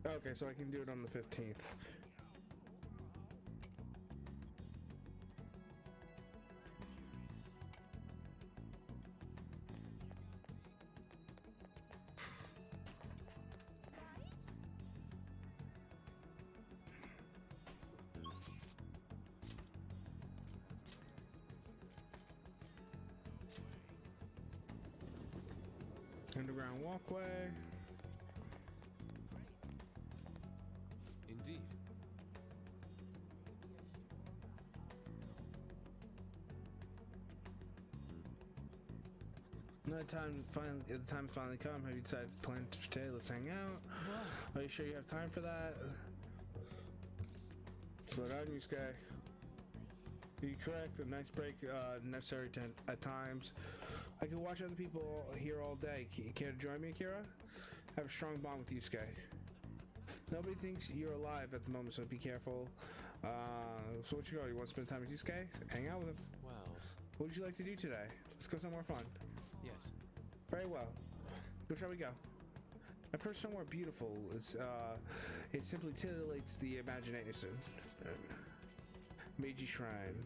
Okay, so I can do it on the 15th. Underground walkway. Indeed. The time finally come. Have you decided to plan for today? Let's hang out. Are you sure you have time for that? Slow down, Yusuke. Be correct. A nice break necessary at times. I could watch other people here all day. Care to join me, Akira? I have a strong bond with Yusuke. Nobody thinks you're alive at the moment, so be careful. So what you got? You want to spend time with Yusuke? Hang out with him. Well, What would you like to do today? Let's go somewhere fun. yes. Very well. Where shall we go? I purchased somewhere beautiful. It simply titillates the imagination. Meiji Shrine.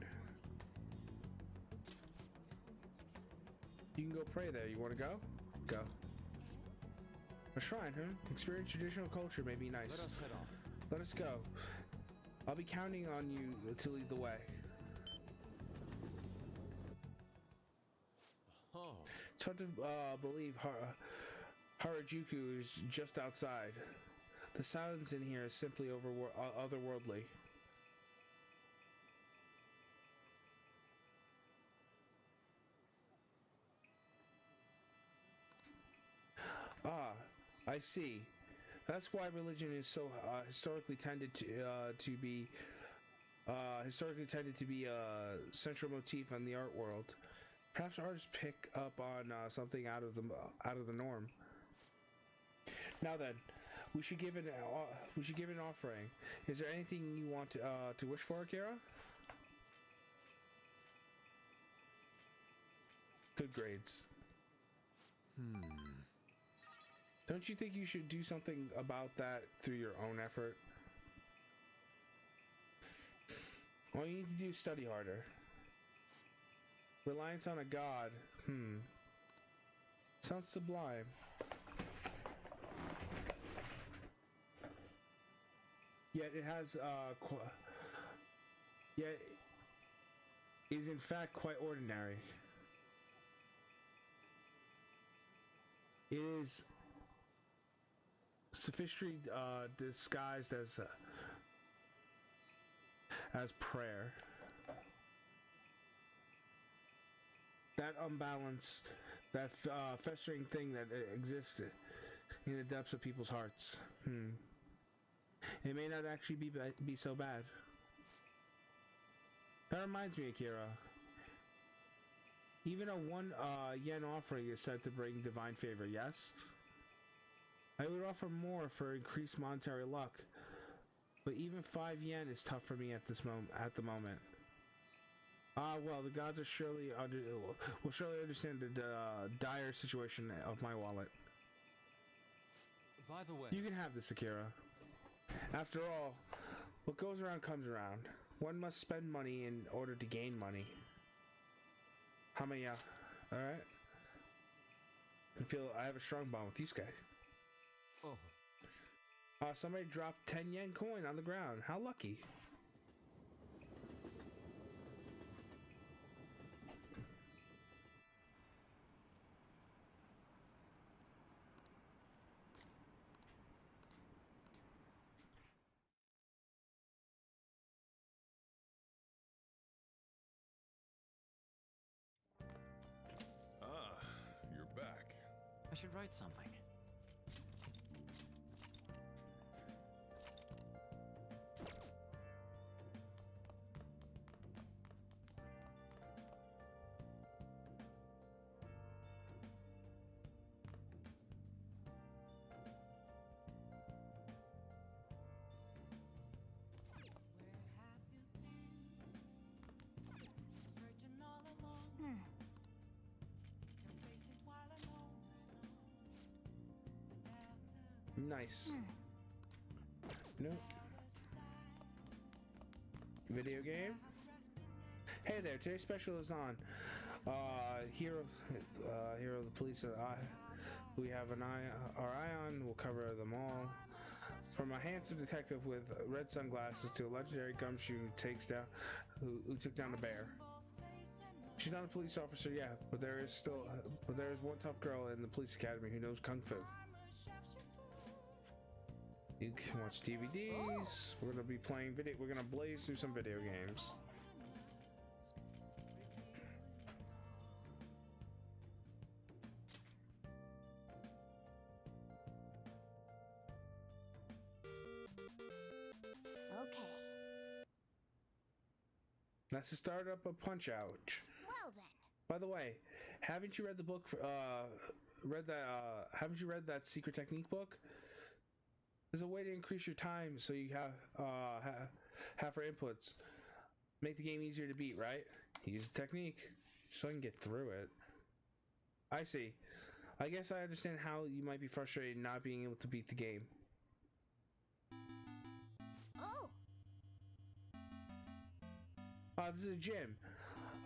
You can go pray there. You want to go? Go. A shrine, huh? Experience traditional culture may be nice. Let us head off. Let us go. I'll be counting on you to lead the way. Oh, It's hard to believe Harajuku is just outside. The silence in here is simply otherworldly. Ah, I see. That's why religion is so historically tended to be a central motif in the art world. Perhaps artists pick up on something out of the norm. Now then, we should give an offering. Is there anything you want to wish for, Akira? Good grades. Don't you think you should do something about that through your own effort? All you need to do is study harder. Reliance on a god. Sounds sublime. Yet it has yet is in fact quite ordinary. It is sophisticated, disguised as prayer. That unbalance, that festering thing that exists in the depths of people's hearts. It may not actually be so bad. That reminds me, Akira. Even a 1 yen offering is said to bring divine favor, yes? I would offer more for increased monetary luck, but even 5 yen is tough for me at the moment. Well, the gods will surely understand the dire situation of my wallet. by the way, You can have this, Akira. After all, what goes around comes around. One must spend money in order to gain money. Hamaya. Alright? I have a strong bond with Yusuke. oh, Somebody dropped 10 yen coin on the ground. How lucky. Ah, you're back. I should write something. Nice. Nope. Video game. Hey there, today's special is on. Hero of the police we have our eye on. We'll cover them all. From a handsome detective with red sunglasses to a legendary gumshoe who took down a bear. She's not a police officer yet, but there is one tough girl in the police academy who knows kung fu. You can watch DVDs. We're gonna be playing video. We're gonna blaze through some video games. Okay. That's the start up of Punch Out. Well then. By the way, haven't you read the book? Haven't you read that secret technique book? There's a way to increase your time so you have for inputs. Make the game easier to beat, right? Use the technique so I can get through it. I see. I guess I understand how you might be frustrated not being able to beat the game. Oh. This is a gym.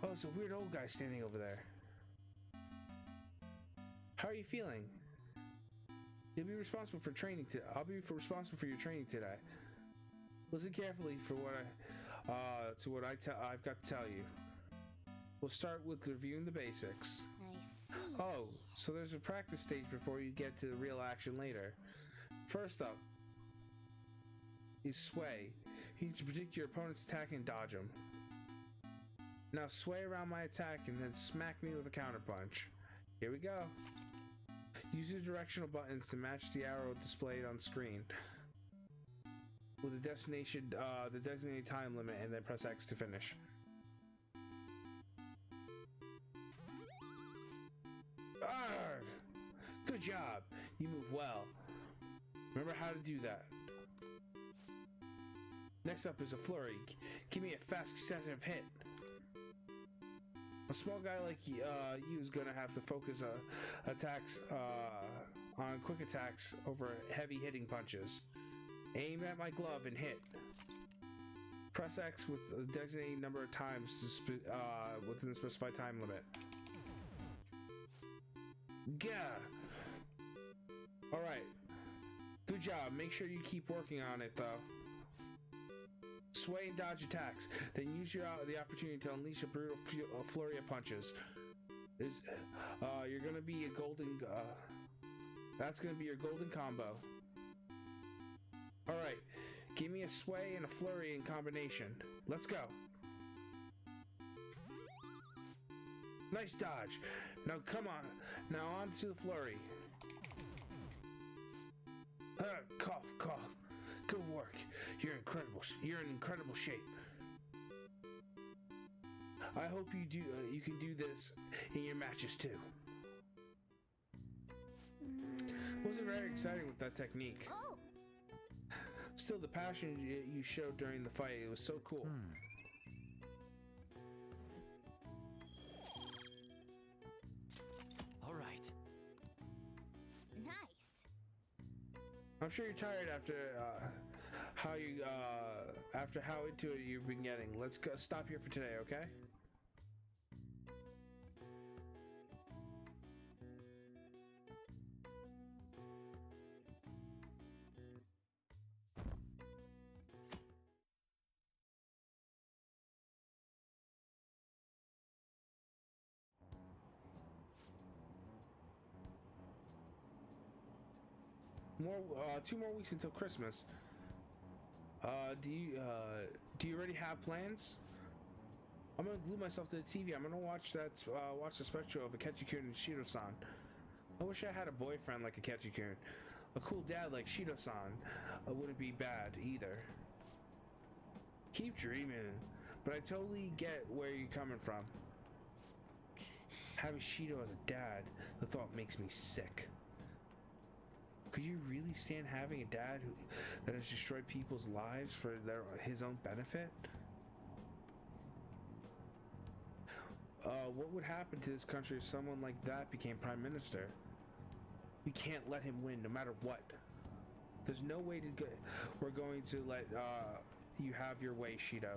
Oh, it's a weird old guy standing over there. How are you feeling? You'll be responsible for training. I'll be responsible for your training today. Listen carefully for what I've got to tell you. We'll start with reviewing the basics. I see. Oh, so there's a practice stage before you get to the real action later. First up is sway. You need to predict your opponent's attack and dodge him. Now sway around my attack and then smack me with a counterpunch. Here we go. Use the directional buttons to match the arrow displayed on screen with the designated time limit, and then press X to finish. Arrgh! Good job. You move well. Remember how to do that. Next up is a flurry. Give me a fast successive hit. A small guy like you is gonna have to focus attacks on quick attacks over heavy hitting punches. Aim at my glove and hit. Press X with a designated number of times within the specified time limit. Gah! Alright. Good job. Make sure you keep working on it though. Sway and dodge attacks, then use the opportunity to unleash a brutal flurry of punches. You're gonna be a golden. That's gonna be your golden combo. All right, give me a sway and a flurry in combination. Let's go. Nice dodge. Now come on. Now on to the flurry. Cough, cough. Good work. You're incredible. You're in incredible shape. I hope you can do this in your matches too. Wasn't very exciting with that technique. Oh. Still, the passion you showed during the fight, it was so cool. All right. Nice. I'm sure you're tired after how into it you've been getting. Let's go. Stop here for today, okay? Two more weeks until Christmas. Do you already have plans? I'm gonna glue myself to the TV. I'm gonna watch the spectral of Akechi-kun and Shido-san. I wish I had a boyfriend like Akechi-kun. A cool dad like Shido-san wouldn't be bad either. Keep dreaming, but I totally get where you're coming from. Having Shido as a dad, the thought makes me sick. Could you really stand having a dad that has destroyed people's lives for his own benefit? What would happen to this country if someone like that became prime minister? We can't let him win no matter what. There's no way to go. We're going to let you have your way, Shido.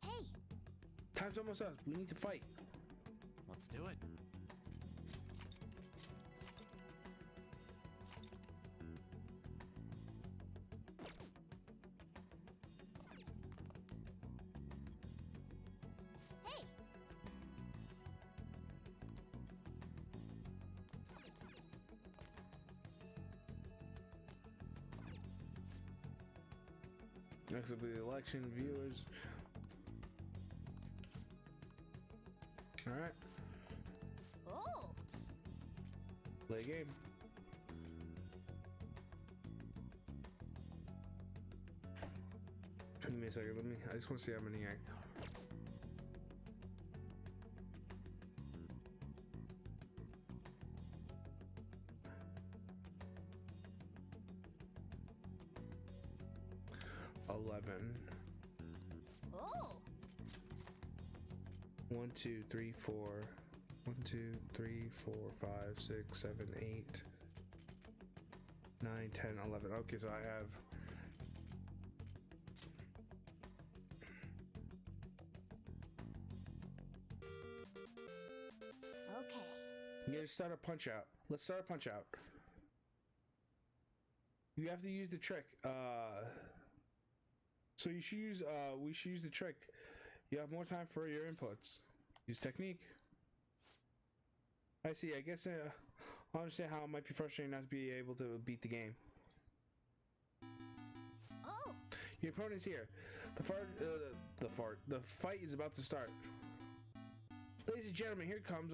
Hey, Time's almost up. We need to fight. Let's do it. hey. Next will be the election viewers. All right, Oh, play a game. Give me a second. I just want to see how many I. oh. 1, 2, 3, 4. 1, 2, 3, 4, 5, 6, 7, 8, 9, 10, 11. Okay, so I have. Okay. You gotta start a punch out. Let's start a punch out. You have to use the trick. So you should use. We should use the trick. You have more time for your inputs. Use technique. I see. I guess I understand how it might be frustrating not to be able to beat the game. Oh, Your opponent's here. The fight is about to start. Ladies and gentlemen, here comes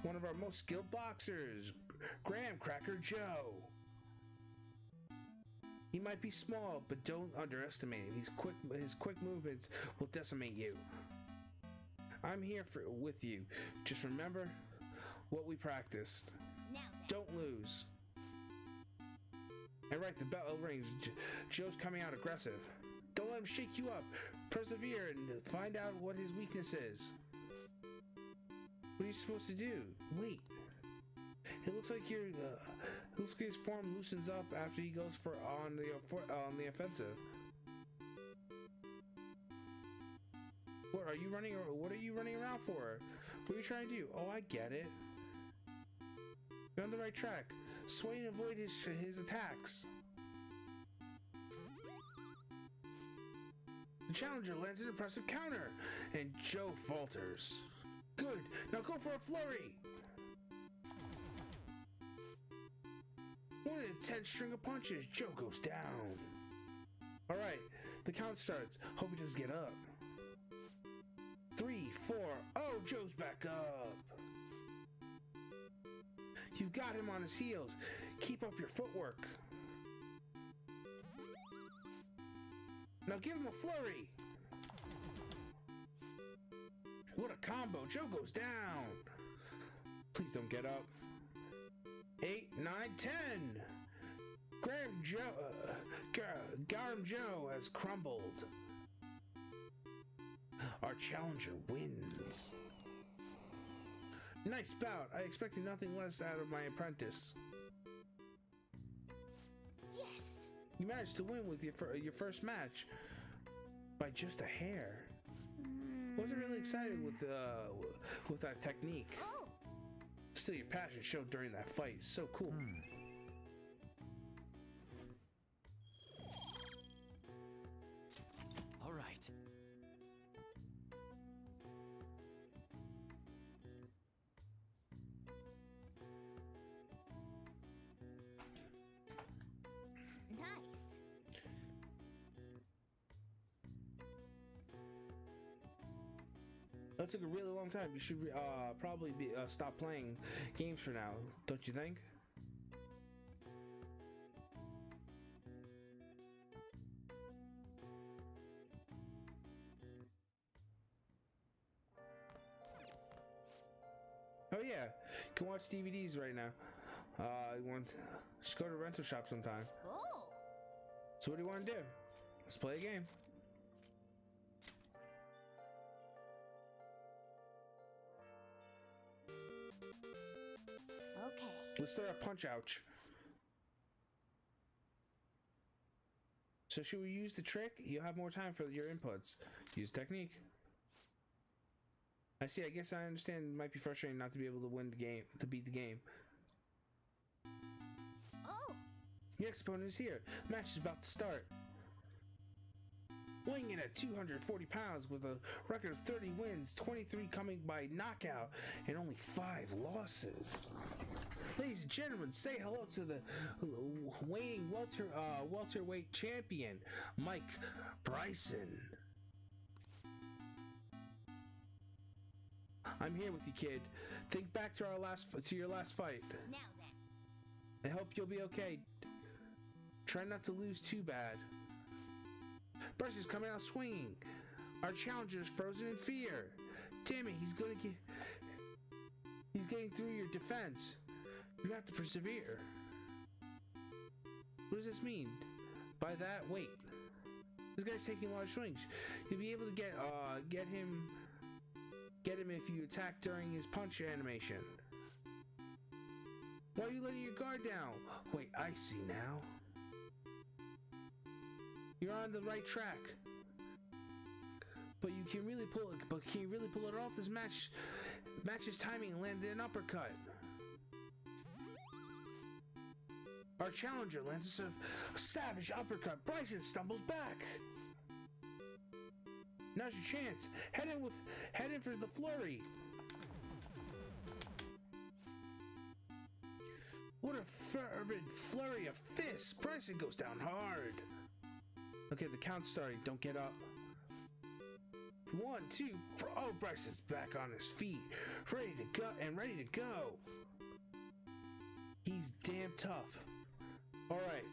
one of our most skilled boxers, Graham Cracker Joe. He might be small, but don't underestimate him. His quick movements will decimate you. I'm here with you. Just remember what we practiced. now then. Don't lose. And right, the bell rings. Joe's coming out aggressive. Don't let him shake you up. Persevere and find out what his weakness is. What are you supposed to do? Wait. It looks like his form loosens up after he goes on the offensive. What are you running around for? What are you trying to do? Oh, I get it. You're on the right track. Sway and avoid his attacks. The challenger lands an impressive counter, and Joe falters. Good. Now go for a flurry. One intense string of punches. Joe goes down. All right, the count starts. Hope he doesn't get up. 3, 4. Oh, Joe's back up. You've got him on his heels. Keep up your footwork. Now give him a flurry. What a combo. Joe goes down. Please don't get up. 8, 9, 10. Garam Joe has crumbled. Our challenger wins. Nice bout. I expected nothing less out of my apprentice. Yes. You managed to win with your first match by just a hair. Wasn't really excited with that technique. Oh, Still, your passion showed during that fight. So cool. All right. nice. That took a really long time. You should probably stop playing games for now, don't you think? Oh yeah, you can watch DVDs right now. Just go to rental shop sometime. Oh, So what do you want to do? Let's play a game. Let's start a punch ouch. So should we use the trick? You'll have more time for your inputs. Use technique. I see. I guess I understand it might be frustrating not to be able to win the game, to beat the game. Oh! Your next opponent is here. Match is about to start. Weighing in at 240 pounds with a record of 30 wins, 23 coming by knockout, and only 5 losses. Ladies and gentlemen, say hello to the weighing welterweight champion, Mike Bryson. I'm here with you, kid. Think back to your last fight. Now then. I hope you'll be okay. Try not to lose too bad. Bryson's coming out swinging. Our challenger is frozen in fear. Damn it, he's getting through your defense. You have to persevere. What does this mean? By that, wait. This guy's taking large swings. You'll be able to get him if you attack during his punch animation. Why are you letting your guard down? Wait, I see now. You're on the right track. But can you really pull it off? This match's timing landed an uppercut. Our challenger lands a savage uppercut. Bryson stumbles back. Now's your chance. Head in for the flurry. What a fervent flurry of fists. Bryson goes down hard. Okay, the count's starting. Don't get up. 1, 2. Oh, Bryson's back on his feet, ready to go. He's damn tough. All right,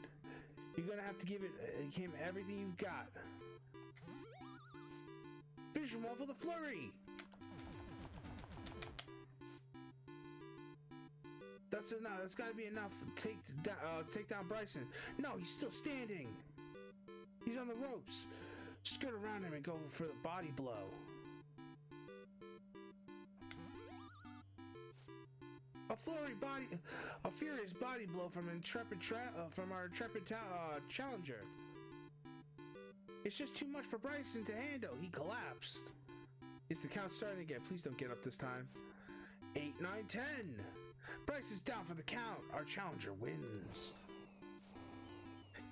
you're gonna have to give him everything you've got. Finish him off with a flurry. That's enough. That's gotta be enough to take down Bryson. No, he's still standing. He's on the ropes. Skirt around him and go for the body blow. A furious body blow from our intrepid challenger. It's just too much for Bryson to handle. He collapsed. Is the count starting again? Please don't get up this time. 8, 9, 10. Bryson's down for the count. Our challenger wins.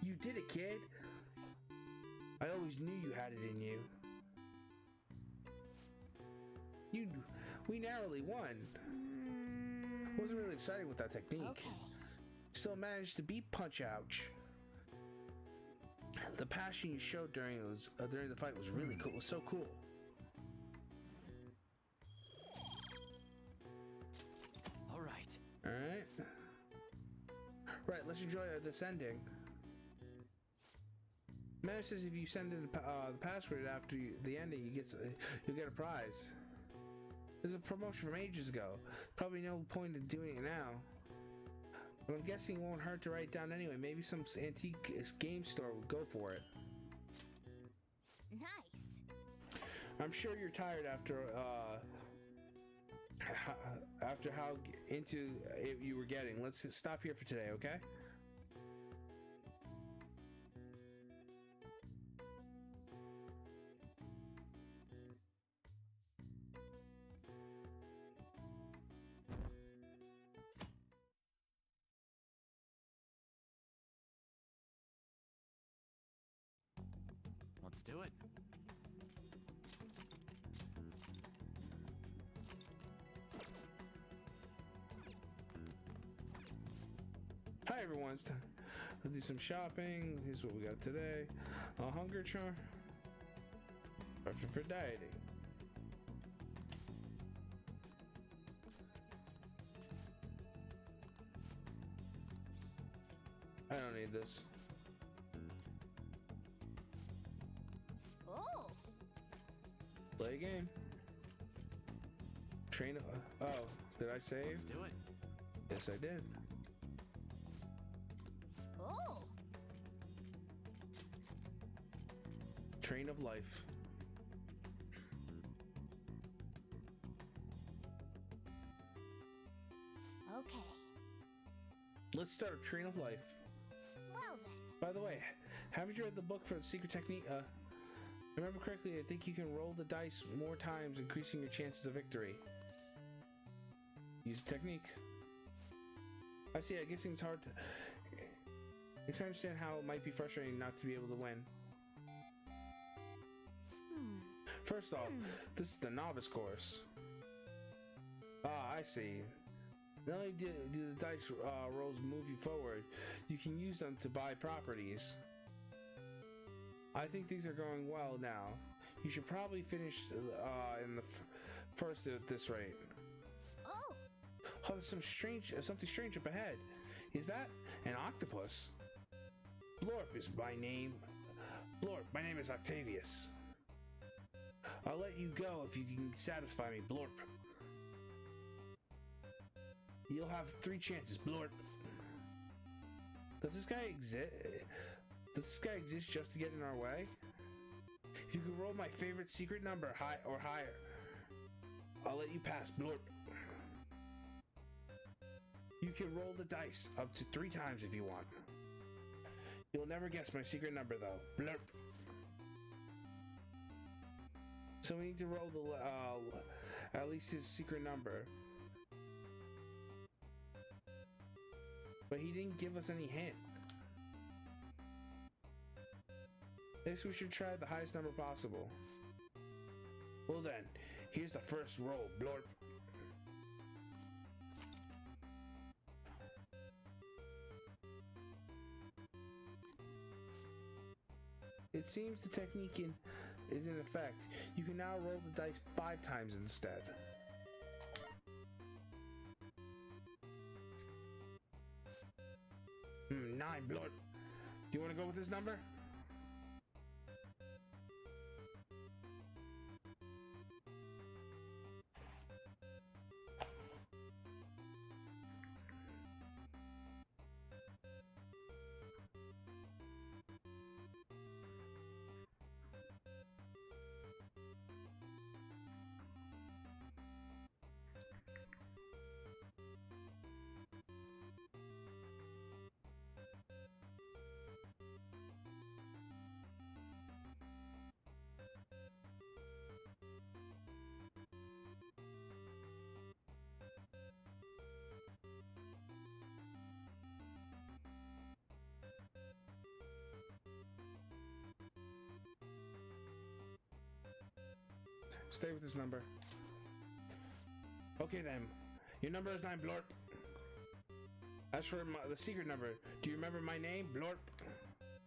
You did it, kid. I always knew you had it in you. We narrowly won. Wasn't really exciting with that technique. Okay. Still managed to beat Punch Ouch. The passion you showed during the fight was really cool. It was so cool. All right. All right. Right. Let's enjoy this ending. Man says if you send in the password after the ending, you'll get a prize. There's a promotion from ages ago. Probably no point in doing it now. But I'm guessing it won't hurt to write it down anyway. Maybe some antique game store would go for it. Nice. I'm sure you're tired after how into it you were getting. Let's stop here for today, okay? Let's do it. Hi everyone, it's time. Let's do some shopping. Here's what we got today. A hunger charm. Perfect for dieting. I don't need this. Oh. Play a game. Train. Oh, did I save? Let's do it. Yes, I did. Oh. Train of life. Okay. let's start a train of life. Well then. By the way, haven't you read the book for the secret technique? If I remember correctly, I think you can roll the dice more times, increasing your chances of victory. Use the technique. I see. I guess it's hard to. I can understand how it might be frustrating not to be able to win. First off, this is the novice course. Ah, I see. Not only do the dice rolls move you forward, you can use them to buy properties. I think things are going well now. You should probably finish in the first at this rate. Oh! Oh, there's something strange up ahead. Is that an octopus? Blorp is my name. Blorp, my name is Octavius. I'll let you go if you can satisfy me, Blorp. You'll have 3 chances, Blorp. Does this guy exist? Does this guy exist just to get in our way? If you can roll my favorite secret number, high or higher, I'll let you pass, Blorp. You can roll the dice up to 3 times if you want. You'll never guess my secret number, though. Blurp. So we need to roll the at least his secret number. But he didn't give us any hint. Next we should try the highest number possible. Well then, here's the first roll, Blorp. It seems the technique is in effect. You can now roll the dice 5 times instead. Nine, Blorp. Do you want to go with this number? Stay with this number. Okay then. Your number is 9, Blorp. As for the secret number, do you remember my name, Blorp?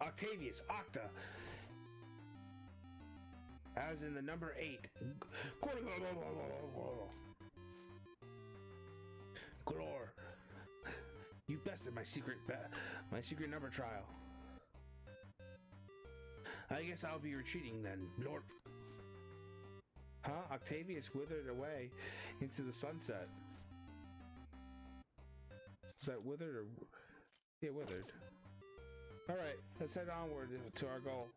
Octavius, Octa. As in the number 8. Glor. You bested my secret number trial. I guess I'll be retreating then, Blorp. Huh? Octavius withered away into the sunset. Is that withered or... Yeah, withered. Alright, let's head onward to our goal.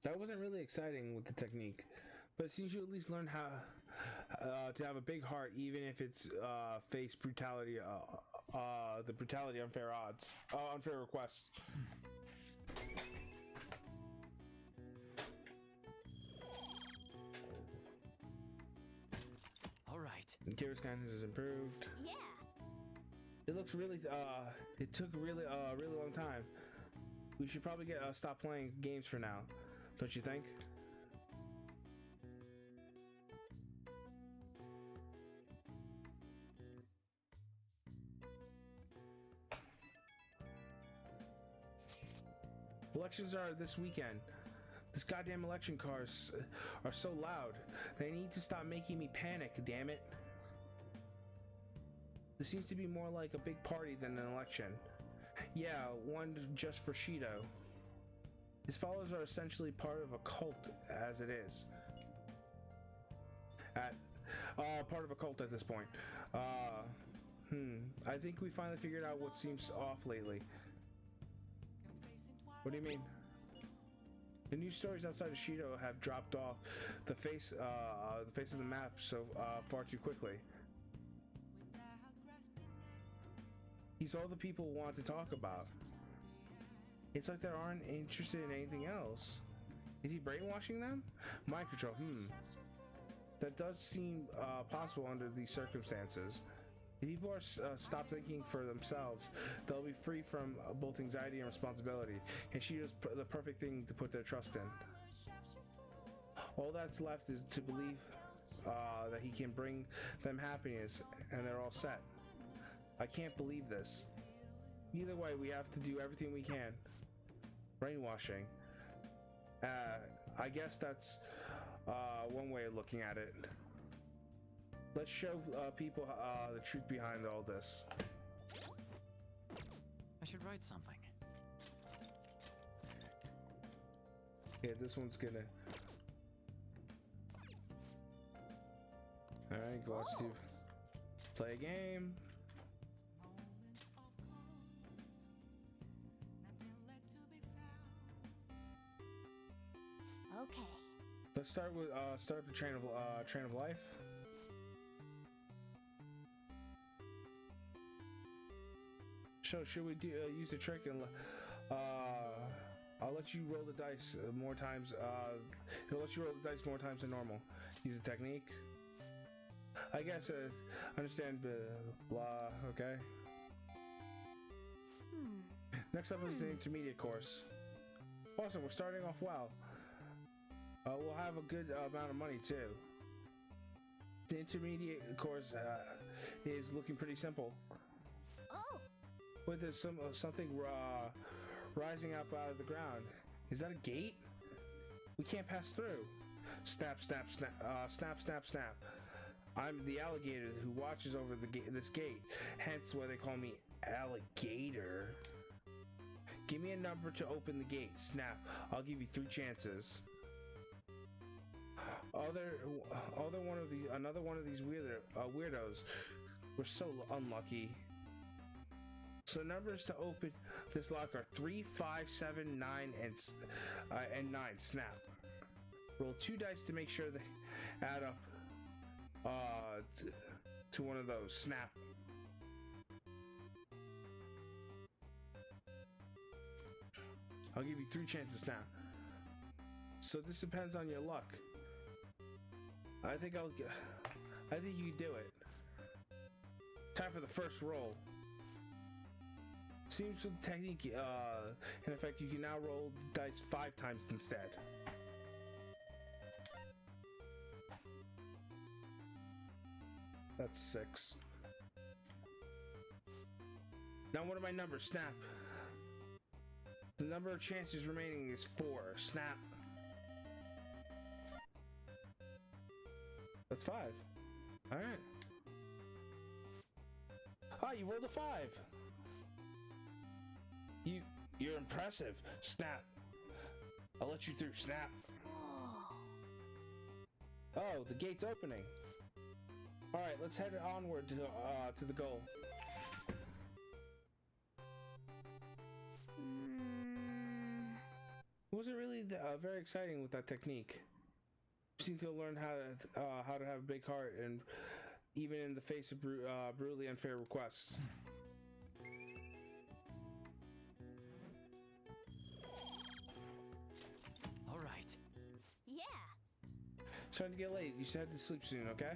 That wasn't really exciting with the technique, but it seems you at least learned how to have a big heart, even if it's face brutality, the brutality, unfair odds, unfair requests. All right. Kira's kindness is improved. Yeah. It looks really. It took a really long time. We should probably stop playing games for now, don't you think? Elections are this weekend. This goddamn election cars are so loud. They need to stop making me panic, damn it. This seems to be more like a big party than an election. Yeah, one just for Shido. His followers are essentially part of a cult as it is. Part of a cult at this point. I think we finally figured out what seems off lately. What do you mean? The news stories outside of Shido have dropped off the face of the map so far too quickly. He's all the people want to talk about. It's like they aren't interested in anything else. Is he brainwashing them? Mind control, That does seem possible under these circumstances. If people are stop thinking for themselves, they'll be free from both anxiety and responsibility, and she is the perfect thing to put their trust in. All that's left is to believe that he can bring them happiness, and they're all set. I can't believe this. Either way, we have to do everything we can. Brainwashing. I guess that's one way of looking at it. Let's show people the truth behind all this. I should write something. Yeah, this one's gonna... Alright, go watch Steve play a game. Okay. Let's start with the train of life. So should we use the trick and I'll let you roll the dice more times. It'll let you roll the dice more times than normal. Use the technique. I guess understand blah. Okay. Next up is the intermediate course. Awesome, we're starting off well. We'll have a good amount of money too. The intermediate course is looking pretty simple. Oh. But there's something rising up out of the ground. Is that a gate? We can't pass through. Snap, snap, snap, snap, snap, snap. I'm the alligator who watches over this gate. Hence why they call me Alligator. Give me a number to open the gate. Snap. I'll give you 3 chances. Another one of these weirdos. We're so unlucky. So numbers to open this lock are 3, 5, 7, 9, and 9. Snap. Roll 2 dice to make sure they add up to one of those. Snap. I'll give you 3 chances now. So this depends on your luck. I think you can do it. Time for the first roll. Seems with the technique, in effect, you can now roll the dice 5 times instead. That's 6. Now what are my numbers? Snap. The number of chances remaining is 4. Snap. That's 5. Alright. Ah, you rolled a 5. You're impressive. Snap. I'll let you through. Snap. Oh, the gate's opening. Alright, let's head onward to the goal. It wasn't really very exciting with that technique. You seem to have learned how to have a big heart, and even in the face of brutally unfair requests. All right. Yeah. It's starting to get late. You should head to sleep soon, okay?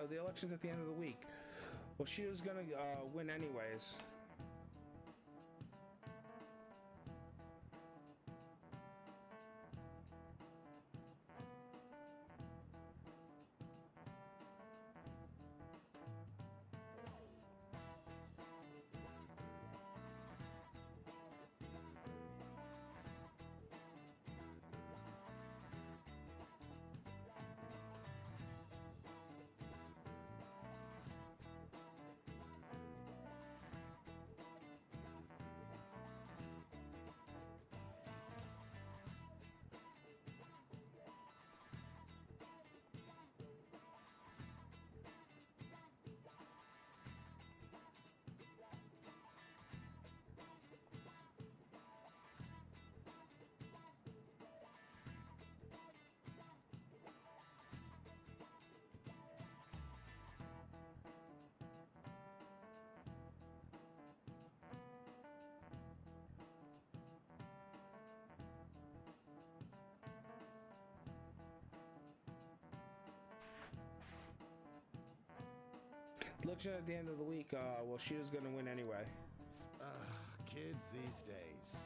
The elections at the end of the week. Well, she was gonna win anyways. Election at the end of the week, well, Shido's gonna win anyway. Kids these days.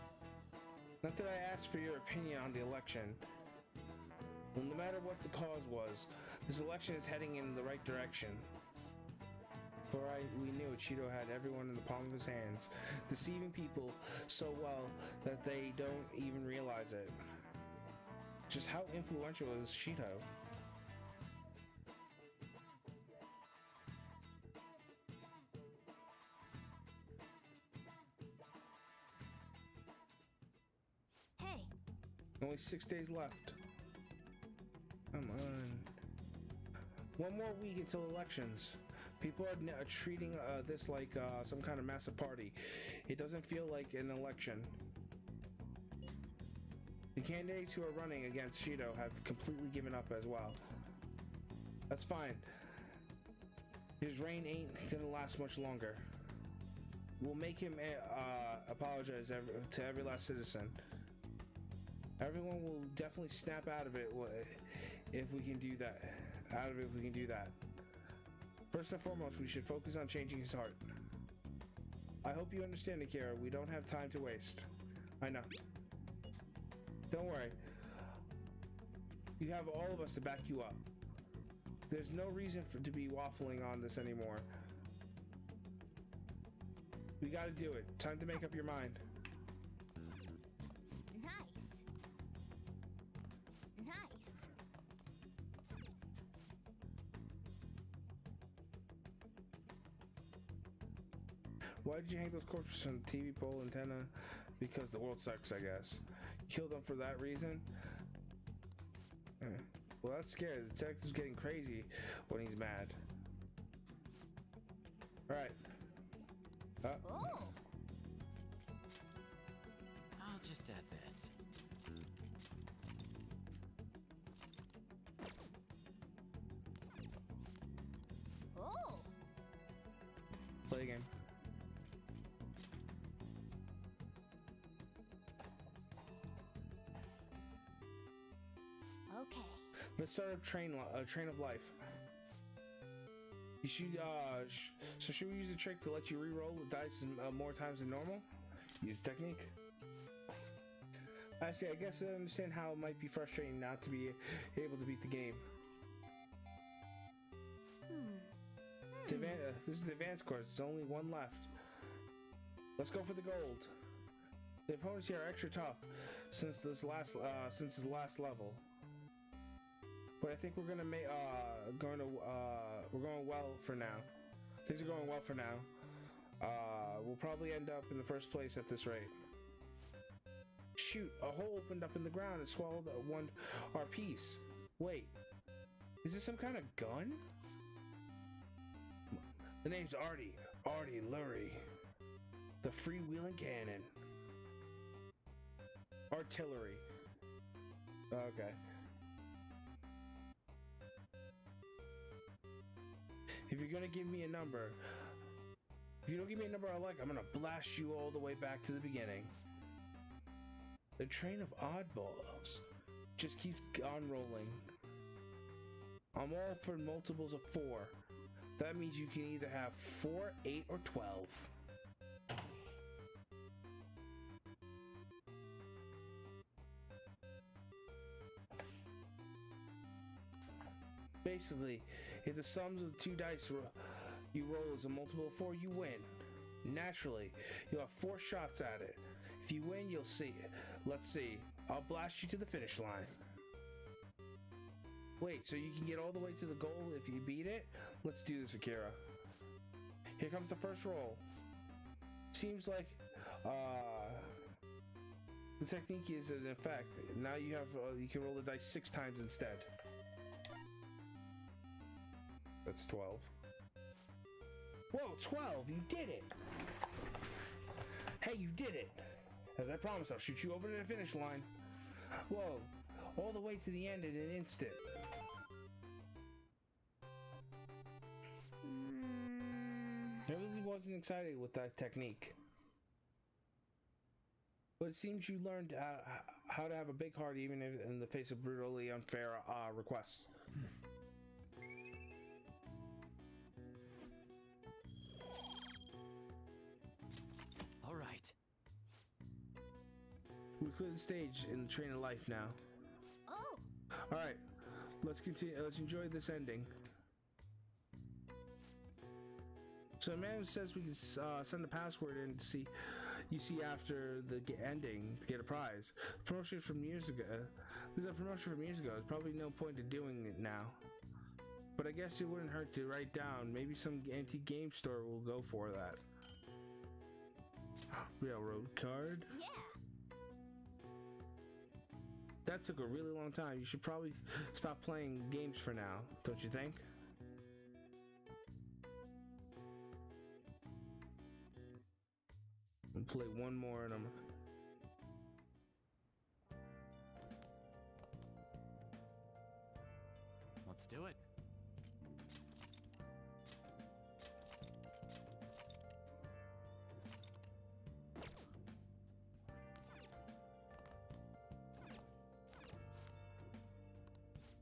Not that I asked for your opinion on the election. Well, no matter what the cause was, this election is heading in the right direction. For we knew Cheeto had everyone in the palm of his hands, deceiving people so well that they don't even realize it. Just how influential is Cheeto? Hey, Only 6 days left. Come on. One more week until elections. People are treating this like some kind of massive party. It doesn't feel like an election. The candidates who are running against Shido have completely given up as well. That's fine. His reign ain't gonna last much longer. We'll make him apologize to every last citizen. Everyone will definitely snap out of it if we can do that. First and foremost, we should focus on changing his heart. I hope you understand, Akira. We don't have time to waste. I know. Don't worry. You have all of us to back you up. There's no reason to be waffling on this anymore. We gotta do it. Time to make up your mind. nice. Nice. Why did you hang those corpses on the TV pole antenna? Because the world sucks, I guess. Kill them for that reason? Well, that's scary. The detective's getting crazy when he's mad. Alright. Oh. I'll just add this. Oh. Play a game. Okay. Let's start a train of life. You should, so should we use the trick to let you re-roll the dice more times than normal? Use technique. I see, I guess I understand how it might be frustrating not to be able to beat the game. This is the advanced course, there's only one left. Let's go for the gold. The opponents here are extra tough since this last level. But I think we're gonna make we're going well for now. Things are going well for now. We'll probably end up in the first place at this rate. Shoot, a hole opened up in the ground and swallowed our piece. Wait, is this some kind of gun? The name's Artie Lurie. The freewheeling cannon. Artillery. Okay. If you're gonna give me a number, if you don't give me a number I like, I'm gonna blast you all the way back to the beginning. The train of oddballs just keeps on rolling. I'm all for multiples of 4. That means you can either have 4, 8, or 12. Basically, if the sums of the two dice you roll is a multiple of 4, you win. Naturally, you'll have 4 shots at it. If you win, you'll see. Let's see. I'll blast you to the finish line. Wait, so you can get all the way to the goal if you beat it? Let's do this, Akira. Here comes the first roll. Seems like the technique is in effect. Now you have you can roll the dice 6 times instead. That's 12. Whoa, 12! You did it! Hey, you did it! As I promised, I'll shoot you over to the finish line. Whoa, all the way to the end in an instant. I really wasn't excited with that technique. But it seems you learned how to have a big heart even in the face of brutally unfair requests. We cleared the stage in the Train of Life now. Oh, All right, let's continue. Let's enjoy this ending. So the man says we can send the password in to see. You see after the ending to get a prize. Promotion from years ago. This is a promotion from years ago. There's probably no point to doing it now. But I guess it wouldn't hurt to write down. Maybe some antique game store will go for that. Railroad card. yeah. That took a really long time. You should probably stop playing games for now, don't you think? I'll play one more and I'm... Let's do it.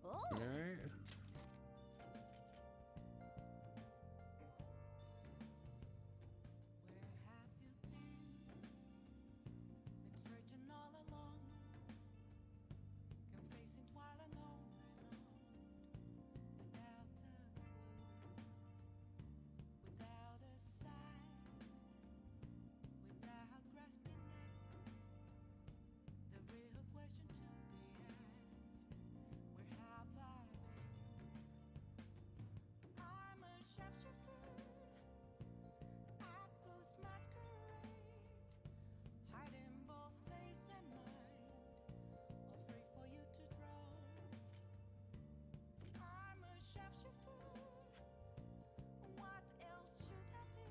Oh, Alright. Where have you been? Been searching all along, confessing while alone without the clue, without a sign, without grasping it. The real question to be asked: where have I been? I'm a shapeshifter at Ghost Masquerade, hiding both face and mind, all free for you to draw. I'm a shapeshifter. What else should I be?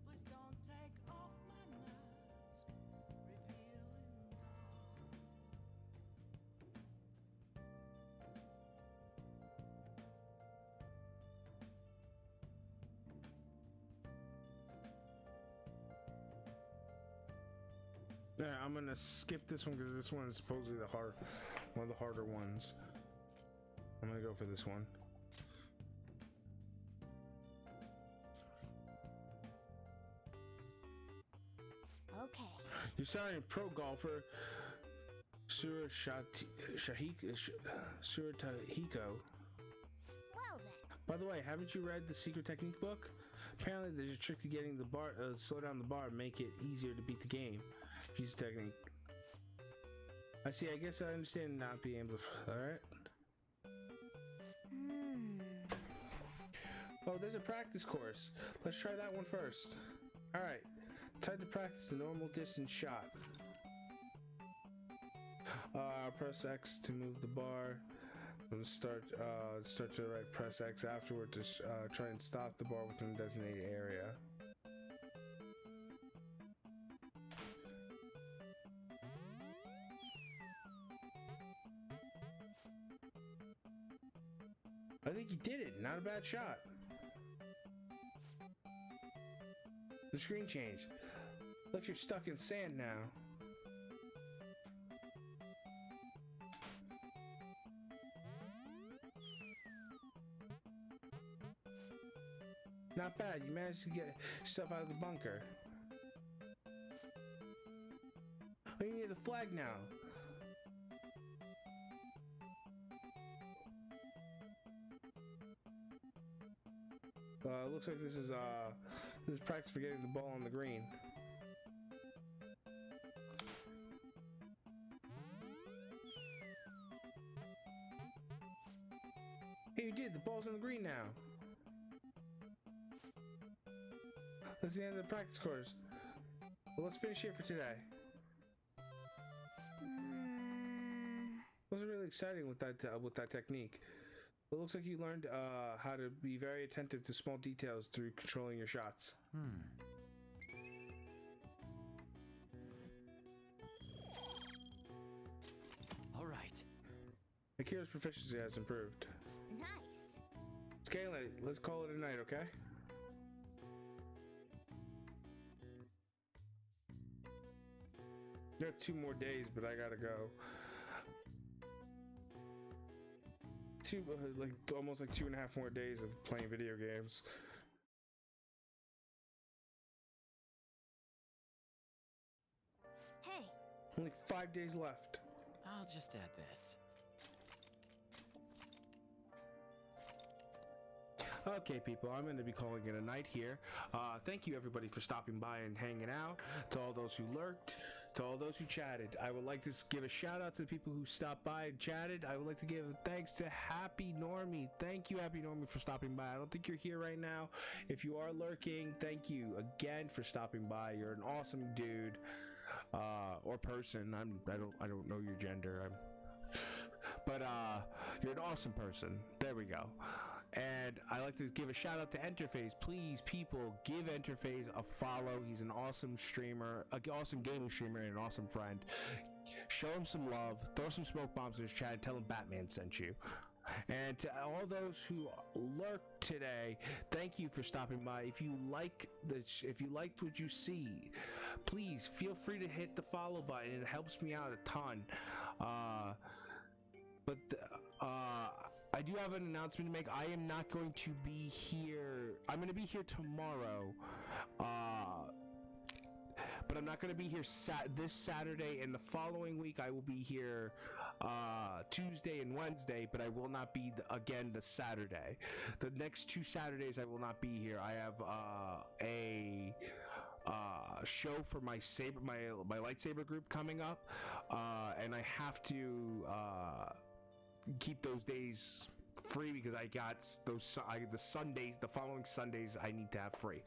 Please don't take off my mask, revealing dawn. Yeah, I'm gonna skip this one because this one is supposedly one of the harder ones. I'm gonna go for this one. okay. You're starting pro golfer Suratahiko. Well then. By the way, haven't you read the Secret Technique book? Apparently, there's a trick to getting the bar, slow down the bar, and make it easier to beat the game. Use the technique. I see. I guess I understand not being able to. All right. Oh, there's a practice course. Let's try that one first. All right. Time to practice the normal distance shot. Press X to move the bar. Start to right. Press X afterward to try and stop the bar within the designated area. I think you did it. Not a bad shot. The screen changed. Looks you're stuck in sand now. Not bad. You managed to get stuff out of the bunker. Oh, you need the flag now. Looks like this is practice for getting the ball on the green. Hey, you did. The ball's on the green now. That's the end of the practice course. Well, let's finish here for today. Wasn't really exciting with that technique. It looks like you learned how to be very attentive to small details through controlling your shots. All right. Akira's proficiency has improved. Nice. Scaling it. Let's call it a night, okay? There are 2 more days, but I gotta go. Almost like 2.5 more days of playing video games. Hey, Only 5 days left. I'll just add this. Okay, people, I'm going to be calling it a night here. Thank you, everybody, for stopping by and hanging out. To all those who lurked, to all those who chatted, I would like to give a shout out to the people who stopped by and chatted. I would like to give thanks to Happy Normie. Thank you, Happy Normie, for stopping by. I don't think you're here right now. If you are lurking, thank you again for stopping by. You're an awesome dude, or person. I don't know your gender. But you're an awesome person. There we go. And I like to give a shout out to Enterphase. Please, people, give Enterphase a follow. He's an awesome streamer, an awesome gaming streamer, and an awesome friend. Show him some love. Throw some smoke bombs in his chat and tell him Batman sent you. And to all those who lurked today, thank you for stopping by. If you liked what you see, please feel free to hit the follow button. It helps me out a ton. I do have an announcement to make. I am not going to be here. I'm going to be here tomorrow. But I'm not going to be here this Saturday, and the following week I will be here Tuesday and Wednesday, but I will not be again the Saturday. The next 2 Saturdays I will not be here. I have a show for my lightsaber group coming up, and I have to keep those days free because I got the following Sundays I need to have free.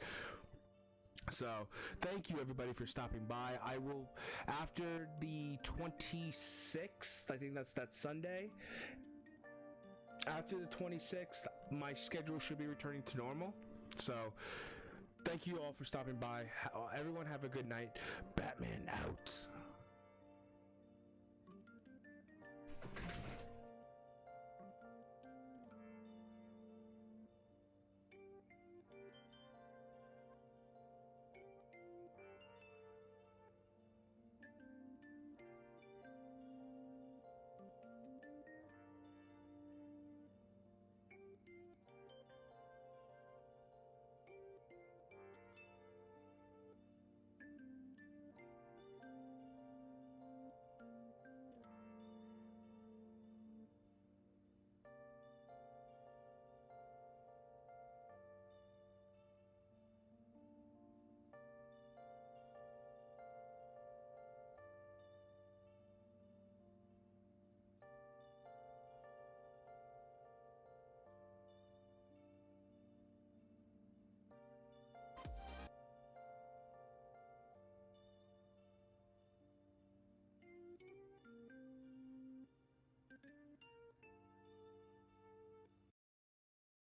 So thank you everybody for stopping by. I will, after the 26th, I think that's that Sunday, after the 26th my schedule should be returning to normal. So thank you all for stopping by. Everyone have a good night. Batman out.